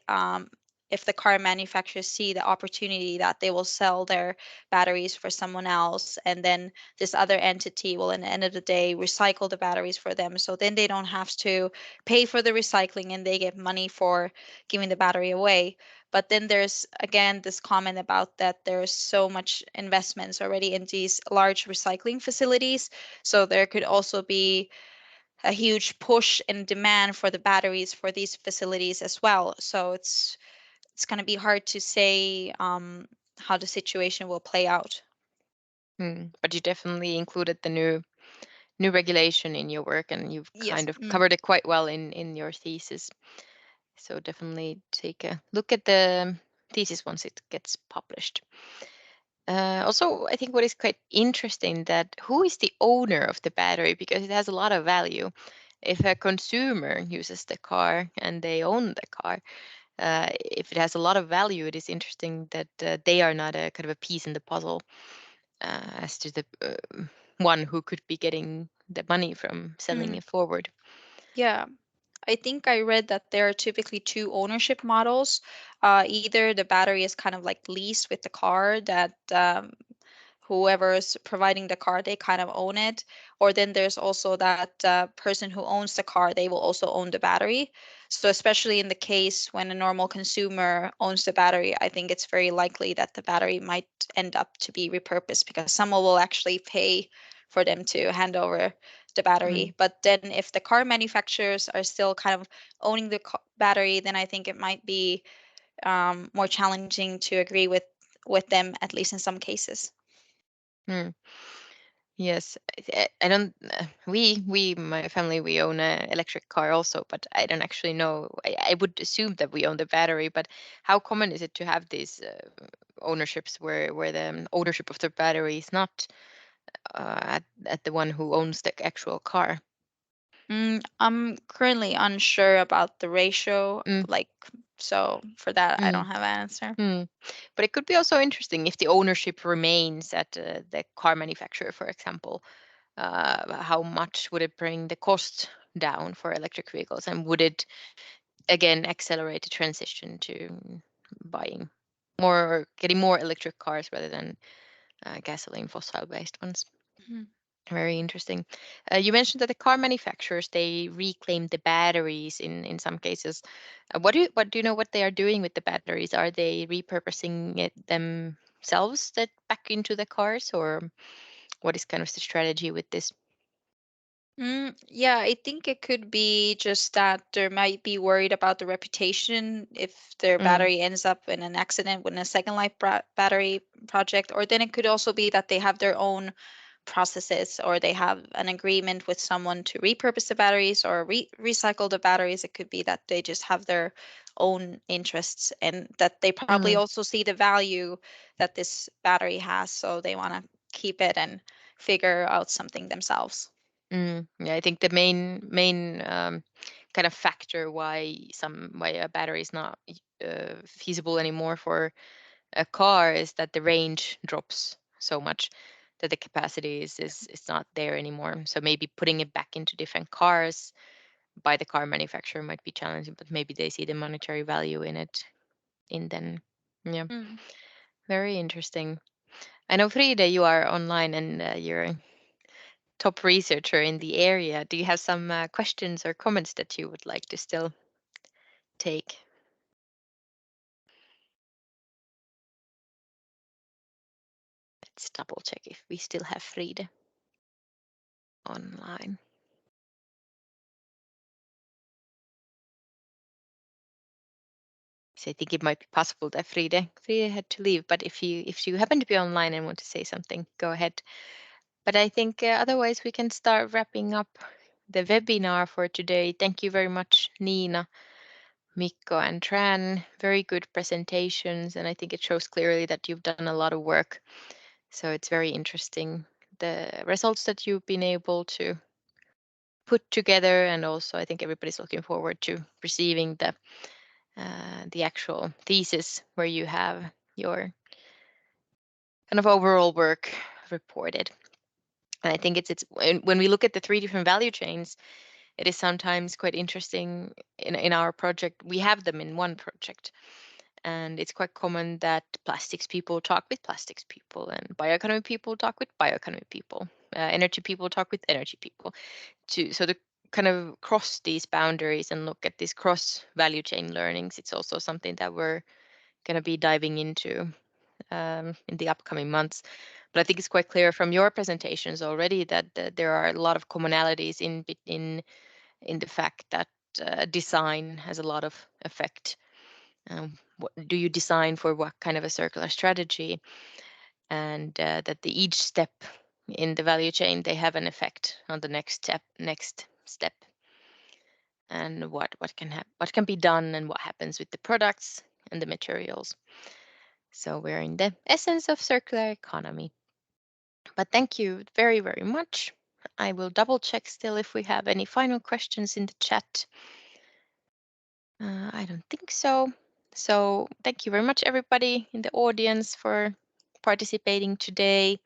if the car manufacturers see the opportunity that they will sell their batteries for someone else, and then this other entity will, in the end of the day, recycle the batteries for them. So then they don't have to pay for the recycling and they get money for giving the battery away. But then there's again this comment about that there's so much investments already in these large recycling facilities. So there could also be a huge push and demand for the batteries for these facilities as well. So it's going to be hard to say how the situation will play out. But you definitely included the new regulation in your work, and you've Yes. kind of covered it quite well in your thesis. So definitely take a look at the thesis once it gets published. Also, I think what is quite interesting that who is the owner of the battery, because it has a lot of value. If a consumer uses the car and they own the car, if it has a lot of value, it is interesting that they are not a kind of a piece in the puzzle as to the one who could be getting the money from selling Mm, it forward. yeah. I think I read that there are typically two ownership models. Either the battery is kind of like leased with the car, that whoever is providing the car, they kind of own it. Or then there's also that person who owns the car, they will also own the battery. So especially in the case when a normal consumer owns the battery, I think it's very likely that the battery might end up to be repurposed because someone will actually pay for them to hand over the battery. But then if the car manufacturers are still kind of owning the battery, then I think it might be more challenging to agree with them, at least in some cases. Mm. Yes, I don't. We my family we own a electric car also, but I don't actually know. I would assume that we own the battery, but how common is it to have these ownerships where the ownership of the battery is not at the one who owns the actual car? I'm currently unsure about the ratio, Mm, like, so for that, I mm, don't have an answer. mm. But it could be also interesting if the ownership remains at the car manufacturer, for example. How much would it bring the cost down for electric vehicles, and would it again accelerate the transition to buying more or getting more electric cars rather than gasoline fossil based ones? Mhm. Very interesting. You mentioned that the car manufacturers they reclaim the batteries in some cases. What do you know what they are doing with the batteries? Are they repurposing it themselves that back into the cars, or what is kind of the strategy with this? Yeah, I think it could be just that they might be worried about the reputation if their Mm, battery ends up in an accident with a Second Life battery project, or then it could also be that they have their own processes or they have an agreement with someone to repurpose the batteries or recycle the batteries. It could be that they just have their own interests and that they probably mm, also see the value that this battery has, so they want to keep it and figure out something themselves. Yeah, I think the main kind of factor why a battery is not feasible anymore for a car is that the range drops so much that the capacity is not there anymore. So maybe putting it back into different cars by the car manufacturer might be challenging, but maybe they see the monetary value in it. In then, yeah, Mm. very interesting. I know Frida, you are online and you're a top researcher in the area. Do you have some questions or comments that you would like to still take? Let's double check if we still have Frida online. So I think it might be possible that Frida had to leave, but if you happen to be online and want to say something, go ahead. But I think otherwise we can start wrapping up the webinar for today. Thank you very much, Nina, Mikko and Tran. Very good presentations, and I think it shows clearly that you've done a lot of work. So it's very interesting, the results that you've been able to put together, and also I think everybody's looking forward to receiving the actual thesis where you have your kind of overall work reported. And I think it's when we look at the 3 different value chains, it is sometimes quite interesting in our project. We have them in one project, and it's quite common that plastics people talk with plastics people, and bioeconomy people talk with bioeconomy people, energy people talk with energy people. To kind of cross these boundaries and look at these cross value chain learnings, it's also something that we're going to be diving into in the upcoming months. But I think it's quite clear from your presentations already that there are a lot of commonalities in the fact that design has a lot of effect. What do you design for, what kind of a circular strategy, and that each step in the value chain, they have an effect on the next step, and what can be done, and what happens with the products and the materials. So we're in the essence of circular economy. But thank you very, very much. I will double check still if we have any final questions in the chat. I don't think so. So thank you very much, everybody in the audience, for participating today.